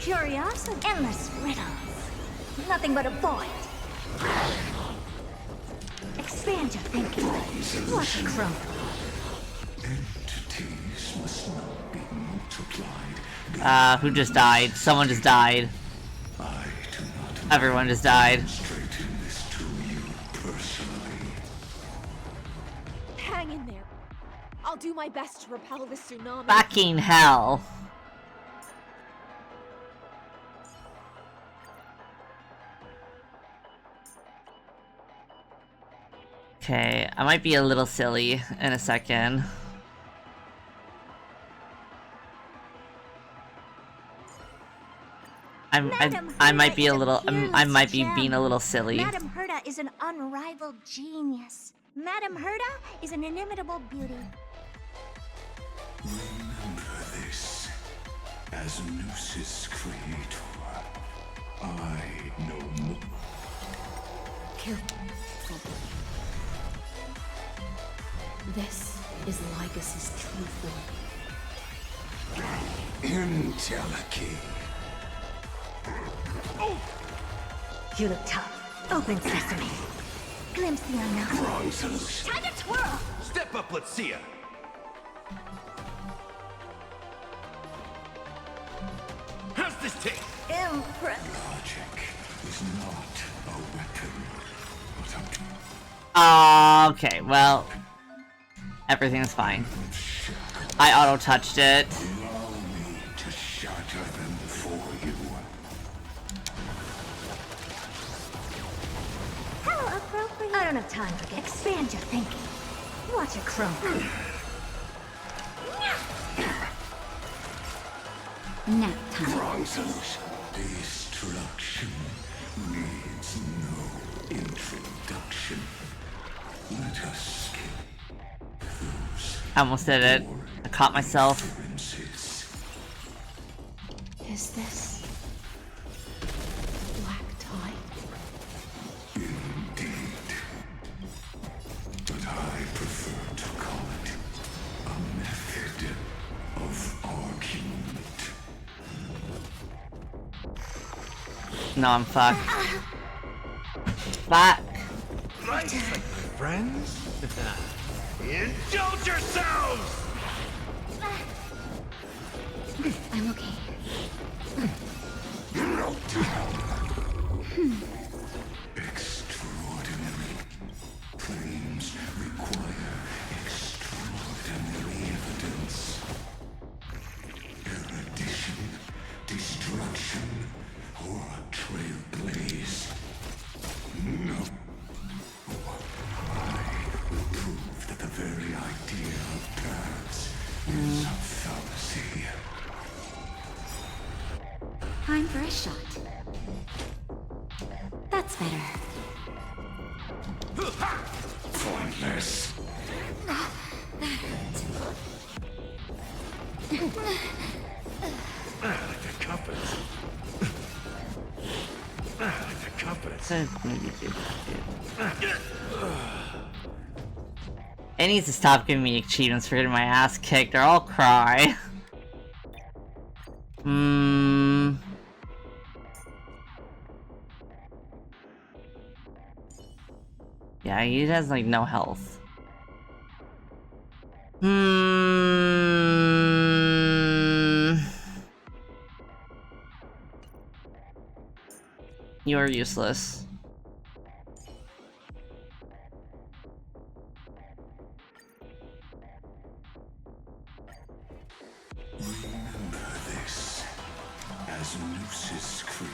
Curiosity. Endless riddles. Nothing but a void. Expand your thinking. What a crumb. Entities must not be multiplied. Who just died? Someone just died. I do not. Everyone just died. Demonstrating this to you personally. Hang in there. I'll do my best to repel the tsunami. Fucking hell. Okay, I might be a little silly in a second. I might be a little, I might be being a little silly. Madame Herda is an unrivaled genius. Madame Herda is an inimitable beauty. Remember this. As Noos's creator, I know more. Careful. This is Lycus's true form. Intellicate. You look tough. Open sesame. Glimpse the unknown. Wrong solution. Time to twirl. Step up, let's see ya. How's this taste? Impressive. Logic is not a weapon, but a... Okay, well, everything's fine. I auto-touched it. Allow me to shatter them for you. How appropriate. I don't have time for this. Expand your thinking. Watch it crumble. Nap time. Wrong solution. Destruction needs no introduction. Let us skip those I almost did it. I caught myself. differences. Is this black tie? Indeed. But I prefer to call it a method of argument. No, I'm fucked. Fuck. Right, friends? Indulge yourselves! I'm okay. Extraordinary. Claims require extraordinary evidence. Erudition, destruction, or trailblaze. No. I will prove that the very idea of paths is a fallacy. Time for a shot. That's better. Pointless. I like the compass. I like the compass. It needs to stop giving me achievements for getting my ass kicked or I'll cry. Yeah, he has like no health. You're useless. Remember this as Noos's creep.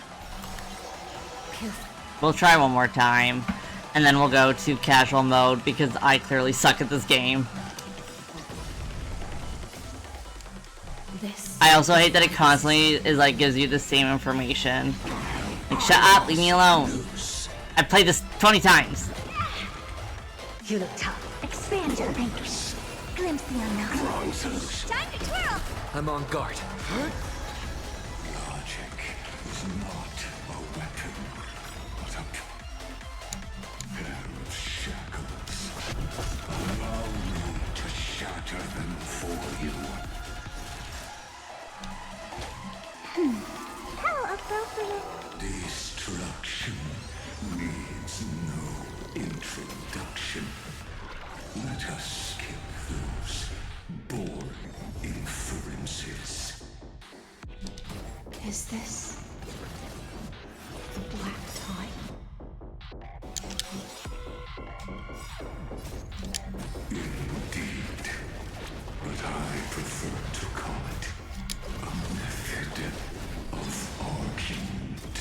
We'll try one more time, and then we'll go to casual mode because I clearly suck at this game. I also hate that it constantly is like gives you the same information. Like, shut up, leave me alone. I've played this 20 times. You look tough. Expand your thinking. Glimpse the unknown. Wrong solution. Time to twirl. I'm on guard. Logic is not a weapon, but a pair of shackles. Allow me to shatter them for you. How introduction. Let us skip those boring inferences. Is this the black tie? Indeed, but I prefer to call it a method of argument.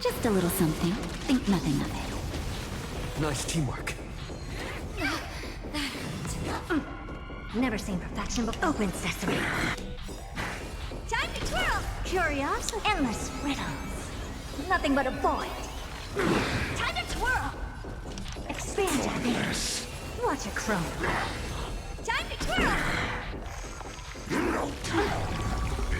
Just a little something. Think nothing of it. Nice teamwork. Never seen perfection before. Open sesame. Time to twirl! Curiosity. Endless riddles. Nothing but a void. Time to twirl! Expand your things. Watch it crumble. Time to twirl!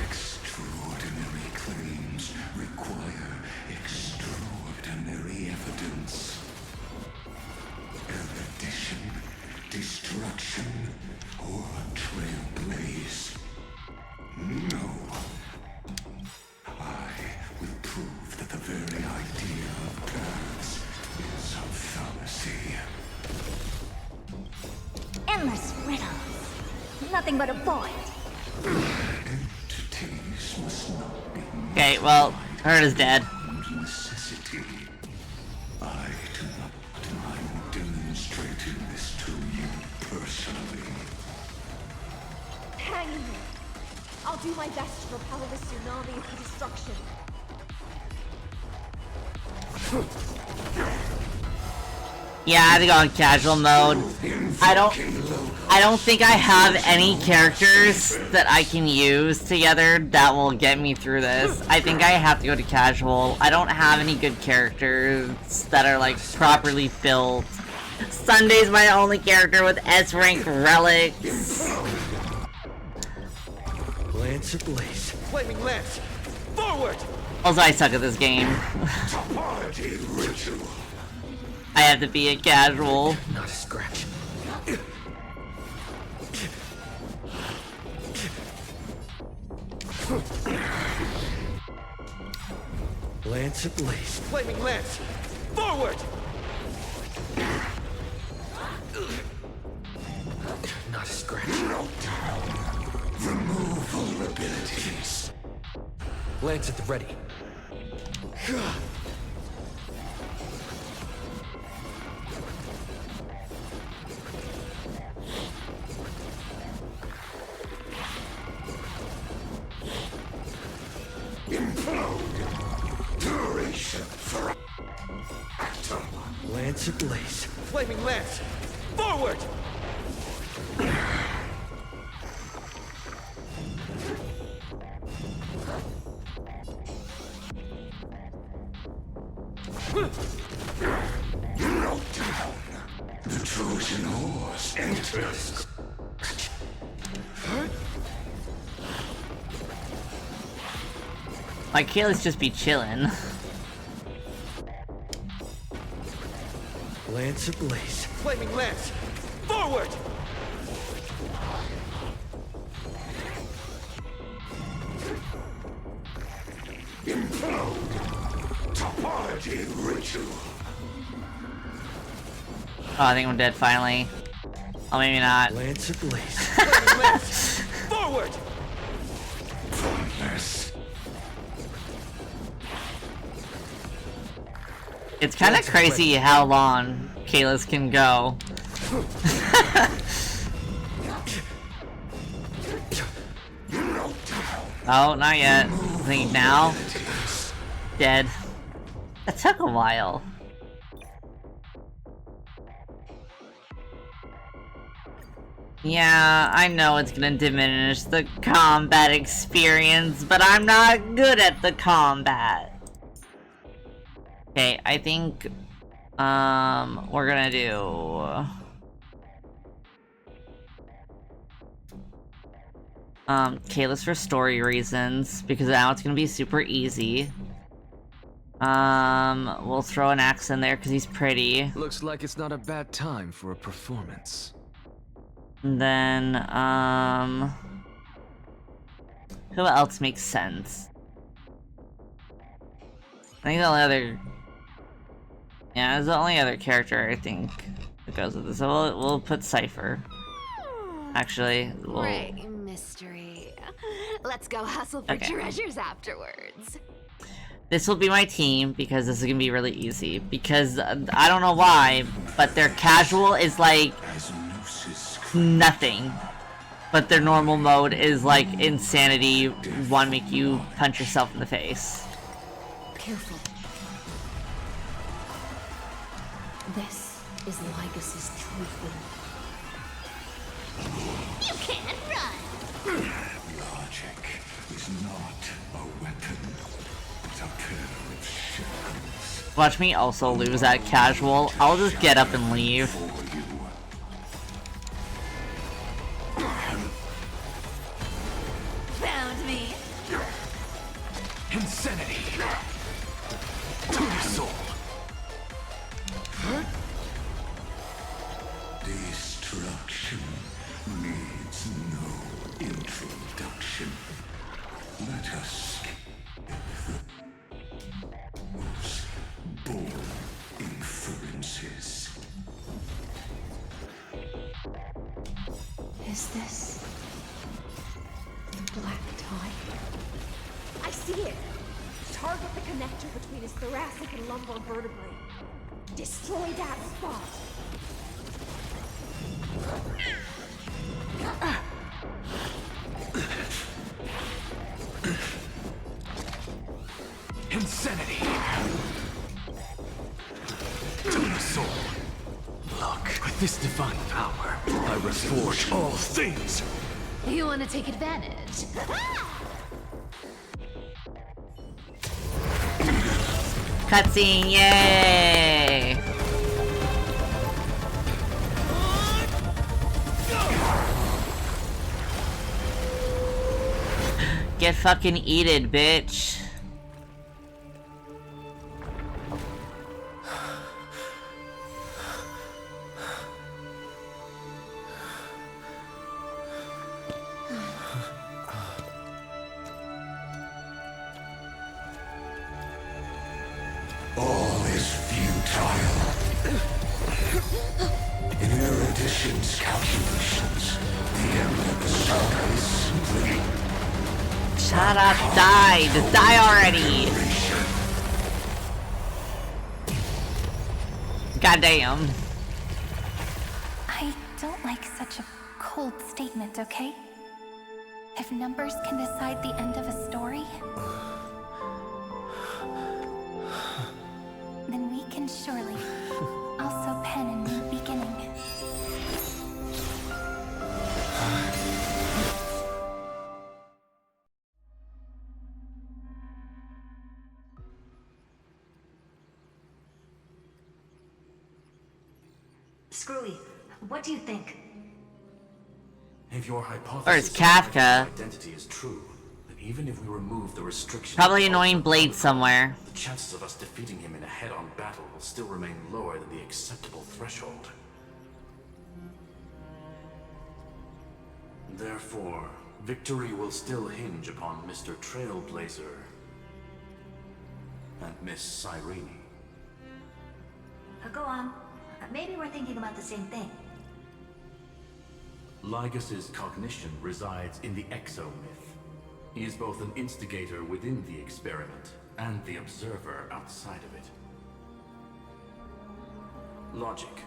Extraordinary claims require extraordinary evidence. Erudition, destruction, or trailblaze. No. I will prove that the very idea of paths is a fallacy. Endless riddles. Nothing but a void. Entities must not be Okay, well, Herta's dead. necessity. I do not mind demonstrating this to you personally. Hang in there. I'll do my best to repel this tsunami of destruction. Yeah, I had to go on casual mode. I don't think I have any characters that I can use together that will get me through this. I think I have to go to casual. I don't have any good characters that are like properly built. Sunday's my only character with S rank relics. Lance ablaze. Flaming lance. Forward! Also, I suck at this game. Party ritual. I have to be a casual. Not a scratch. Lance ablaze. Flaming lance. Forward! Not a scratch. Remove vulnerabilities. Lance at the ready. Implode. Duration for atom. Lance ablaze. Flaming lance. Forward! No down. The Trojan horse enters. My Kayla's just be chillin'. Lance ablaze. Flaming lance. Forward! Implode. Topology ritual. Oh, I think I'm dead finally. Oh, maybe not. Lance ablaze. Flaming lance. Forward! Pointless. It's kind of crazy how long Kayla's can go. Oh, not yet. I think now. Dead. That took a while. Yeah, I know it's gonna diminish the combat experience, but I'm not good at the combat. Okay, I think, we're gonna do... Kayla's for story reasons, because now it's gonna be super easy. We'll throw an axe in there because he's pretty. Looks like it's not a bad time for a performance. And then, who else makes sense? I think the only other... Yeah, it's the only other character I think that goes with this. So we'll put Cypher. Actually, we'll... Great mystery. Let's go hustle for treasures afterwards. This will be my team because this is gonna be really easy. Because I don't know why, but their casual is like nothing. But their normal mode is like insanity, one make you punch yourself in the face. Careful. This is Lygus' true form. You can't run! Logic is not a weapon, but a pair of shackles. Watch me also lose at casual. I'll just get up and leave. Found me. Insanity. To the soul. Destruction needs no introduction. Let us skip those bold inferences. Is this the black tie? I see it! Target the connector between his thoracic and lumbar vertebrae. Destroy that spot! Insanity. To the soul. Look, with this divine power, I reforge all things. You want to take advantage? Cutscene, yay! Get fucking eated, bitch. All is futile. In Erudition's calculations, the end of the saga is simply... Shut up, die! Just die already! Goddamn. I don't like such a cold statement, okay? If numbers can decide the end of a story, then we can surely also pen a new beginning. Screwy, what do you think? If your hypothesis Or it's Kafka. of identity is true, then even if we remove the restriction... Probably annoying Blade somewhere. The chances of us defeating him in a head-on battle will still remain lower than the acceptable threshold. Therefore, victory will still hinge upon Mr. Trailblazer and Miss Cyrene. Go on. Maybe we're thinking about the same thing. Lygus' cognition resides in the exomyth. He is both an instigator within the experiment and the observer outside of it. Logic.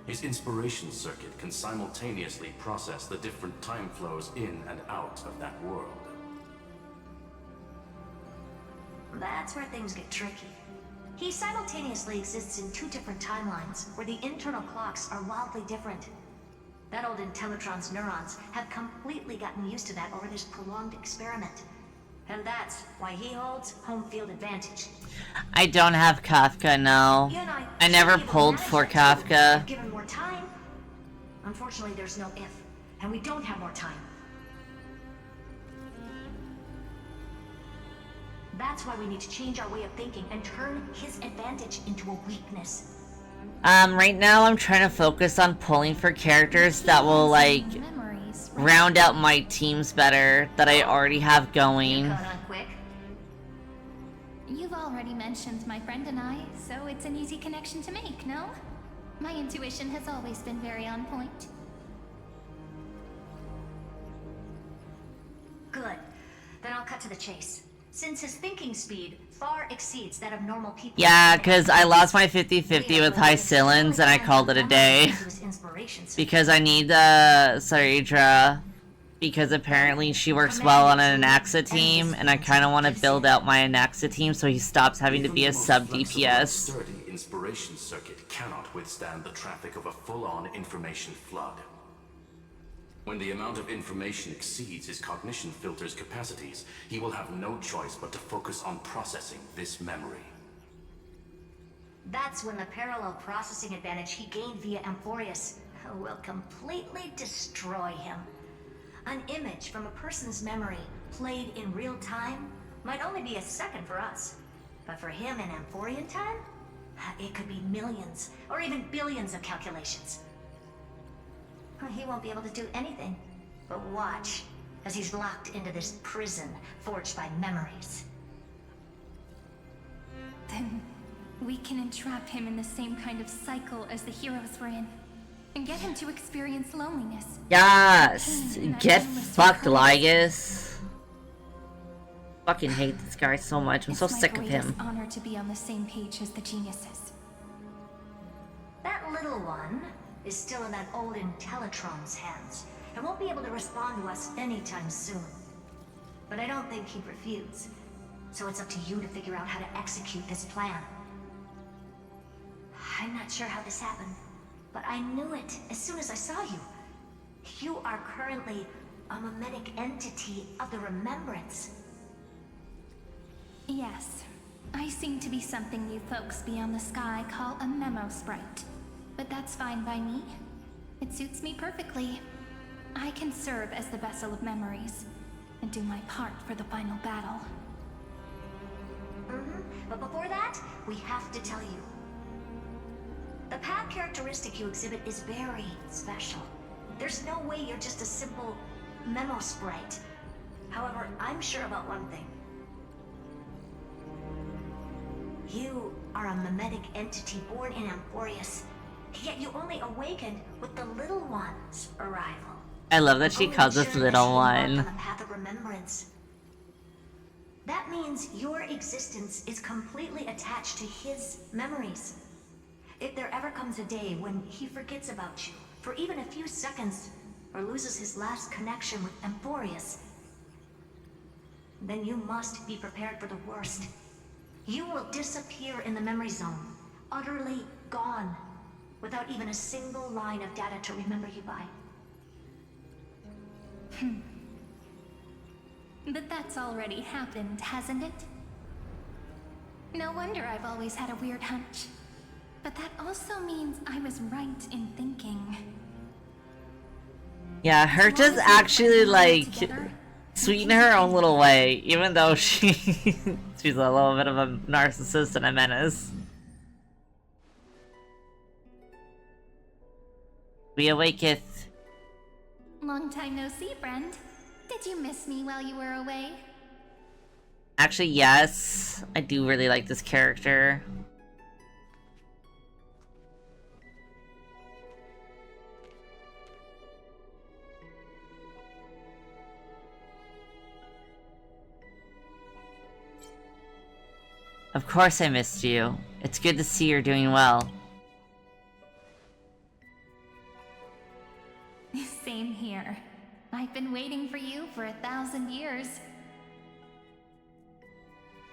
His inspiration circuit can simultaneously process the different time flows in and out of that world. That's where things get tricky. He simultaneously exists in two different timelines, where the internal clocks are wildly different. That old Intellatron's neurons have completely gotten used to that over this prolonged experiment. And that's why he holds home field advantage. I don't have Kafka, no. I never pulled for Kafka. Given more time. Unfortunately, there's no if, and we don't have more time. That's why we need to change our way of thinking and turn his advantage into a weakness. Right now I'm trying to focus on pulling for characters that will, like, round out my teams better that I already have going. You've already mentioned my friend and I, so it's an easy connection to make, no? My intuition has always been very on point. Good. Then I'll cut to the chase. Since his thinking speed far exceeds that of normal people... Yeah, because I lost my 50-50 with High Sillins and I called it a day. Because I need Saridra. Because apparently she works well on an Anaxa team, and I kind of want to build out my Anaxa team so he stops having to be a sub-DPS. Sturdy inspiration circuit cannot withstand the traffic of a full-on information flood. When the amount of information exceeds his cognition filter's capacities, he will have no choice but to focus on processing this memory. That's when the parallel processing advantage he gained via Amphorius will completely destroy him. An image from a person's memory played in real time might only be a second for us. But for him in Amphorian time, it could be millions or even billions of calculations. He won't be able to do anything but watch as he's locked into this prison forged by memories. Then we can entrap him in the same kind of cycle as the heroes were in. And get him to experience loneliness. Yes! Get fucked, Lygus. Fucking hate this guy so much. I'm so sick of him. It's my greatest honor to be on the same page as the geniuses. That little one is still in that old Intellitron's hands and won't be able to respond to us anytime soon. But I don't think he'd refuse. So it's up to you to figure out how to execute this plan. I'm not sure how this happened, but I knew it as soon as I saw you. You are currently a mimetic entity of the Remembrance. Yes. I seem to be something you folks beyond the sky call a memo sprite. But that's fine by me. It suits me perfectly. I can serve as the vessel of memories and do my part for the final battle. But before that, we have to tell you. The path characteristic you exhibit is very special. There's no way you're just a simple memo sprite. However, I'm sure about one thing. You are a mimetic entity born in Amphorius, yet you only awakened with the Little One's arrival. I love that she calls this little one. On the path of remembrance. That means your existence is completely attached to his memories. If there ever comes a day when he forgets about you for even a few seconds, or loses his last connection with Amphorius, then you must be prepared for the worst. You will disappear in the memory zone, utterly gone, without even a single line of data to remember you by. But that's already happened, hasn't it? No wonder I've always had a weird hunch. But that also means I was right in thinking. Yeah, her just actually, like, sweet in her own little way, even though she's a little bit of a narcissist and a menace. We awaketh. Long time no see, friend. Did you miss me while you were away? Actually, yes. I do really like this character. Of course I missed you. It's good to see you're doing well. Same here. I've been waiting for you for 1,000 years.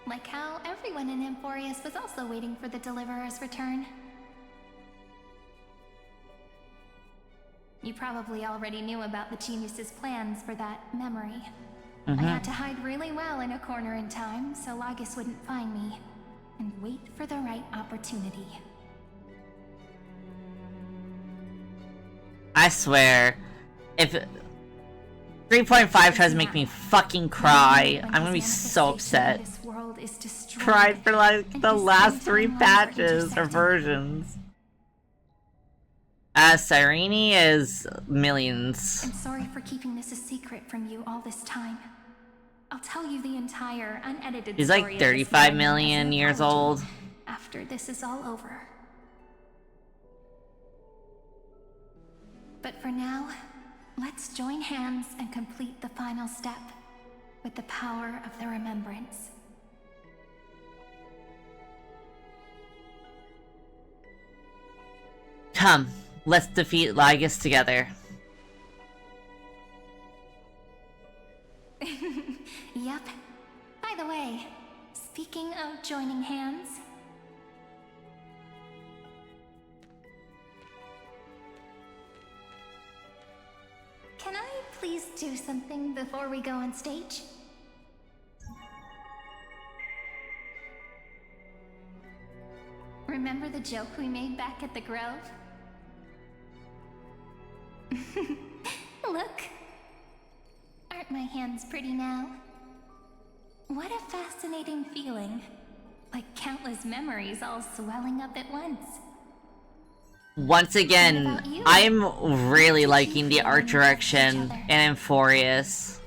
Like how everyone in Amphorius was also waiting for the Deliverer's return. You probably already knew about the genius's plans for that memory. I had to hide really well in a corner in time so Lygus wouldn't find me, and wait for the right opportunity. I swear, if 3.5 tries to make me fucking cry, I'm gonna be so upset. Cried for like the last 3 patches or versions. Cyrene is millions. I'm sorry for keeping this a secret from you all this time. I'll tell you the entire unedited He's story like of this 35 moment as million an years apology old. after this is all over. But for now, let's join hands and complete the final step with the power of the remembrance. Come, let's defeat Lygus together. Yep. By the way, speaking of joining hands, can I please do something before we go on stage? Remember the joke we made back at the Grove? Look! Aren't my hands pretty now? What a fascinating feeling. Like countless memories all swelling up at once. Once again, I'm really liking the art direction in Amphorius.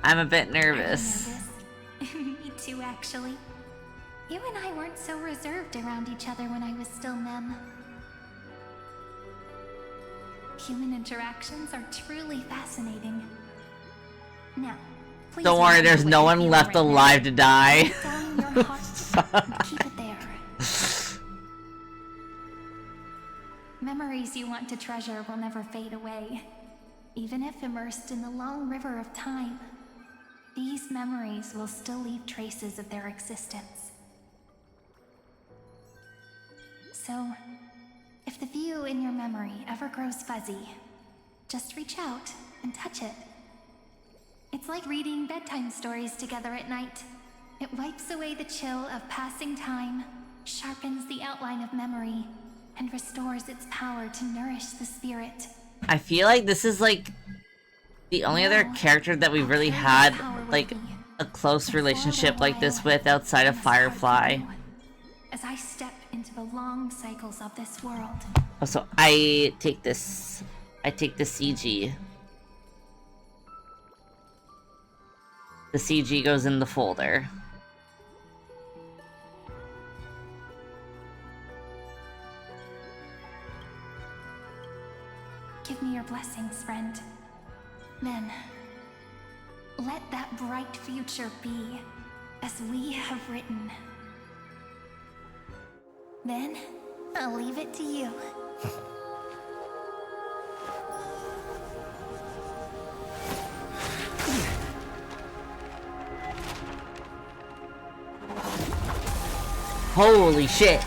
I'm a bit nervous. Me too, actually. You and I weren't so reserved around each other when I was still Mem. Human interactions are truly fascinating. Now, please Don't worry, there's no one left alive to die. down your heart and keep it there. Memories you want to treasure will never fade away. Even if immersed in the long river of time, these memories will still leave traces of their existence. So, if the view in your memory ever grows fuzzy, just reach out and touch it. It's like reading bedtime stories together at night. It wipes away the chill of passing time, sharpens the outline of memory, and restores its power to nourish the spirit. I feel like this is like the only other character that we really had like a close relationship like this with outside of Firefly. As I step into the long cycles of this world. Also, I take the CG. The CG goes in the folder. Give me your blessings, friend. Then, let that bright future be as we have written. Then, I'll leave it to you. Holy shit.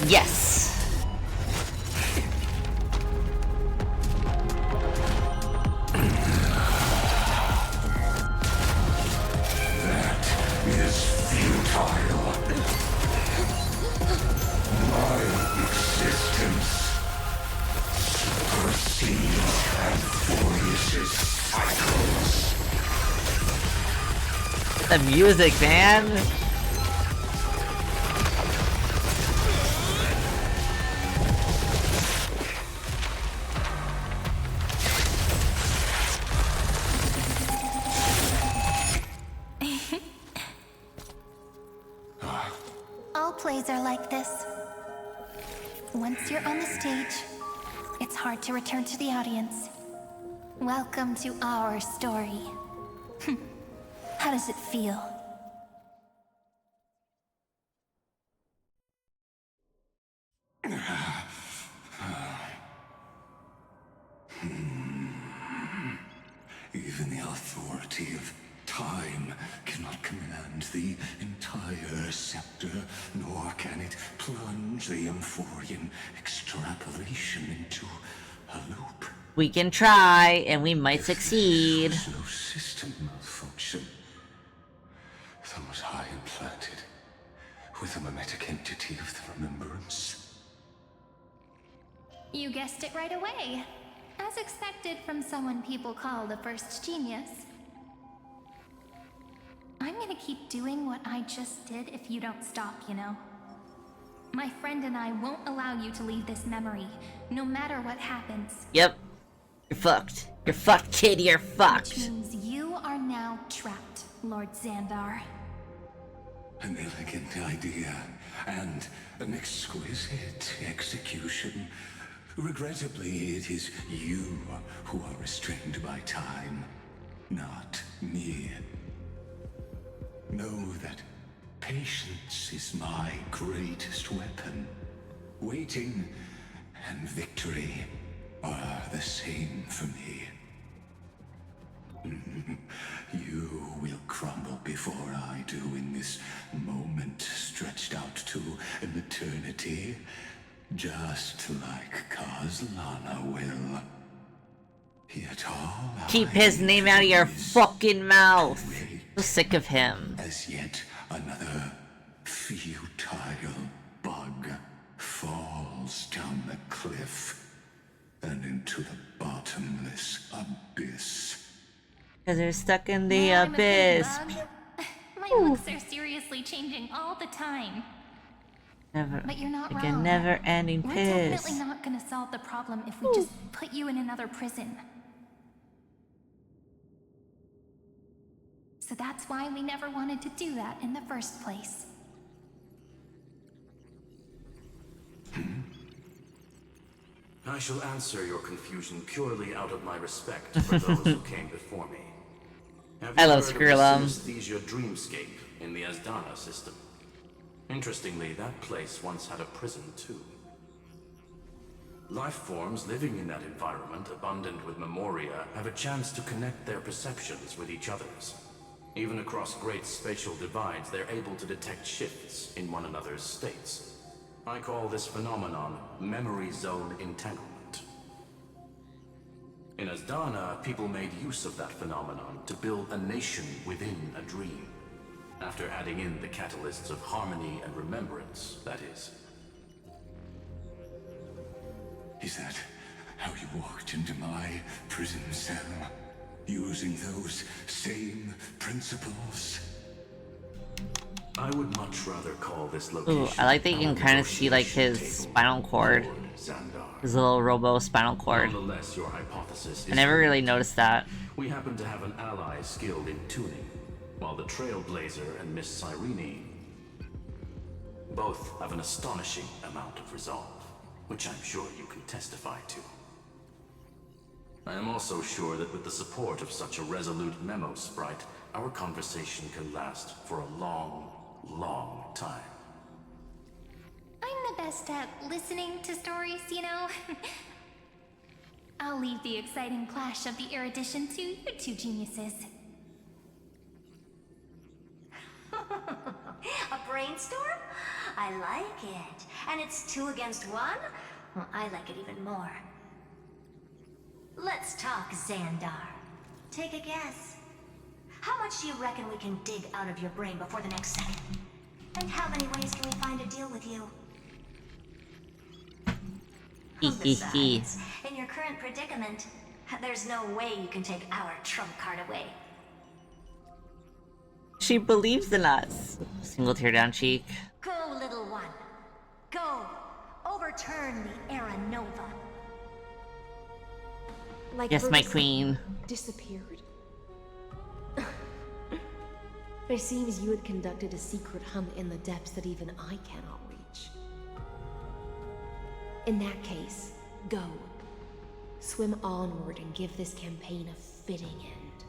Yes. The music, man. All plays are like this. Once you're on the stage, it's hard to return to the audience. Welcome to our story. How does it feel? Even the authority of time cannot command the entire scepter, nor can it plunge the Amphorian extrapolation into a loop. We can try, and we might succeed. There was no system malfunction. Those high You guessed it right away. As expected from someone people call the first genius. I'm gonna keep doing what I just did if you don't stop, you know? My friend and I won't allow you to leave this memory, no matter what happens. Yep. You're fucked. You're fucked, kid. You're fucked. Which means you are now trapped, Lord Xandar. An elegant idea, and an exquisite execution. Regrettably, it is you who are restrained by time, not me. Know that patience is my greatest weapon. Waiting and victory are the same for me. You will crumble before I do in this moment stretched out to an eternity, just like Kozlana will. Yet all Keep his name out of your fucking mouth. I'm sick of him. As yet another futile bug falls down the cliff and into the bottomless abyss. Because they're stuck in the Now I'm a pretty abyss. bug. My looks are seriously changing all the time. Never. But you're not like wrong. a never-ending We're piss. definitely not gonna solve the problem if we just put you in another prison. So that's why we never wanted to do that in the first place. I shall answer your confusion purely out of my respect for those who came before me. Have I you love heard of the Skrillum. Synesthesia Dreamscape in the Asdana system? Interestingly, that place once had a prison too. Life forms living in that environment, abundant with memoria, have a chance to connect their perceptions with each other's. Even across great spatial divides, they're able to detect shifts in one another's states. I call this phenomenon memory zone entanglement. In Asdana, people made use of that phenomenon to build a nation within a dream. After adding in the catalysts of harmony and remembrance, that is. Is that how you walked into my prison cell? Using those same principles? I would much rather call this Ooh, location. I like that you can kind of see like his spinal cord. His little robo spinal cord. Nonetheless, your hypothesis I is never really correct. noticed that. We happen to have an ally skilled in tuning, while the Trailblazer and Miss Cyrene both have an astonishing amount of resolve, which I'm sure you can testify to. I am also sure that with the support of such a resolute memo sprite, our conversation can last for a long, long time. I'm the best at listening to stories, you know? I'll leave the exciting clash of the erudition to you two geniuses. A brainstorm? I like it. And it's 2 against 1? Well, I like it even more. Let's talk, Xandar. Take a guess. How much do you reckon we can dig out of your brain before the next second? And how many ways can we find to deal with you? Besides, in your current predicament, there's no way you can take our trump card away. She believes in us. Single tear down cheek. Go, little one. Go. Overturn the Era Nova. Like Yes, my Brutus queen. disappeared. It seems you had conducted a secret hunt in the depths that even I cannot reach. In that case, go. Swim onward and give this campaign a fitting end.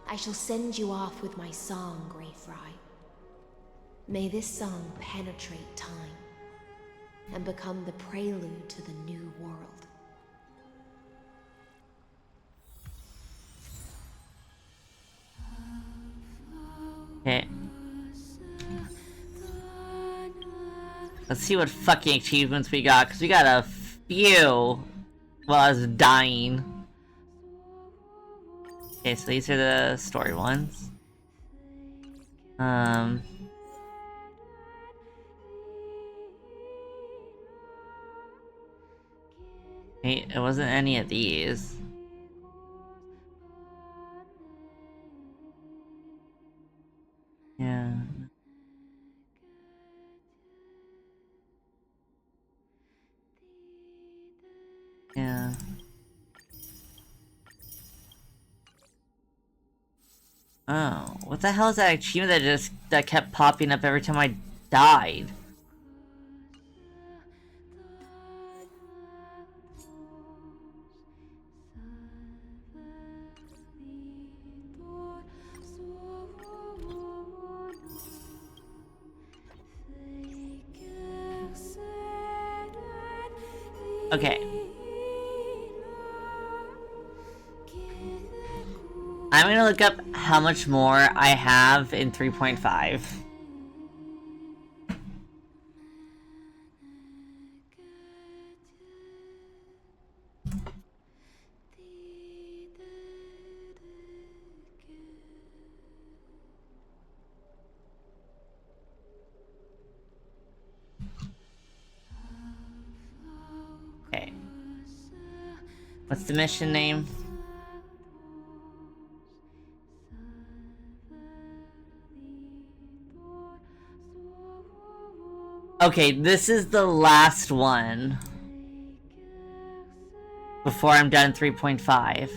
I shall send you off with my song, Greyfry. May this song penetrate time and become the prelude to the new world. Okay. Let's see what fucking achievements we got, because we got a few while I was dying. Okay, so these are the story ones. Hey, it wasn't any of these. Yeah. Yeah. Oh, what the hell is that achievement that kept popping up every time I died? Okay. I'm gonna look up how much more I have in 3.5. Okay. What's the mission name? Okay, this is the last one. Before I'm done 3.5.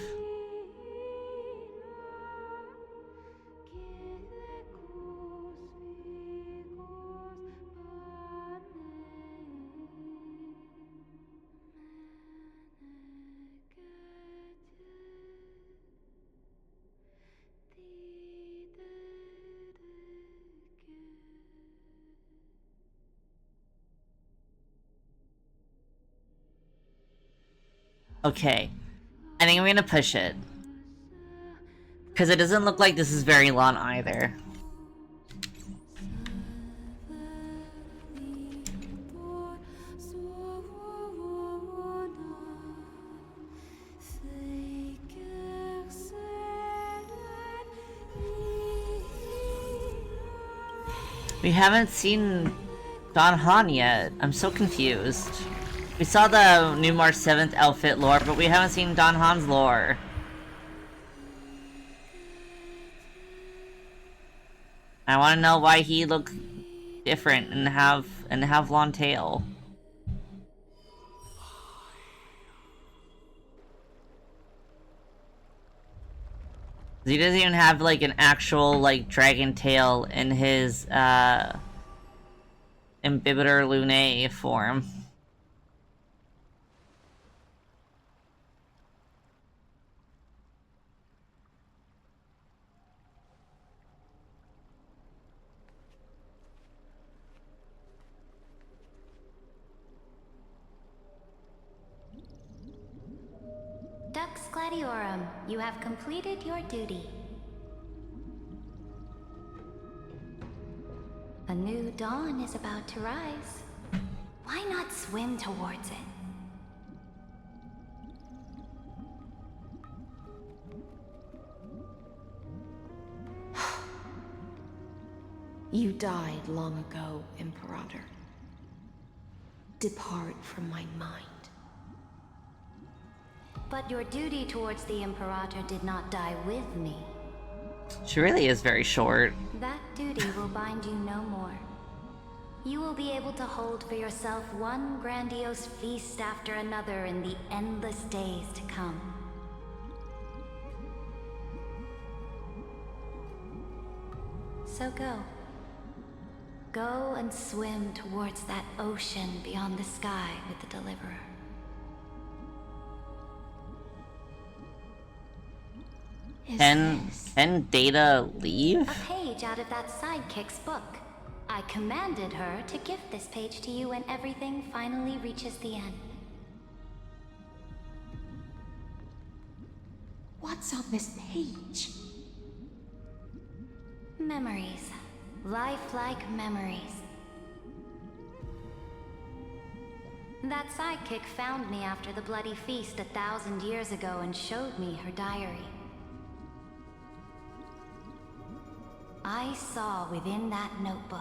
Okay. I think I'm gonna push it. Because it doesn't look like this is very long either. We haven't seen Don Han yet. I'm so confused. We saw the new March 7th outfit lore, but we haven't seen Don Han's lore. I want to know why he looks different and have long tail. He doesn't even have like an actual like dragon tail in his Imbibitor Lunae form. Dux Gladiorum, you have completed your duty. A new dawn is about to rise. Why not swim towards it? You died long ago, Imperator. Depart from my mind. But your duty towards the Imperator did not die with me. She really is very short. That duty will bind you no more. You will be able to hold for yourself one grandiose feast after another in the endless days to come. So go. Go and swim towards that ocean beyond the sky with the Deliverer. Can Data leave? A page out of that sidekick's book. I commanded her to gift this page to you when everything finally reaches the end. What's on this page? Memories. Lifelike memories. That sidekick found me after the bloody feast 1,000 years ago and showed me her diary. I saw within that notebook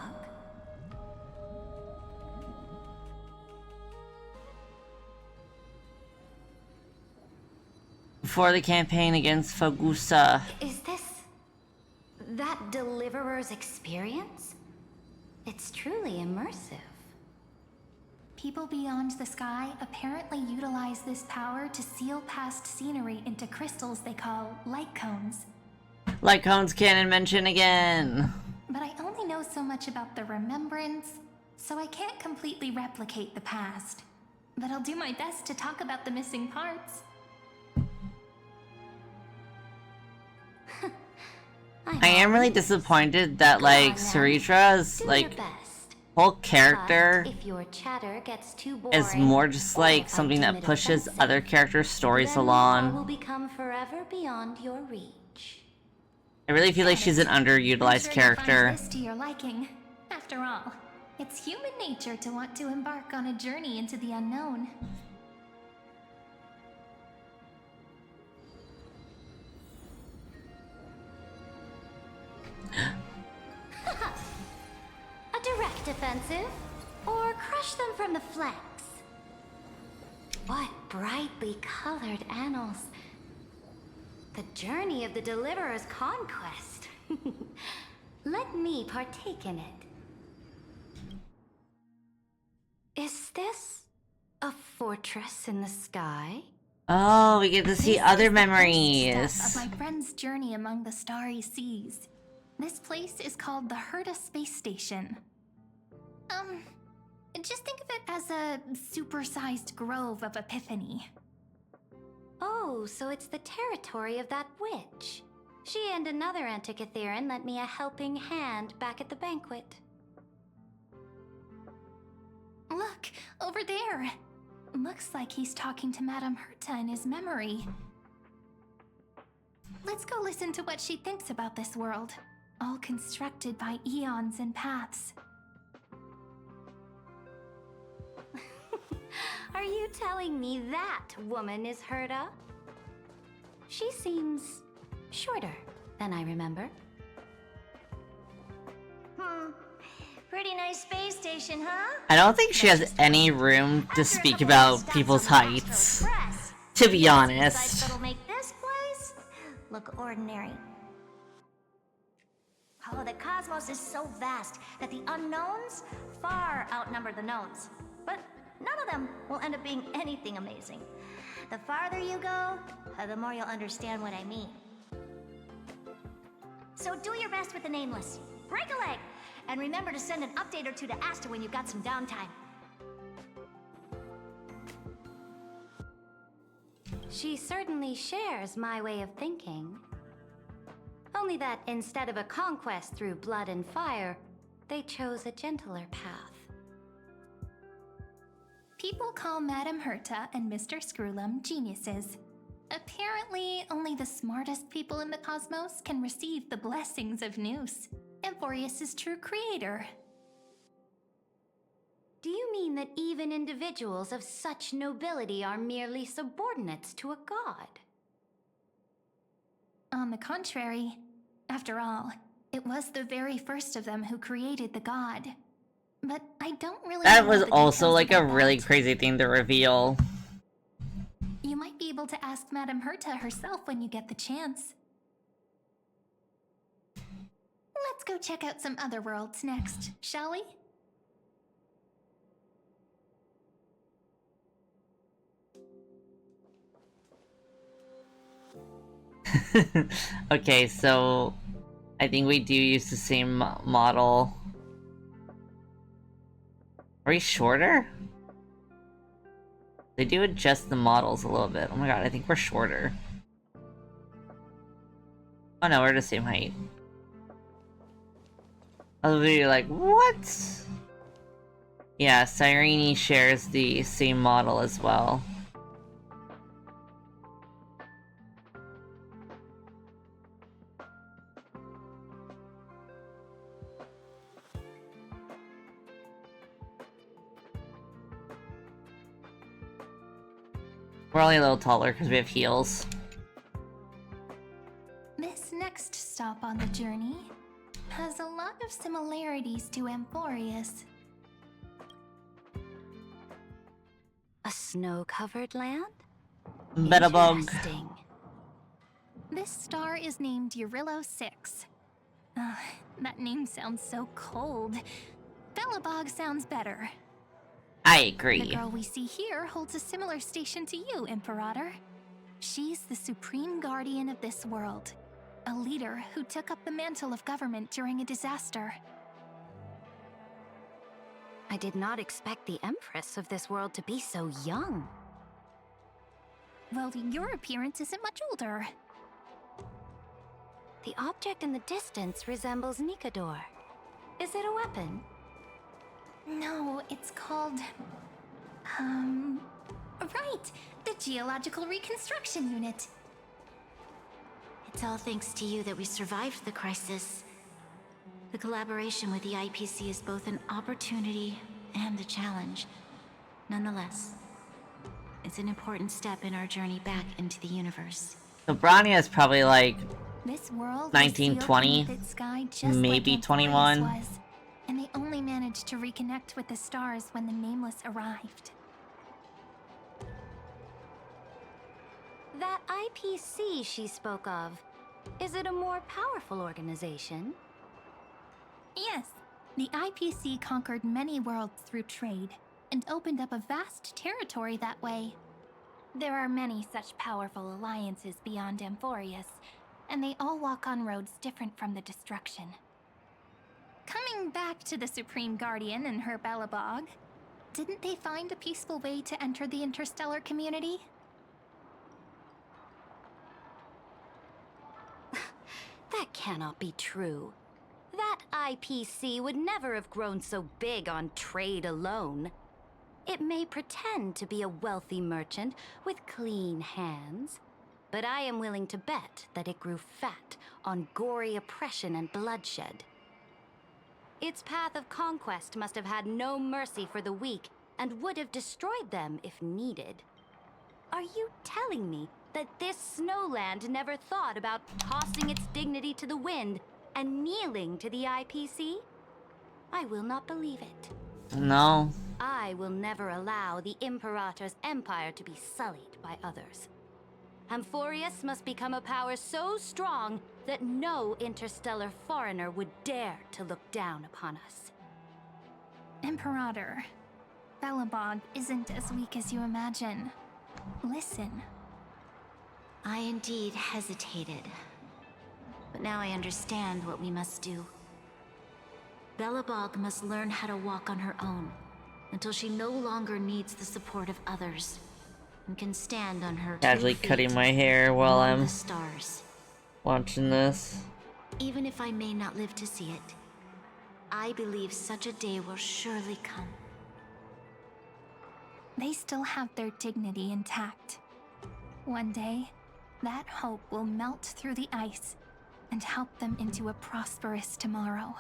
for the campaign against Fogusa. Is this that Deliverer's experience? It's truly immersive. People beyond the sky apparently utilize this power to seal past scenery into crystals they call light cones. Light cones canon mention again. But I only know so much about the remembrance, so I can't completely replicate the past. But I'll do my best to talk about the missing parts. I am really disappointed that, like, Saritra's, like, whole character If your chatter gets too boring, is more just like something that pushes other characters' stories along. will become forever beyond your reach. I really feel like she's an underutilized I'm sure character. you'll find this to your liking. After all, it's human nature to want to embark on a journey into the unknown. A direct offensive? Or crush them from the flanks? What brightly colored annals. The journey of the Deliverer's conquest. Let me partake in it. Is this a fortress in the sky? Oh, we get to see other Step memories. of my friend's journey among the starry seas. This place is called the Herta Space Station. Just think of it as a supersized grove of Epiphany. Oh, so it's the territory of that witch. She and another Antikytheran lent me a helping hand back at the banquet. Look, over there. Looks like he's talking to Madame Herta in his memory. Let's go listen to what she thinks about this world, all constructed by eons and paths. Are you telling me that woman is Herta? She seems shorter than I remember. Pretty nice space station, huh? I don't think she has any room to speak about people's heights, to be honest. That'll make this place look ordinary. Oh, the cosmos is so vast that the unknowns far outnumber the knowns. But none of them will end up being anything amazing. The farther you go, the more you'll understand what I mean. So do your best with the nameless. Break a leg! And remember to send an update or two to Asta when you've got some downtime. She certainly shares my way of thinking. Only that instead of a conquest through blood and fire, they chose a gentler path. People call Madame Herta and Mr. Screwlum geniuses. Apparently, only the smartest people in the cosmos can receive the blessings of Noose, Amphorius' true creator. Do you mean that even individuals of such nobility are merely subordinates to a god? On the contrary, after all, it was the very first of them who created the god. But I don't really That know was the also details like a about really that. crazy thing to reveal. You might be able to ask Madame Herta herself when you get the chance. Let's go check out some other worlds next, shall we? Okay, so I think we do use the same model. Are we shorter? They do adjust the models a little bit. Oh my god, I think we're shorter. Oh no, we're the same height. I'll be like, what? Yeah, Cyrene shares the same model as well. We're only a little taller because we have heels. This next stop on the journey has a lot of similarities to Amphorius. A snow-covered land? Bedabug. Interesting. This star is named Eurillo 6. That name sounds so cold. Belobog sounds better. I agree. The girl we see here holds a similar station to you, Imperator. She's the supreme guardian of this world, a leader who took up the mantle of government during a disaster. I did not expect the Empress of this world to be so young. Well, your appearance isn't much older. The object in the distance resembles Nikador. Is it a weapon? No, it's called... Right! The Geological Reconstruction Unit. It's all thanks to you that we survived the crisis. The collaboration with the IPC is both an opportunity and a challenge. Nonetheless, it's an important step in our journey back into the universe. So Brania is probably like This world 1920, maybe 21. Was, and they only managed to reconnect with the stars when the Nameless arrived. That IPC she spoke of, is it a more powerful organization? Yes, the IPC conquered many worlds through trade, and opened up a vast territory that way. There are many such powerful alliances beyond Amphorius, and they all walk on roads different from the destruction. Coming back to the Supreme Guardian and her Belobog, didn't they find a peaceful way to enter the interstellar community? That cannot be true. That IPC would never have grown so big on trade alone. It may pretend to be a wealthy merchant with clean hands, but I am willing to bet that it grew fat on gory oppression and bloodshed. Its path of conquest must have had no mercy for the weak and would have destroyed them if needed. Are you telling me that this snowland never thought about tossing its dignity to the wind and kneeling to the IPC? I will not believe it. No. I will never allow the Imperator's empire to be sullied by others. Amphorius must become a power so strong that no interstellar foreigner would dare to look down upon us. Imperator, Belobog isn't as weak as you imagine. Listen. I indeed hesitated. But now I understand what we must do. Belobog must learn how to walk on her own until she no longer needs the support of others and can stand on her Casually 2 feet cutting my hair while among I'm the stars. watching this. Even if I may not live to see it, I believe such a day will surely come. They still have their dignity intact. One day, that hope will melt through the ice and help them into a prosperous tomorrow.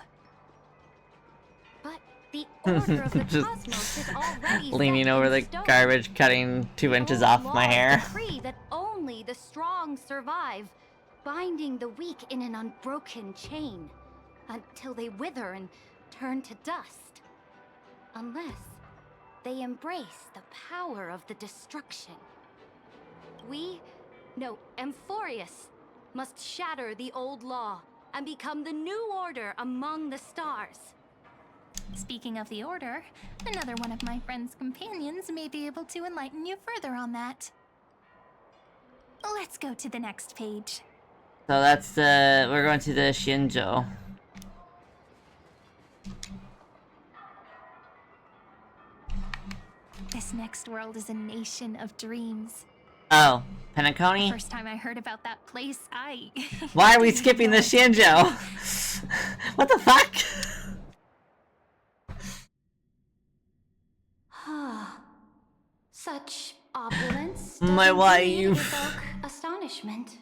But the order of the cosmos is already Leaning set over in the stone. garbage, cutting 2 inches off my hair. Decree that only the strong survive, binding the weak in an unbroken chain until they wither and turn to dust. Unless they embrace the power of the destruction. Amphorius must shatter the old law and become the new order among the stars. Speaking of the Order, another one of my friend's companions may be able to enlighten you further on that. Let's go to the next page. So we're going to the Shinjo. This next world is a nation of dreams. Oh, The Penacony? first time I heard about that place, Why are we skipping the Shinjo? What the fuck? Such opulence My does wife. indeed evoke astonishment.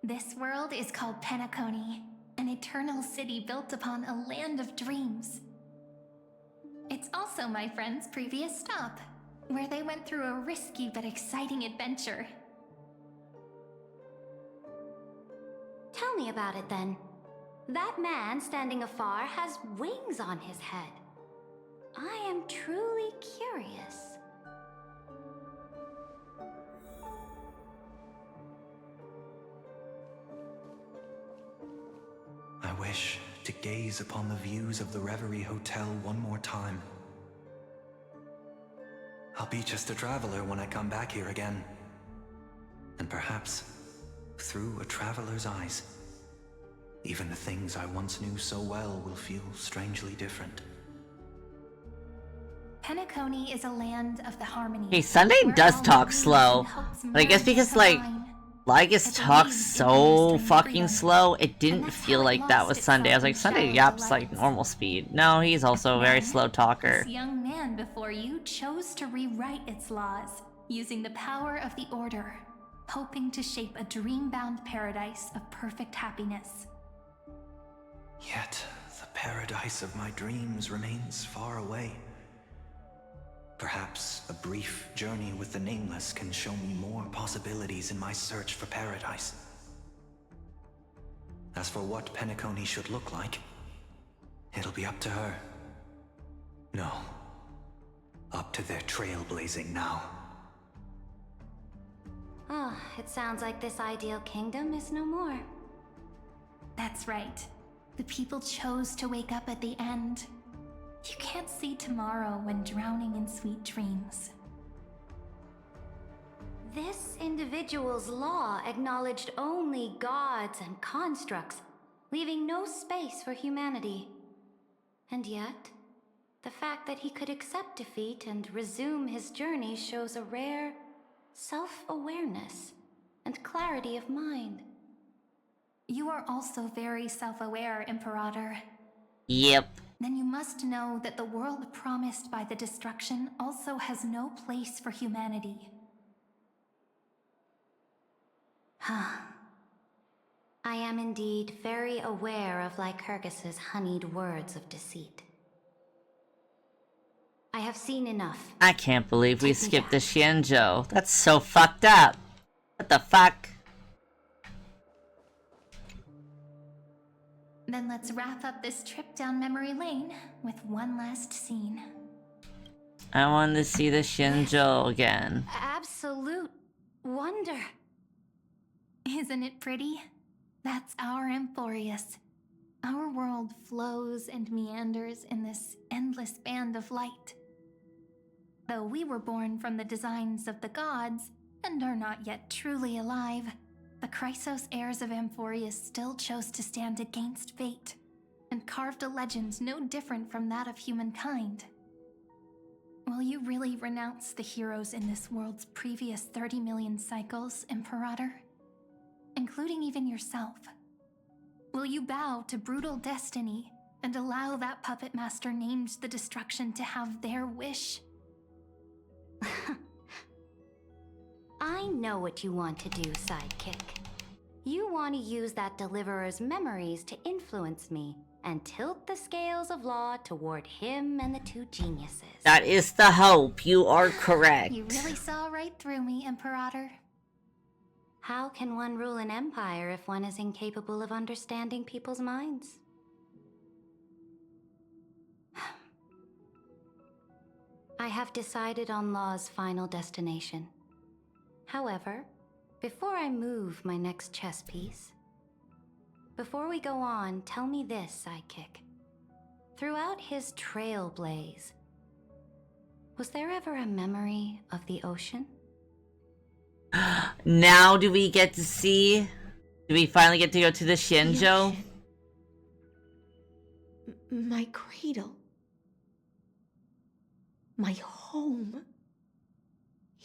This world is called Penacony, an eternal city built upon a land of dreams. It's also my friend's previous stop, where they went through a risky but exciting adventure. Tell me about it then. That man standing afar has wings on his head. I am truly curious. wish to gaze upon the views of the Reverie Hotel one more time. I'll be just a traveler when I come back here again. And perhaps, through a traveler's eyes, even the things I once knew so well will feel strangely different. Penacony is a land of the harmony. Hey, Sunday does talk slow. But I guess because, like, Lygus talks so fucking slow, it didn't feel like that was Sunday. I was like, Sunday yaps like normal speed. No, he's also a very slow talker. This young man before you chose to rewrite its laws, using the power of the Order, hoping to shape a dream-bound paradise of perfect happiness. Yet, the paradise of my dreams remains far away. Perhaps a brief journey with the Nameless can show me more possibilities in my search for paradise. As for what Penacony should look like, it'll be up to her. No, up to their trailblazing now. Oh, it sounds like this ideal kingdom is no more. That's right. The people chose to wake up at the end. You can't see tomorrow when drowning in sweet dreams. This individual's law acknowledged only gods and constructs, leaving no space for humanity. And yet, the fact that he could accept defeat and resume his journey shows a rare self-awareness and clarity of mind. You are also very self-aware, Imperator. Yep. Then you must know that the world promised by the destruction also has no place for humanity. I am indeed very aware of Lycurgus's honeyed words of deceit. I have seen enough. I can't believe we skipped the Xianzhou. That's so fucked up. What the fuck? Then let's wrap up this trip down memory lane with one last scene. I want to see the Xianzhou again. Absolute wonder. Isn't it pretty? That's our Amphorius. Our world flows and meanders in this endless band of light. Though we were born from the designs of the gods and are not yet truly alive, the Chrysos heirs of Amphorius still chose to stand against fate, and carved a legend no different from that of humankind. Will you really renounce the heroes in this world's previous 30 million cycles, Imperator? Including even yourself? Will you bow to brutal destiny and allow that puppet master named the destruction to have their wish? I know what you want to do, sidekick. You want to use that deliverer's memories to influence me and tilt the scales of law toward him and the two geniuses. That is the hope. You are correct. You really saw right through me, Imperator. How can one rule an empire if one is incapable of understanding people's minds? I have decided on Law's final destination. However, before I move my next chess piece, before we go on, tell me this, sidekick. Throughout his trailblaze, was there ever a memory of the ocean? Now do we get to see? Do we finally get to go to the Xianzhou? My cradle. My home.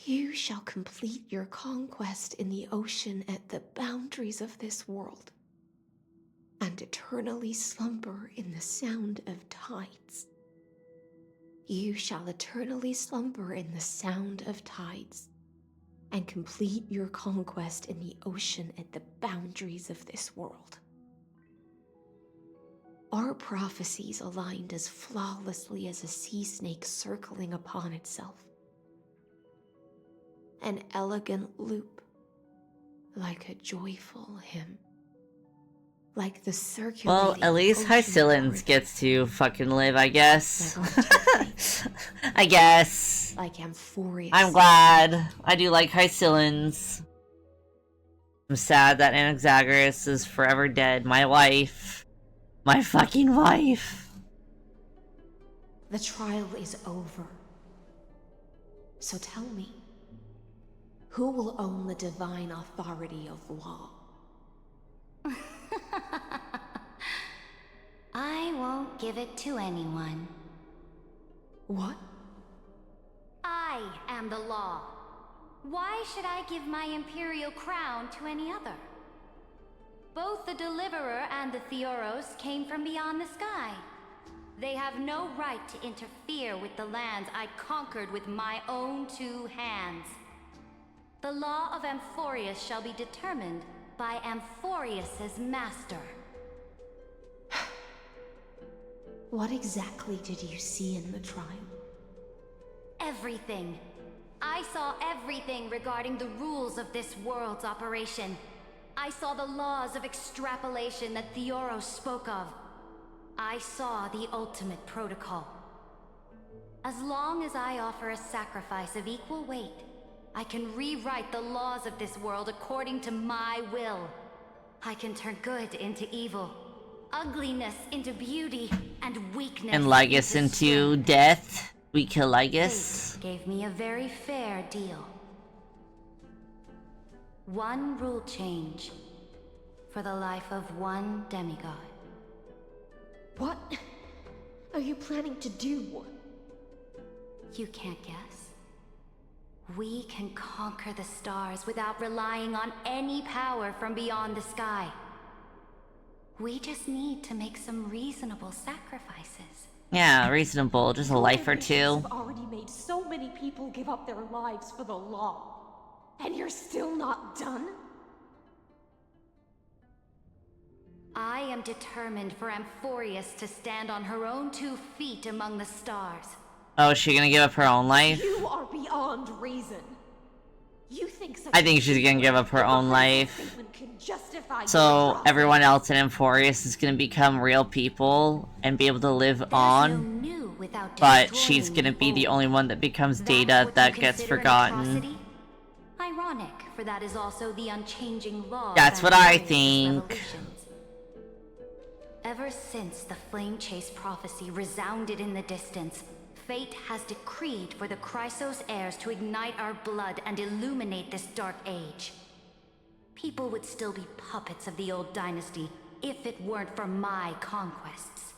You shall complete your conquest in the ocean at the boundaries of this world, and eternally slumber in the sound of tides. You shall eternally slumber in the sound of tides, and complete your conquest in the ocean at the boundaries of this world. Our prophecies aligned as flawlessly as a sea snake circling upon itself. An elegant loop, like a joyful hymn. Like the circulating Well, at least Hycillans gets to fucking live, I guess. I guess. Like Amphorius. I'm glad. I do like Hycillans. I'm sad that Anaxagoras is forever dead. My wife. My fucking wife. The trial is over. So tell me, who will own the divine authority of law? I won't give it to anyone. What? I am the law. Why should I give my imperial crown to any other? Both the Deliverer and the Theoros came from beyond the sky. They have no right to interfere with the lands I conquered with my own 2 hands. The law of Amphorius shall be determined by Amphorius's master. What exactly did you see in the trial? Everything. I saw everything regarding the rules of this world's operation. I saw the laws of extrapolation that Theoros spoke of. I saw the ultimate protocol. As long as I offer a sacrifice of equal weight, I can rewrite the laws of this world according to my will. I can turn good into evil, ugliness into beauty, and weakness And Lygus into death. We kill Lygus. Fate gave me a very fair deal. One rule change for the life of one demigod. What are you planning to do? You can't guess. We can conquer the stars without relying on any power from beyond the sky. We just need to make some reasonable sacrifices. Yeah, reasonable. Just a life or 2. You've already made so many people give up their lives for the law. And you're still not done? I am determined for Amphorius to stand on her own 2 feet among the stars. Oh, is she gonna give up her own life? You are beyond reason. You think I think she's gonna give up her own life. So everyone else in Amphorius is gonna become real people and be able to live on. But she's gonna be the only one that becomes data that gets forgotten. Ironic, for that is also the unchanging law. That's what I think. Ever since the Flame Chase prophecy resounded in the distance, fate has decreed for the Chrysos heirs to ignite our blood and illuminate this dark age. People would still be puppets of the old dynasty if it weren't for my conquests.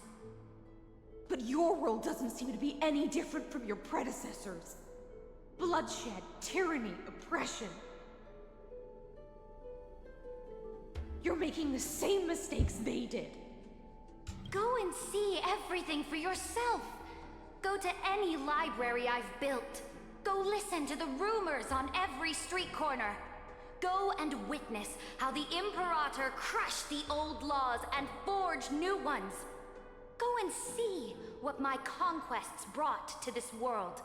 But your world doesn't seem to be any different from your predecessors. Bloodshed, tyranny, oppression. You're making the same mistakes they did. Go and see everything for yourself. Go to any library I've built. Go listen to the rumors on every street corner. Go and witness how the Imperator crushed the old laws and forged new ones. Go and see what my conquests brought to this world.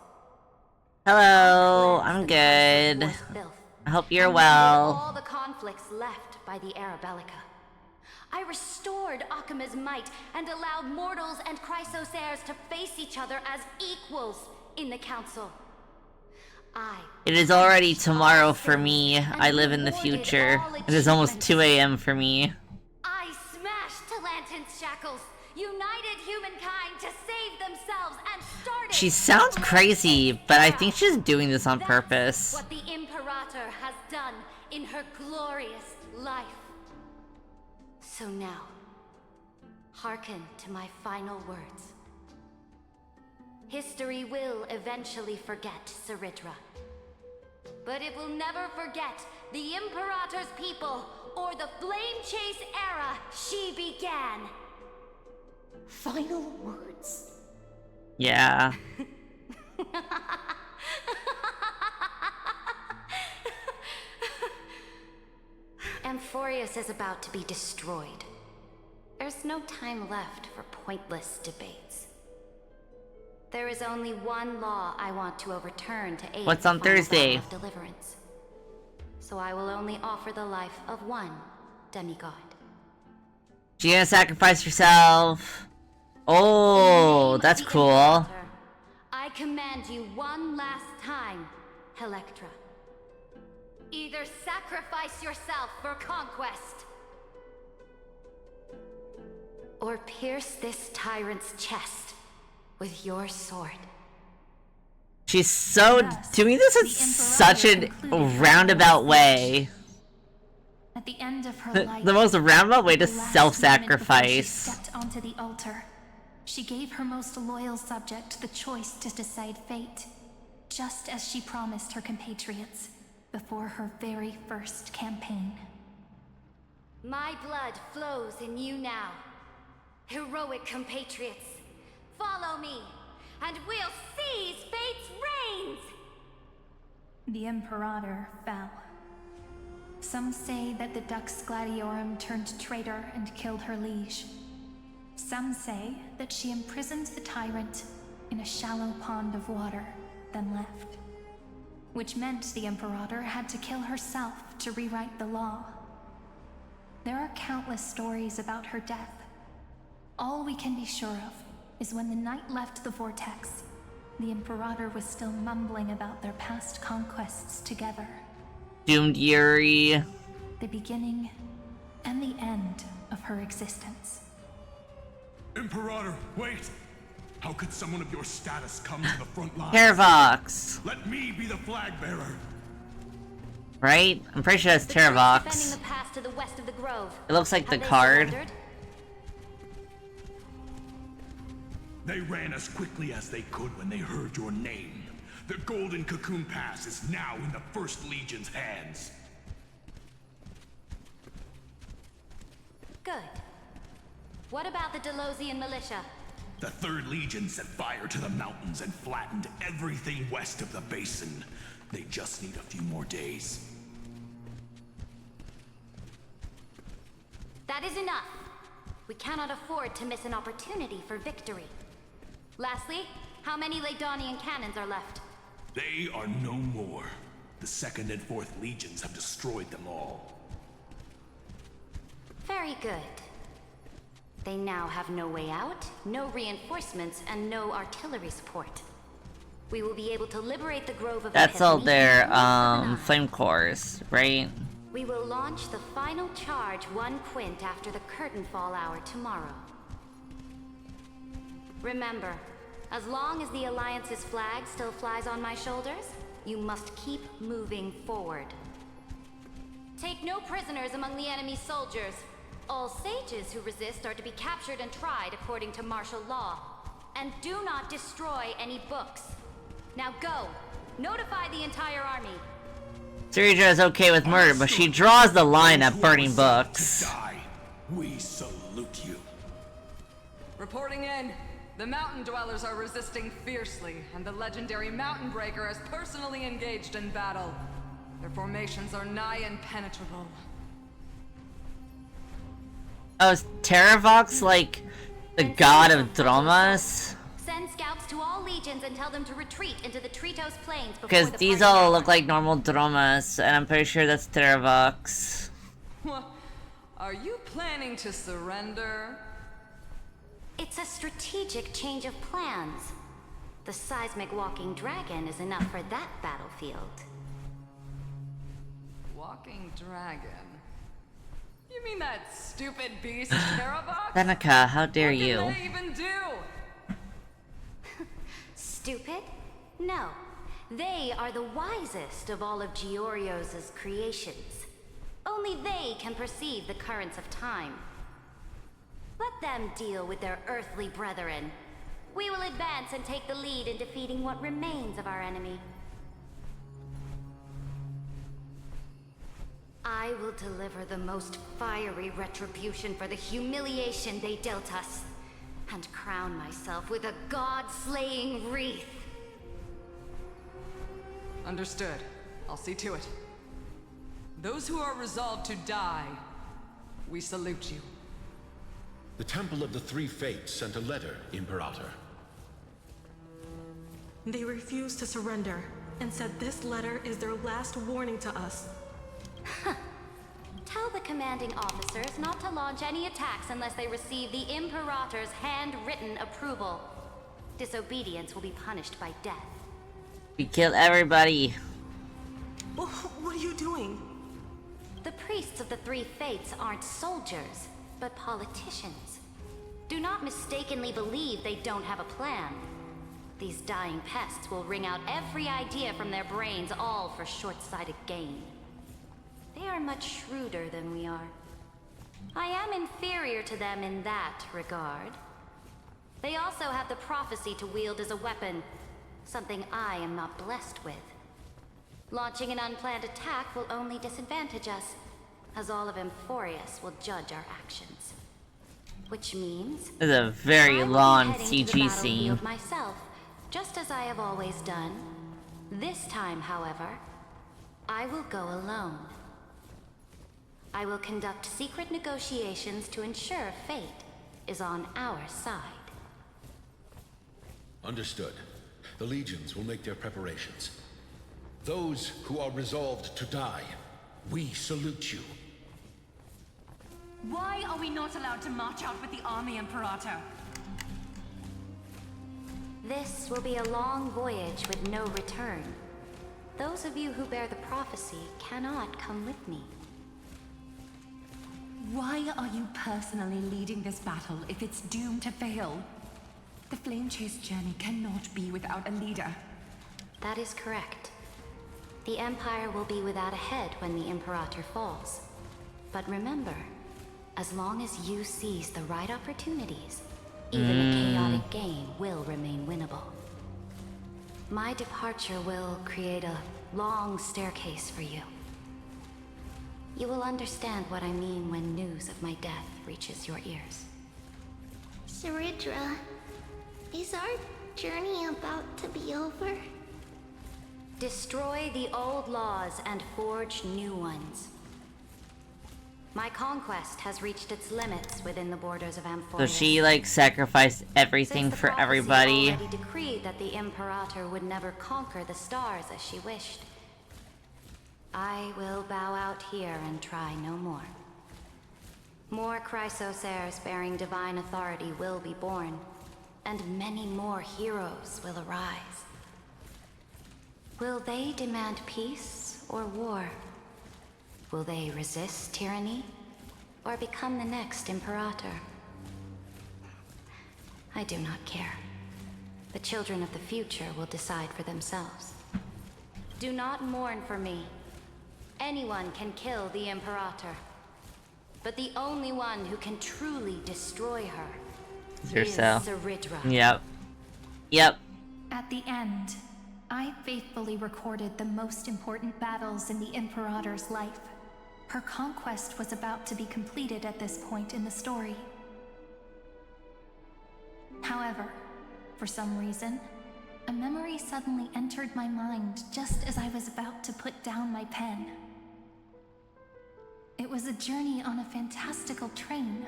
Hello, I'm good. I hope you're well. All the conflicts left by the Arabellica. I restored Akima's might and allowed mortals and Chrysos heirs to face each other as equals in the council. It is already tomorrow for me. I live in the future. It is almost 2 AM for me. I smashed Talantin's shackles, united humankind to save themselves, and started. She sounds crazy, but I think she's doing this on purpose. What the Imperator has done in her glorious life. So now, hearken to my final words. History will eventually forget Ceridra. But it will never forget the Imperator's people or the Flame Chase era she began. Final words. Yeah. Amphorius is about to be destroyed. There's no time left for pointless debates. There is only one law I want to overturn to aid What's the on final Thursday? battle of deliverance. So I will only offer the life of one demigod. She's gonna sacrifice herself. Oh, that's cool. I command you one last time, Electra. Either sacrifice yourself for conquest, or pierce this tyrant's chest with your sword. She's so doing this in such a roundabout way. At the end of her life, The most roundabout way to the last self-sacrifice. moment before she stepped onto the altar, she gave her most loyal subject the choice to decide fate, just as she promised her compatriots before her very first campaign. My blood flows in you now. Heroic compatriots, follow me, and we'll seize fate's reins! The Imperator fell. Some say that the Dux Gladiorum turned traitor and killed her liege. Some say that she imprisoned the tyrant in a shallow pond of water, then left. Which meant the Imperator had to kill herself to rewrite the law. There are countless stories about her death. All we can be sure of is when the knight left the vortex, the Imperator was still mumbling about their past conquests together. Doomed Yuri. The beginning and the end of her existence. Imperator, wait! How could someone of your status come to the front line? Terravox. Let me be the flag bearer. Right? I'm pretty sure it's Defending Terravox. the pass to the west of the grove. It looks like Have the they card. surrendered? They ran as quickly as they could when they heard your name. The Golden Cocoon Pass is now in the First Legion's hands. Good. What about the Delosian militia? The Third Legion set fire to the mountains and flattened everything west of the basin. They just need a few more days. That is enough. We cannot afford to miss an opportunity for victory. Lastly, how many Ladonian cannons are left? They are no more. The Second and Fourth Legions have destroyed them all. Very good. They now have no way out, no reinforcements, and no artillery support. We will be able to liberate the Grove of That's all Epiphany their, in the blink of an eye. flame cores, right? We will launch the final charge 1 quint after the curtain fall hour tomorrow. Remember, as long as the Alliance's flag still flies on my shoulders, you must keep moving forward. Take no prisoners among the enemy's soldiers. All sages who resist are to be captured and tried according to martial law. And do not destroy any books. Now go! Notify the entire army. Syringa is okay with murder, but she draws the line at burning books. We salute you. Reporting in. The mountain dwellers are resisting fiercely, and the legendary Mountain Breaker has personally engaged in battle. Their formations are nigh impenetrable. Oh, is Terravox like the god of Dromas? Send scouts to all legions and tell them to retreat into the Tritos Plains before Because the these party all hour. look like normal Dromas, and I'm pretty sure that's Terravox. What? Are you planning to surrender? It's a strategic change of plans. The seismic walking dragon is enough for that battlefield. Walking dragon? You mean that stupid beast, Terravox? Seneca, how dare What you? can they even do? Stupid? No. They are the wisest of all of Giorio's creations. Only they can perceive the currents of time. Let them deal with their earthly brethren. We will advance and take the lead in defeating what remains of our enemy. I will deliver the most fiery retribution for the humiliation they dealt us, and crown myself with a god-slaying wreath. Understood. I'll see to it. Those who are resolved to die, we salute you. The Temple of the Three Fates sent a letter, Imperator. They refused to surrender, and said this letter is their last warning to us. Tell the commanding officers not to launch any attacks unless they receive the Imperator's handwritten approval. Disobedience will be punished by death. We kill everybody. What are you doing? The priests of the Three Fates aren't soldiers, but politicians. Do not mistakenly believe they don't have a plan. These dying pests will wring out every idea from their brains, all for short-sighted gain. They are much shrewder than we are. I am inferior to them in that regard. They also have the prophecy to wield as a weapon, something I am not blessed with. Launching an unplanned attack will only disadvantage us, as all of Emphorius will judge our actions. Which means... This is a very long CG scene. Myself, just as I have always done. This time, however, I will go alone. I will conduct secret negotiations to ensure fate is on our side. Understood. The legions will make their preparations. Those who are resolved to die, we salute you. Why are we not allowed to march out with the army, Imperator? This will be a long voyage with no return. Those of you who bear the prophecy cannot come with me. Why are you personally leading this battle if it's doomed to fail? The Flame Chase journey cannot be without a leader. That is correct. The Empire will be without a head when the Imperator falls. But remember, as long as you seize the right opportunities, even a chaotic game will remain winnable. My departure will create a long staircase for you. You will understand what I mean when news of my death reaches your ears. Saridra, is our journey about to be over? Destroy the old laws and forge new ones. My conquest has reached its limits within the borders of Amphorius. So she, like, sacrificed everything for everybody. Already decreed that the Imperator would never conquer the stars as she wished. I will bow out here and try no more. More Chrysos heirs bearing divine authority will be born, and many more heroes will arise. Will they demand peace or war? Will they resist tyranny, or become the next Imperator? I do not care. The children of the future will decide for themselves. Do not mourn for me. Anyone can kill the Imperator. But the only one who can truly destroy her is Saridra. Yep. Yep. At the end, I faithfully recorded the most important battles in the Imperator's life. Her conquest was about to be completed at this point in the story. However, for some reason, a memory suddenly entered my mind just as I was about to put down my pen. It was a journey on a fantastical train.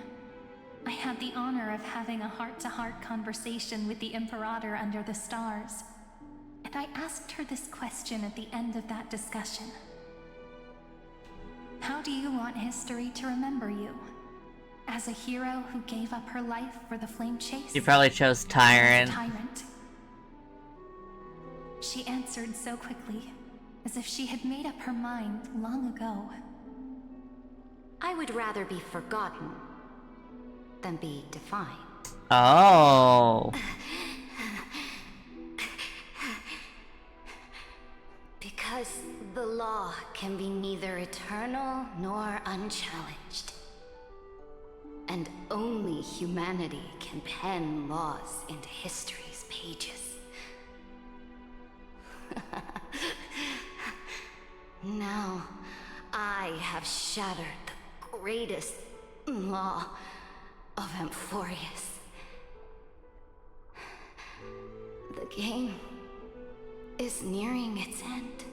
I had the honor of having a heart-to-heart conversation with the Imperator under the stars, and I asked her this question at the end of that discussion. How do you want history to remember you? As a hero who gave up her life for the Flame Chase? You probably chose Tyrant. Tyrant. She answered so quickly, as if she had made up her mind long ago. I would rather be forgotten than be defined. Oh. Because the law can be neither eternal nor unchallenged. And only humanity can pen laws into history's pages. Now, I have shattered the greatest law of Amphorius. The game is nearing its end.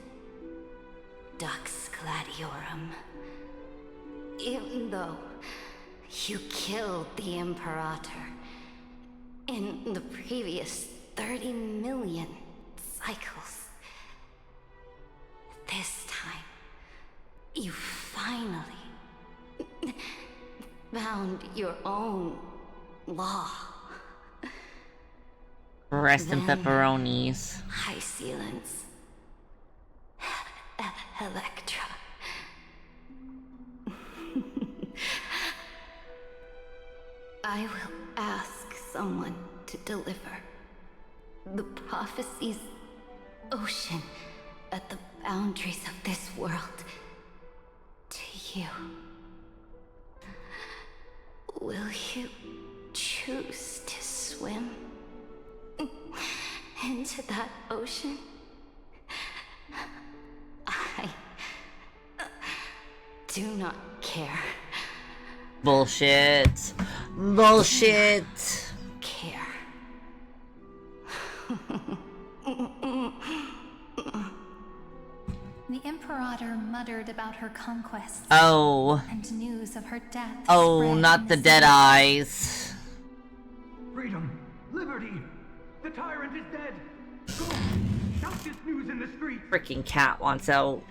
Dux Gladiorum. Even though you killed the Imperator in the previous 30 million cycles, this time, you finally found your own law. Rest in pepperonis. High Sealants. Electra. I will ask deliver the prophecy's ocean at the boundaries of this world to you. Will you choose to swim into that ocean? I do not care. Bullshit. Bullshit. Care. The Imperator muttered about her conquests. Oh. And news of her death. Oh, not the dead eyes. Freedom! Liberty! The tyrant is dead! Go! Shout this news in the streets! Freaking cat wants out.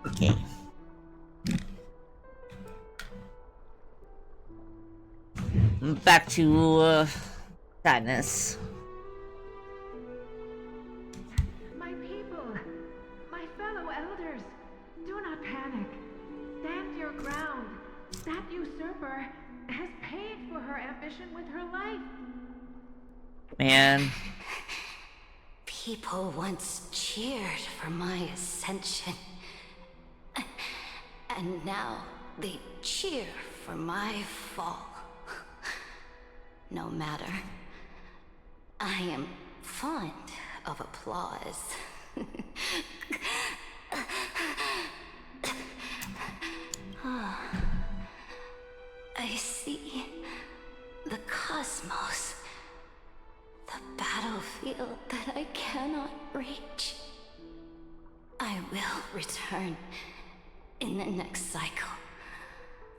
Okay. Back to sadness. My people, my fellow elders, do not panic. Stand your ground. That usurper has paid for her ambition with her life. Man. People once cheered for my ascension. And now they cheer for my fall. No matter. I am fond of applause. I see the cosmos. The battlefield that I cannot reach. I will return in the next cycle.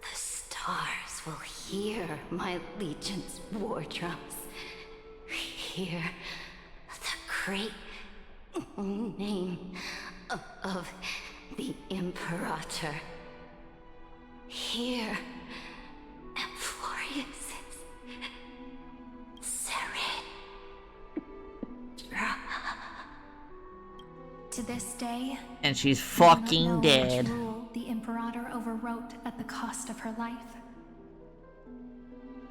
The stars will hear my legion's war drums. Hear the great name of the Imperator. Hear Florius's To this day, and she's we do not fucking know dead. which rule the Imperator overwrote at the cost of her life.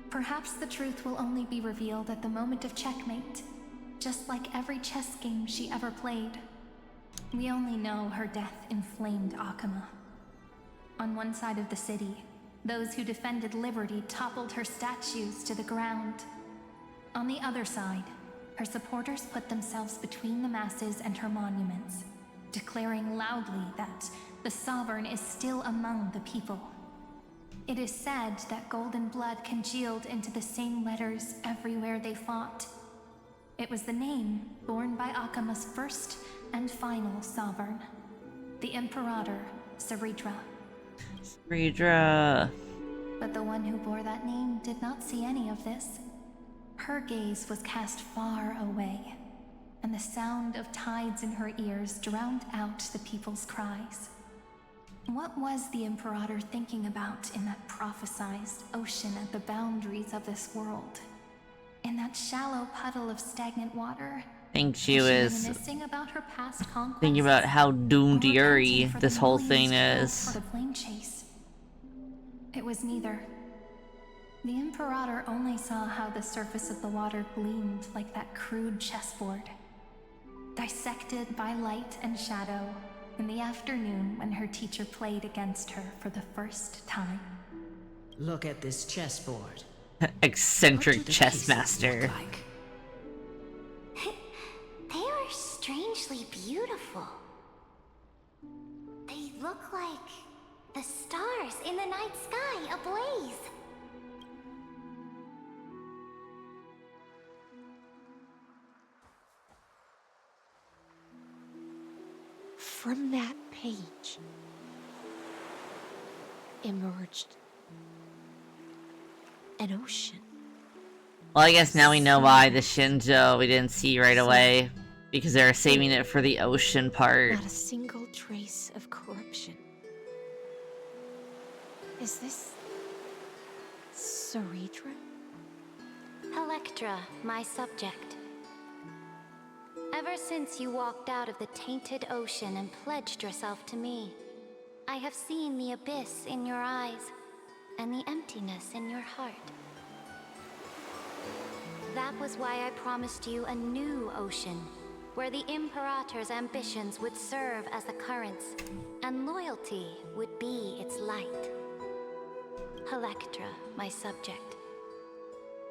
Perhaps the truth will only be revealed at the moment of checkmate, just like every chess game she ever played. We only know her death inflamed Akama. On one side of the city, those who defended liberty toppled her statues to the ground. On the other side, her supporters put themselves between the masses and her monuments, declaring loudly that the Sovereign is still among the people. It is said that golden blood congealed into the same letters everywhere they fought. It was the name borne by Akama's first and final Sovereign, the Imperator Saridra. Saridra. But the one who bore that name did not see any of this. Her gaze was cast far away, and the sound of tides in her ears drowned out the people's cries. What was the Imperator thinking about in that prophesized ocean at the boundaries of this world? In that shallow puddle of stagnant water? I think she was reminiscing about her past conquests, thinking about how doomed or Yuri repenting for this the whole millions thing killed is. for the plane chase? It was neither. The Imperator only saw how the surface of the water gleamed like that crude chessboard, dissected by light and shadow in the afternoon when her teacher played against her for the first time. Look at this chessboard. Eccentric chess master. They are strangely beautiful. They look like the stars in the night sky ablaze. From that page emerged an ocean. Well, I guess now we know why the Shinjo we didn't see right away. Because they were saving it for the ocean part. Not a single trace of corruption. Is this Saritra? Electra, my subject. Ever since you walked out of the tainted ocean and pledged yourself to me, I have seen the abyss in your eyes and the emptiness in your heart. That was why I promised you a new ocean, where the Imperator's ambitions would serve as the currents, and loyalty would be its light. Electra, my subject.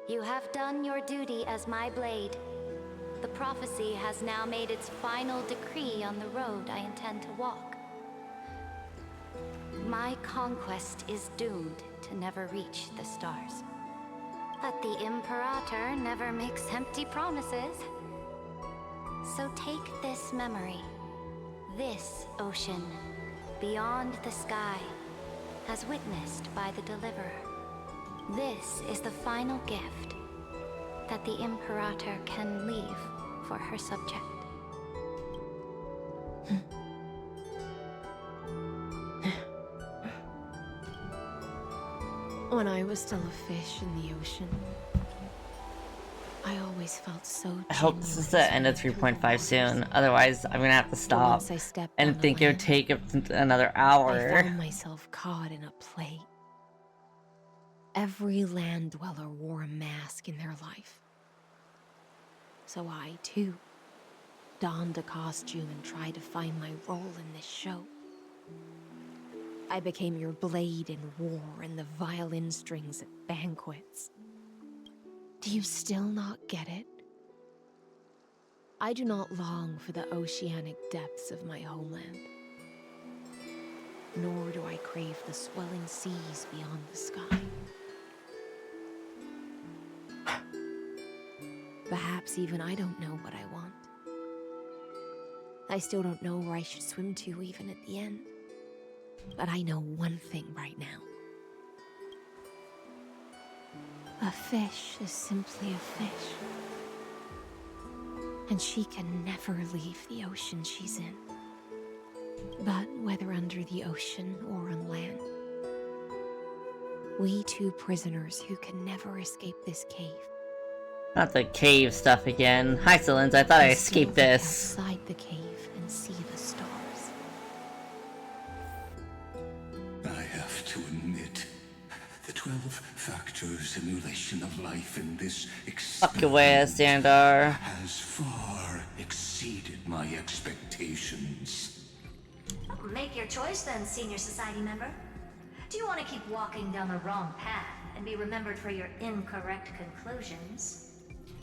You have done your duty as my blade. The prophecy has now made its final decree on the road I intend to walk. My conquest is doomed to never reach the stars. But the Imperator never makes empty promises. So take this memory, this ocean, beyond the sky, as witnessed by the Deliverer. This is the final gift that the Imperator can leave for her subject. When I was still a fish in the ocean, I always felt so I hope this is the end of 3.5 soon, otherwise I'm gonna have to stop and think it would take another hour. I found myself caught in a play. Every land dweller wore a mask in their life. So I, too, donned a costume and tried to find my role in this show. I became your blade in war and the violin strings at banquets. Do you still not get it? I do not long for the oceanic depths of my homeland. Nor do I crave the swelling seas beyond the sky. Perhaps even I don't know what I want. I still don't know where I should swim to even at the end. But I know one thing right now. A fish is simply a fish. And she can never leave the ocean she's in. But whether under the ocean or on land, we two prisoners who can never escape this cave. Not the cave stuff again. Hi, Silence. I thought I escaped this. Outside the cave and see the stars. I have to admit, the 12-factor simulation of life in this Fuck your ass, Sandar. has far exceeded my expectations. Make your choice then, senior society member. Do you want to keep walking down the wrong path and be remembered for your incorrect conclusions?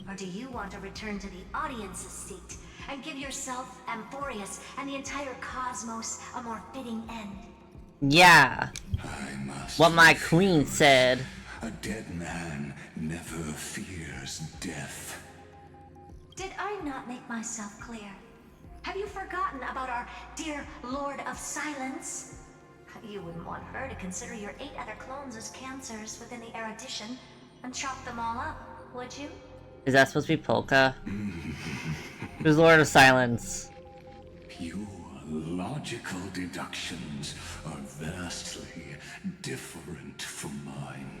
Or do you want to return to the audience's seat and give yourself, Amphorius, and the entire cosmos a more fitting end? Yeah. What my queen said. A dead man never fears death. Did I not make myself clear? Have you forgotten about our dear Lord of Silence? You wouldn't want her to consider your 8 other clones as cancers within the erudition and chop them all up, would you? Is that supposed to be Polka? Who's Lord of Silence? Your logical deductions are vastly different from mine.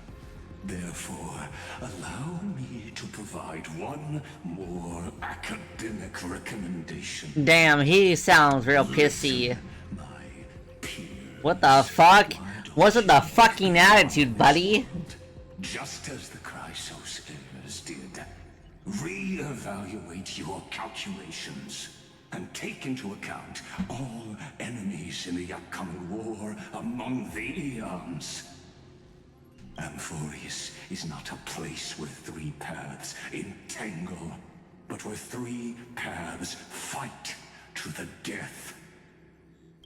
Therefore, allow me to provide one more academic recommendation. Damn, he sounds real pissy. What the fuck? What's with the fucking attitude, buddy? Just as the Chrysos heirs did, re-evaluate your calculations and take into account all enemies in the upcoming war among the Eons. Amphorius is not a place where 3 paths entangle, but where 3 paths fight to the death.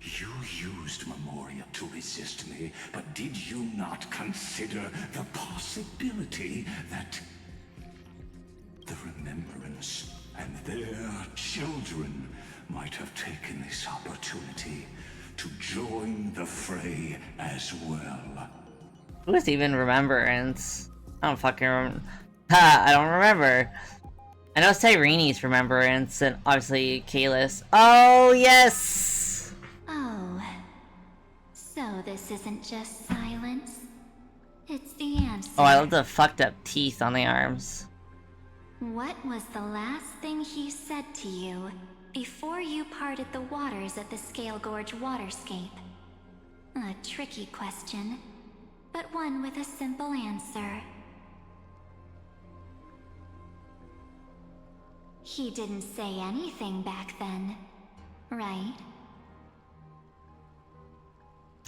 You used Memoria to resist me, but did you not consider the possibility that the Remembrance and their children might have taken this opportunity to join the fray as well? Who is even Remembrance? I don't fucking remember. Ha! I don't remember. I know Cyrene's Remembrance, and obviously Kalis. Oh, yes! Oh. So this isn't just silence. It's the answer. Oh, I love the fucked up teeth on the arms. What was the last thing he said to you before you parted the waters at the Scale Gorge waterscape? A tricky question, but one with a simple answer. He didn't say anything back then, right?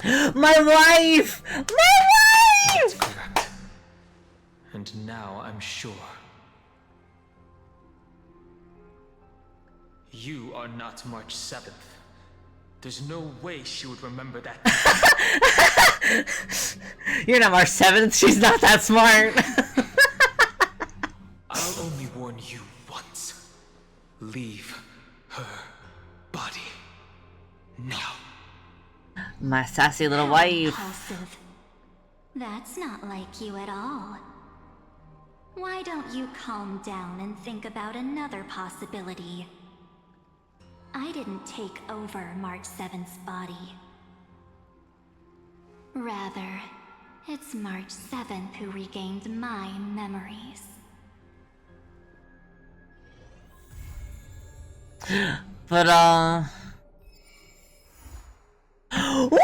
My wife! My That's wife! correct. And now I'm sure. You are not March 7th. There's no way she would remember that. You're not March 7th, she's not that smart. I'll only warn you once. Leave her body. Now. My sassy little How wife. impulsive. That's not like you at all. Why don't you calm down and think about another possibility? I didn't take over March 7th's body. Rather, it's March 7th who regained my memories. But, what?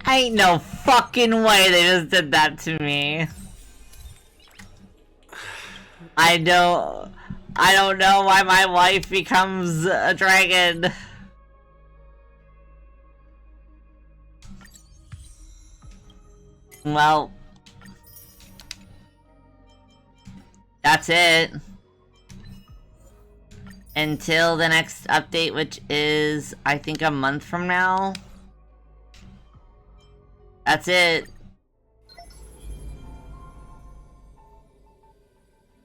Ain't no fucking way they just did that to me. I don't know why my wife becomes a dragon. Well, that's it. Until the next update, which is, I think, a month from now. That's it.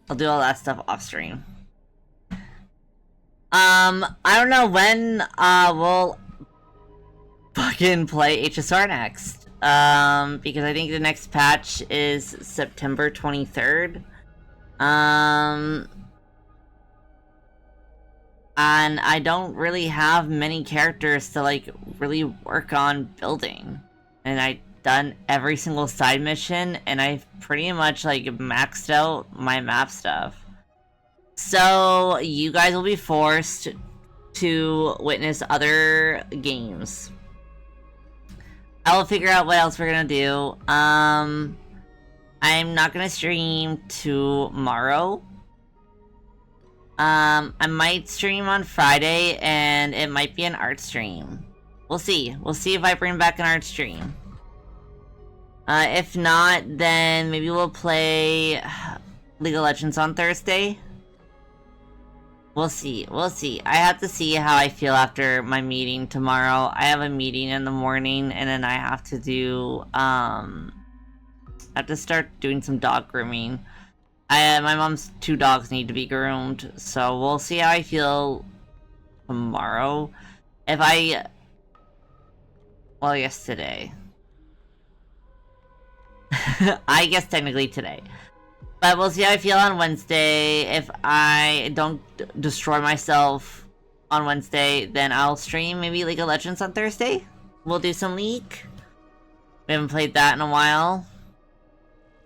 I'll do all that stuff off stream. I don't know when, we'll fucking play HSR next. Because I think the next patch is September 23rd. And I don't really have many characters to, like, really work on building. And I've done every single side mission, and I've pretty much, like, maxed out my map stuff. So, you guys will be forced to witness other games. I will figure out what else we're gonna do. I'm not gonna stream tomorrow. I might stream on Friday, and it might be an art stream. We'll see. We'll see if I bring back an art stream. If not, then maybe we'll play League of Legends on Thursday. We'll see. We'll see. I have to see how I feel after my meeting tomorrow. I have a meeting in the morning, and then I have to do, I have to start doing some dog grooming. My mom's 2 dogs need to be groomed, so we'll see how I feel tomorrow. If I... Well, I guess today. I guess technically today. But we'll see how I feel on Wednesday. If I don't destroy myself on Wednesday, then I'll stream maybe League of Legends on Thursday. We'll do some League. We haven't played that in a while.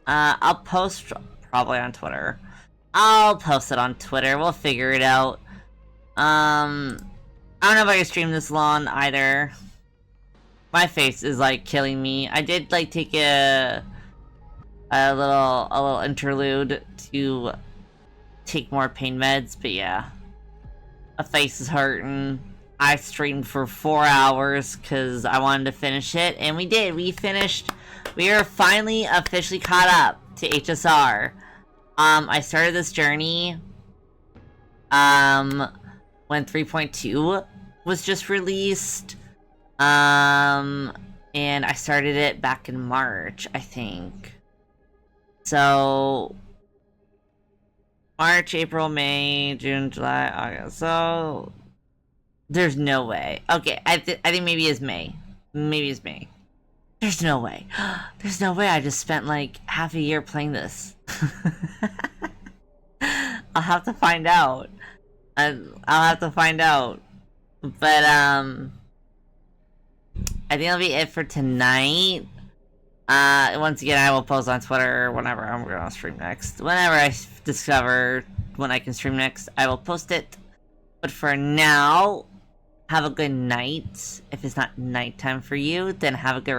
I'll post probably on Twitter. I'll post it on Twitter. We'll figure it out. I don't know if I can stream this long either. My face is like killing me. I did like take a little interlude to take more pain meds, but yeah. My face is hurting. I streamed for 4 hours because I wanted to finish it, and we did. We finished. We are finally officially caught up to HSR. I started this journey when 3.2 was just released. And I started it back in March, I think. So March, April, May, June, July, August. So there's no way. Okay, I think maybe it's May. Maybe it's May. There's no way. There's no way I just spent like half a year playing this. I'll have to find out. I'll have to find out. But I think that'll be it for tonight. Once again, I will post on Twitter whenever I'm gonna stream next. Whenever I discover when I can stream next, I will post it. But for now, have a good night. If it's not nighttime for you, then have a good rest.